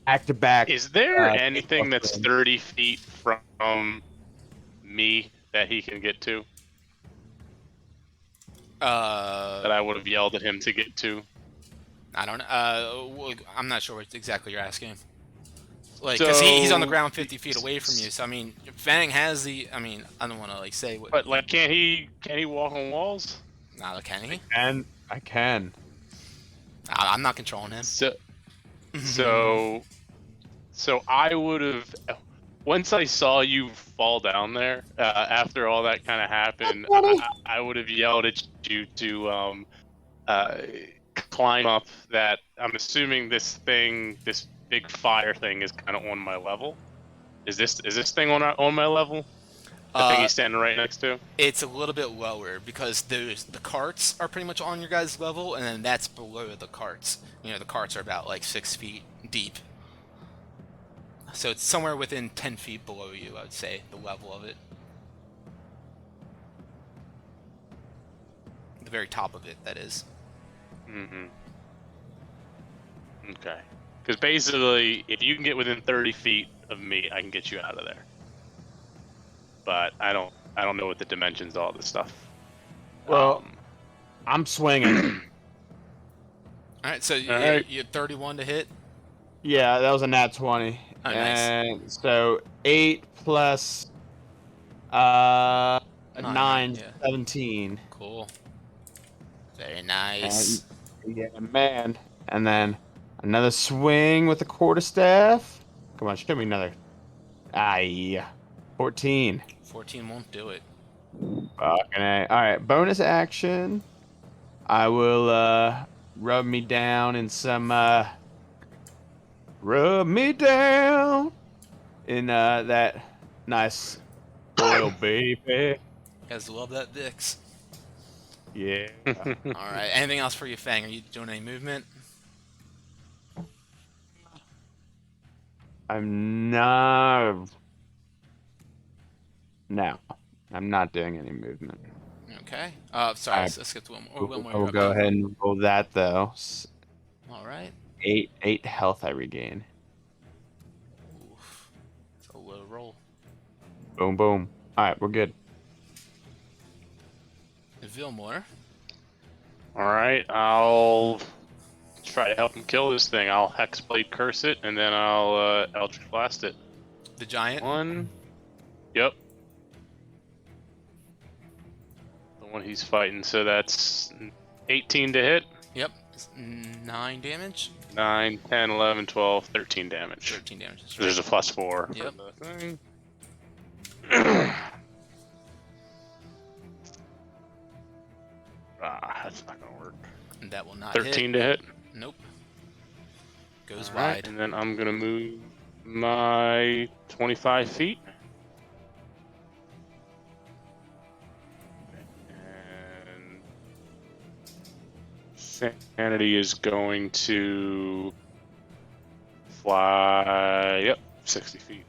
back to back. Is there anything that's 30 feet from me that he can get to? That I would have yelled at him to get to. I don't know. I'm not sure what exactly you're asking. Like, because he's on the ground 50 feet away from you. So I mean, Fang has the. I mean, I don't want to like say what. But like, can't he walk on walls? Nah, can he? I can. I'm not controlling him. So I would have. Once I saw you fall down there, after all that kind of happened, I would have yelled at you to climb up that. I'm assuming this big fire thing is kind of on my level. Is this thing on my level? The thing he's standing right next to? It's a little bit lower because the carts are pretty much on your guys' level, and then that's below the carts. You know, the carts are about like 6 feet deep. So it's somewhere within 10 feet below you, I would say, the level of it. The very top of it, that is. Mm-hmm. Okay. Because basically, if you can get within 30 feet of me, I can get you out of there. But I don't know what the dimensions are of this stuff. Well, I'm swinging. All right, so you had 31 to hit. Yeah, that was a nat 20. Oh, nice. And so 8 plus 9, yeah. 17. Cool. Very nice. Yeah, man. And then another swing with the quarterstaff. Come on, show me another. 14. 14 won't do it. Fucking A. All right, bonus action. I will rub me down in some rub me down in that nice oil, baby. Guys love that Vix. Yeah. All right. Anything else for you, Fang? Are you doing any movement? I'm not. No, I'm not doing any movement. Okay. Sorry, I skipped one more. Wilmore, I'll you're up. go ahead and roll that though. All right. Eight health I regain. Oof. It's a low roll. Boom, boom. All right, we're good. Vilmore. All right, I'll try to help him kill this thing. I'll Hexblade Curse it, and then I'll Eldritch Blast it. The giant. One. Yep. The one he's fighting. So that's 18 to hit. Yep. 9 damage. 9, 10, 11, 12, 13 damage. 13 damage. That's There's a right. +4. Yep. For the thing. That's not gonna work. And that will not 13 hit. to hit. Nope. Goes All right, wide. and then I'm gonna move my 25 feet. And Sanity is going to fly. Yep, 60 feet.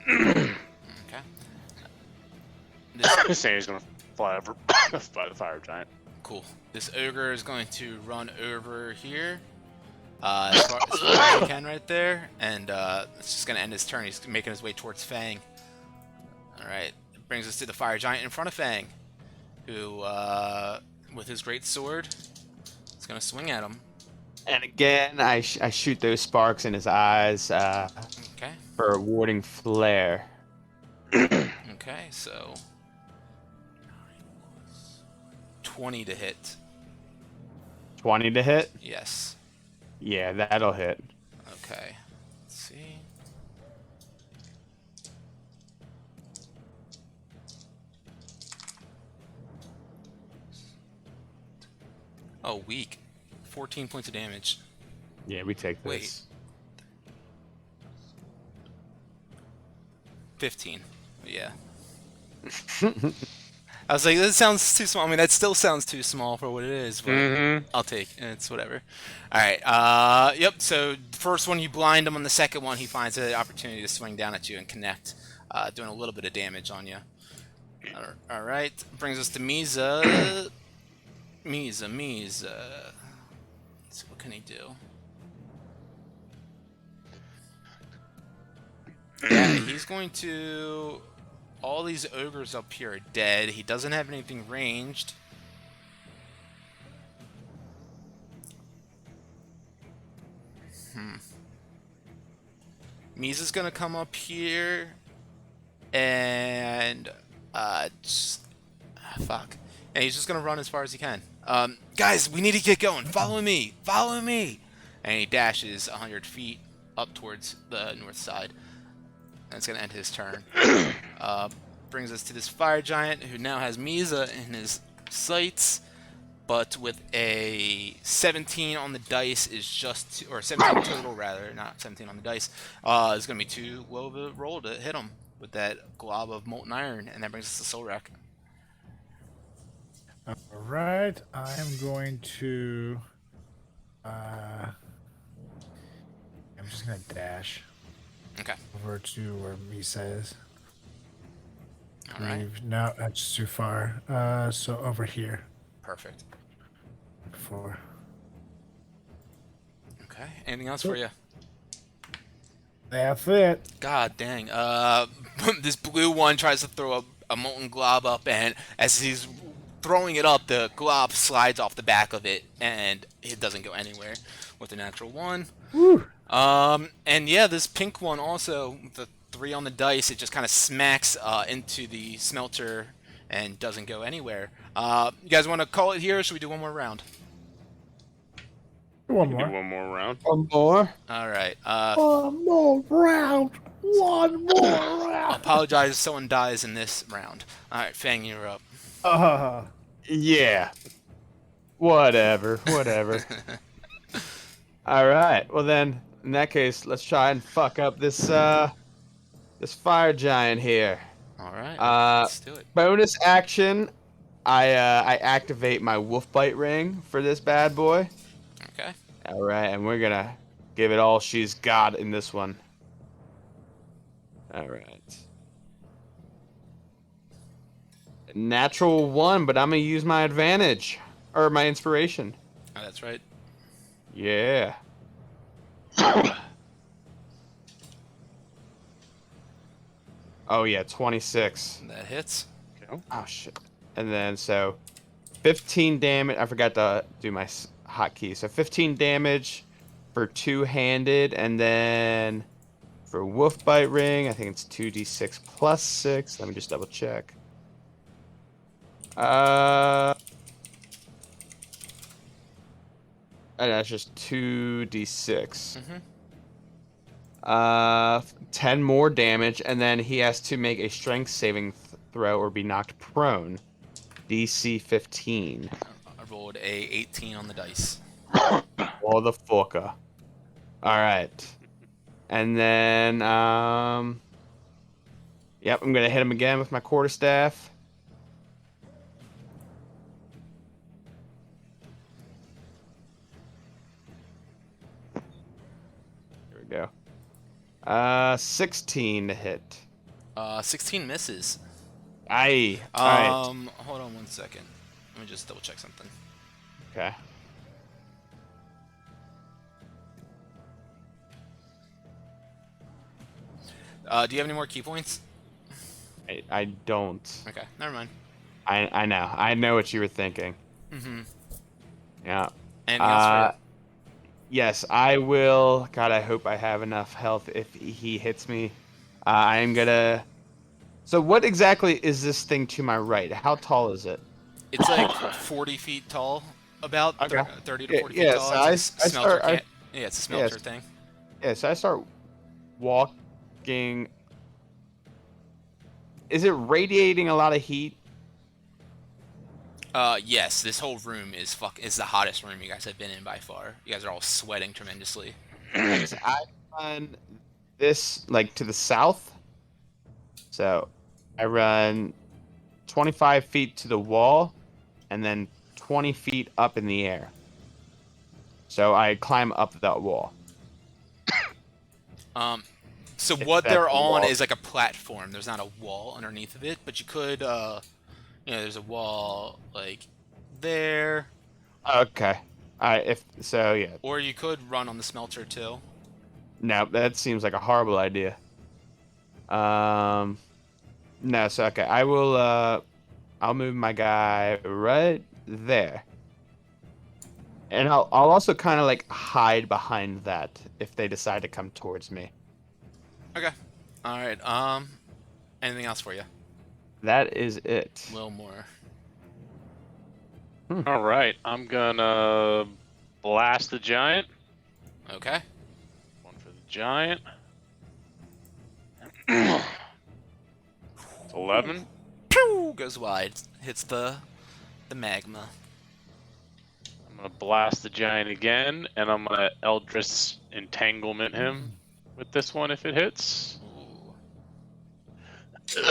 Okay. This, Sanity's gonna fly over by the fire giant. cool. This ogre is going to run over here. As far as he can right there. And it's just going to end his turn. He's making his way towards Fang. Alright. Brings us to the fire giant in front of Fang. Who, with his great sword, is going to swing at him. And again, I shoot those sparks in his eyes Okay. for a warding flare. Okay, so 20 to hit. 20 to hit? Yes. Yeah, that'll hit. Okay. Let's see. Oh, weak. 14 points of damage. Yeah, we take this. Wait. 15. Yeah. I was like, that sounds too small. I mean, that still sounds too small for what it is, but I'll take it. It's whatever. All right. Yep. So the first one, you blind him. On the second one, he finds an opportunity to swing down at you and connect, doing a little bit of damage on you. All right. Brings us to Misa. Misa. Let's see, what can he do? Yeah, he's going to... All these ogres up here are dead. He doesn't have anything ranged. Misa's gonna come up here and fuck. And he's just gonna run as far as he can. Guys, we need to get going. Follow me. Follow me. And he dashes 100 feet up towards the north side. That's gonna end his turn. Brings us to this fire giant who now has Misa in his sights, but with a 17 on the dice is just, or 17 total rather, not 17 on the dice, is gonna be too low of a roll to hit him with that glob of molten iron, and that brings us to Soul Wreck. All right, I'm going to. I'm just gonna dash. Okay. Over to where Misa is. All right. No, that's too far. So over here. Perfect. Before. Okay. Anything else for you? That's it. God dang. This blue one tries to throw a molten glob up, and as he's throwing it up, the glob slides off the back of it, and it doesn't go anywhere with a natural 1. Woo. And yeah, this pink one also, the 3 on the dice, it just kind of smacks into the smelter and doesn't go anywhere. You guys want to call it here, or should we do one more round? One Do more. one more round. One more. All right. One more round. One more round. Apologize if someone dies in this round. All right, Fang, you're up. Yeah. Whatever. All right. Well then, in that case, let's try and fuck up this fire giant here. All right, Uh, let's do it. bonus action. I activate my wolf bite ring for this bad boy. Okay. All right, and we're gonna give it all she's got in this one. All right. Natural one, but I'm gonna use my advantage or my inspiration. Oh, that's right. Yeah. Oh yeah, 26. That hits. Oh shit. And then so 15 damage. I forgot to do my hotkey. So 15 damage for two-handed, and then for wolf bite ring, I think it's 2d6 plus 6. Let me just double check. And that's just 2d6. Mm-hmm. 10 more damage, and then he has to make a strength saving throw or be knocked prone. DC 15. I rolled a 18 on the dice. All the fucker. All right. And then, yep, I'm gonna hit him again with my quarterstaff. Here we go. 16 to hit. 16 misses. Aye. Alright. Hold on 1 second. Let me just double check something. Okay. Do you have any more key points? I don't. Okay, never mind. I know. I know what you were thinking. Mm-hmm. Yeah. Anything else for you? Yes, I will. God, I hope I have enough health if he hits me. I am gonna. So, what exactly is this thing to my right? How tall is it? It's like 40 feet tall, about Okay. 30 to 40 feet Yeah, tall. so It's a smelter yeah, it's a smelter yes. thing. Yeah, so I start walking. Is it radiating a lot of heat? Yes, this whole room is the hottest room you guys have been in by far. You guys are all sweating tremendously. So I run this like to the south. So I run 25 feet to the wall and then 20 feet up in the air. So I climb up that wall. So If what that's they're a on wall. is like a platform. There's not a wall underneath of it, but you could, there's a wall like there, Okay. If so, yeah. or you could run on the smelter too. No, that seems like a horrible idea. No, so okay. I will I'll move my guy right there. And I'll also kind of like hide behind that if they decide to come towards me. Okay. All right. Anything else for you? That is it. A little more. All right, I'm gonna blast the giant. Okay. One for the giant. It's 11. Pew! Goes wide. Hits the magma. I'm gonna blast the giant again, and I'm gonna Eldritch Entanglement him with this one if it hits. Ooh.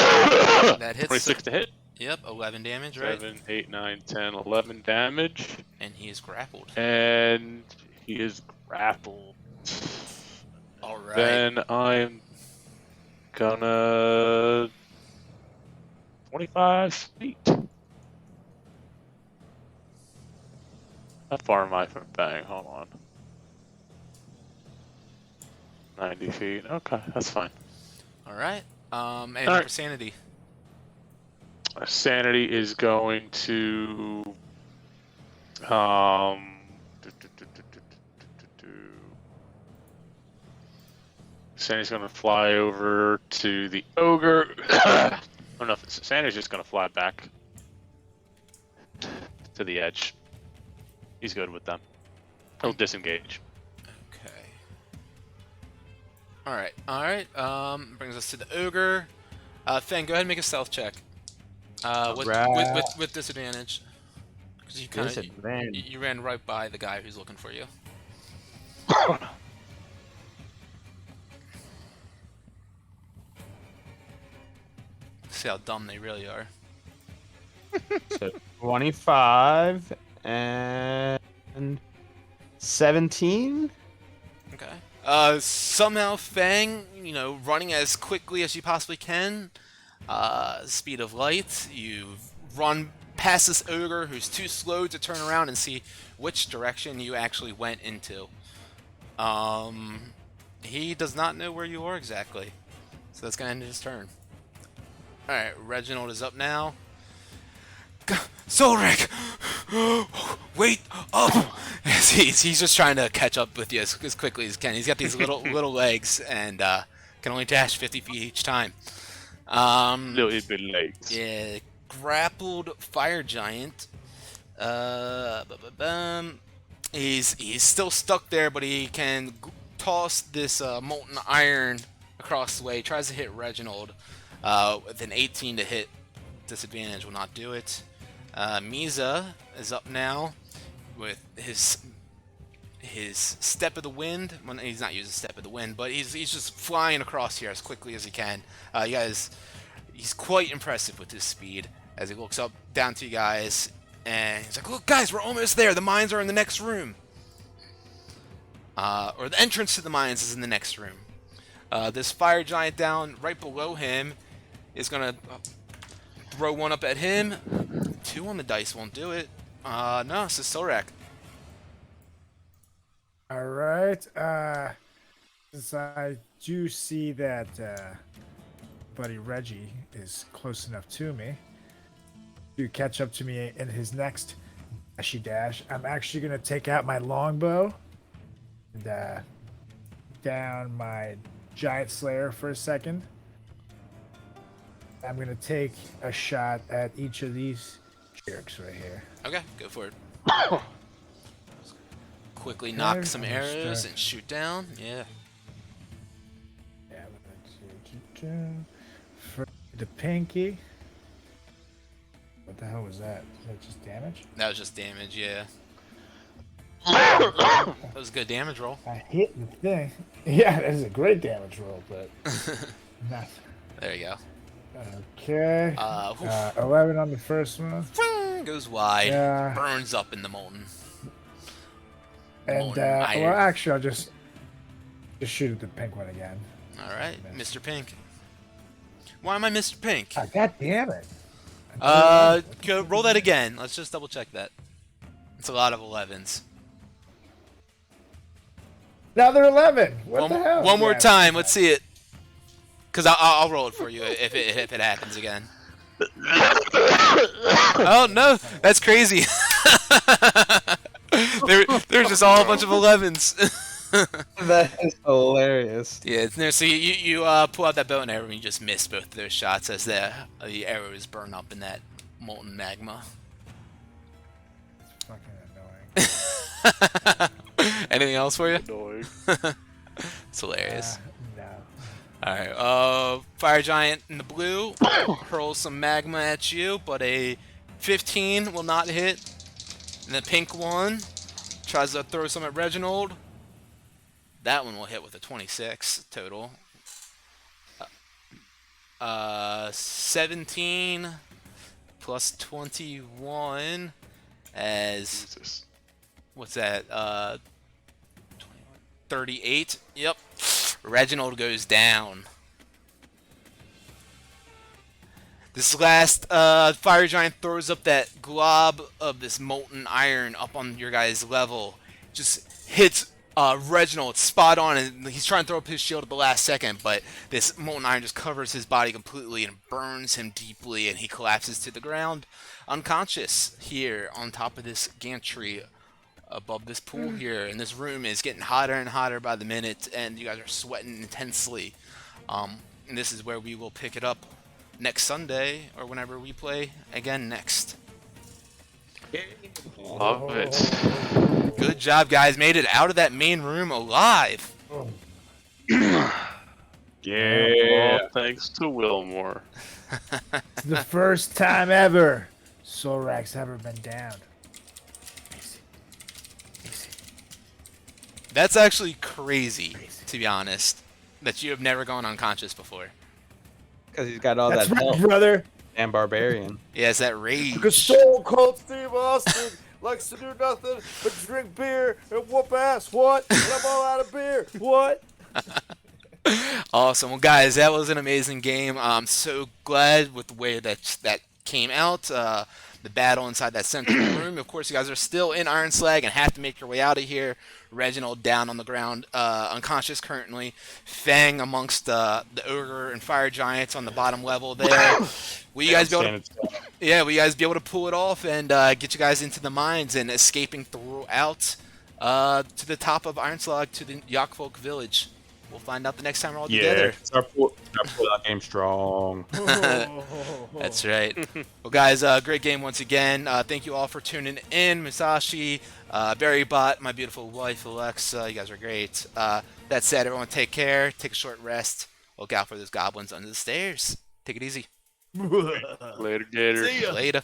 That hits. 26 to hit. Yep, 11 damage, right? 7, 8, 9, 10, 11 damage. And he is grappled. And he is grappled. All right. Then I'm gonna 25 feet. How far am I from Bang? Hold on. 90 feet. Okay, that's fine. All right. And All right. for sanity. Sanity is going to Sanity's gonna fly over to the ogre. I don't know if Sanity's just gonna fly back to the edge. He's good with them. He'll disengage. Okay. All right. Brings us to the ogre. Fang, go ahead and make a stealth check. With disadvantage. Because you kind of Disadvantage. you ran right by the guy who's looking for you. See how dumb they really are. So 25 and 17. Okay. Somehow Fang, running as quickly as you possibly can, speed of light, you run past this ogre who's too slow to turn around and see which direction you actually went into. He does not know where you are exactly, so that's gonna end his turn. Alright, Reginald is up now. Solric! Wait up! He's just trying to catch up with you as quickly as he can. He's got these little legs and can only dash 50 feet each time. Little bit legs. Yeah, grappled fire giant. He's still stuck there, but he can toss this molten iron across the way. He tries to hit Reginald with an 18 to hit. Disadvantage will not do it. Misa is up now with his step of the wind. Well, he's not using step of the wind, but he's just flying across here as quickly as he can. He's quite impressive with his speed as he looks up down to you guys, and he's like, "Look, guys, we're almost there. The mines are in the next room, or the entrance to the mines is in the next room." This fire giant down right below him is gonna throw one up at him. 2 on the dice won't do it. No, it's a Solrak. All right. Since I do see that buddy Reggie is close enough to me to catch up to me in his next dashy dash, I'm actually going to take out my longbow and down my giant slayer for a second. I'm going to take a shot at each of these jerks right here. Okay, go for it. Quickly knock some arrows and shoot down. Yeah. Yeah, for the pinky. What the hell was that? Is that just damage? That was just damage, yeah. That was a good damage roll. I hit the thing. Yeah, that is a great damage roll, but not. There you go. Okay. 11 on the first one. Goes wide. Yeah. Burns up in the molten. And well, actually, I'll just shoot at the pink one again. All right, Mr. Pink. Why am I Mr. Pink? Oh, God damn it. Go roll that again. Let's just double check that. It's a lot of 11s. Another 11. What the hell? One more time. Let's see it. Cause I'll roll it for you if it happens again. Oh no, that's crazy. There's just all a bunch of 11s. That is hilarious. Yeah, so you pull out that bow and arrow and you just miss both of those shots as the arrows burn up in that molten magma. It's fucking annoying. Anything else for you? Annoying. It's hilarious. No. Alright, Fire Giant in the blue hurls some magma at you, but a 15 will not hit. And the pink one tries to throw some at Reginald. That one will hit with a 26 total. 17 plus 21 as... Jesus. What's that? 38. Yep. Reginald goes down. This last fire giant throws up that glob of this molten iron up on your guys' level. Just hits Reginald spot on, and he's trying to throw up his shield at the last second, but this molten iron just covers his body completely and burns him deeply, and he collapses to the ground, unconscious here on top of this gantry above this pool here. And this room is getting hotter and hotter by the minute, and you guys are sweating intensely. And this is where we will pick it up next Sunday, or whenever we play again next. Love it. Good job, guys. Made it out of that main room alive. Yeah. All thanks to Wilmore. It's the first time ever Sorak's ever been down. Easy. Easy. That's actually crazy, to be honest, that you have never gone unconscious before. Because he's got all That's that right, health brother. and barbarian. Yeah, it's that rage. Because Stone Cold Steve Austin likes to do nothing but drink beer and whoop ass. What? And I'm all out of beer. What? Awesome. Well, guys, that was an amazing game. I'm so glad with the way that came out. The battle inside that central room. Of course, you guys are still in Iron Slag and have to make your way out of here. Reginald down on the ground, unconscious currently. Fang amongst the ogre and fire giants on the bottom level there. Will you guys be able to? Will you guys be able to pull it off and get you guys into the mines and escaping throughout to the top of Iron Slag to the Yakfolk village? We'll find out the next time we're all together. Our pull-out game strong. That's right. Well, guys, great game once again. Thank you all for tuning in. Musashi, Barrybot, my beautiful wife, Alexa, you guys are great. That said, everyone take care. Take a short rest. Look out for those goblins under the stairs. Take it easy. Later, Gator. See ya. Later.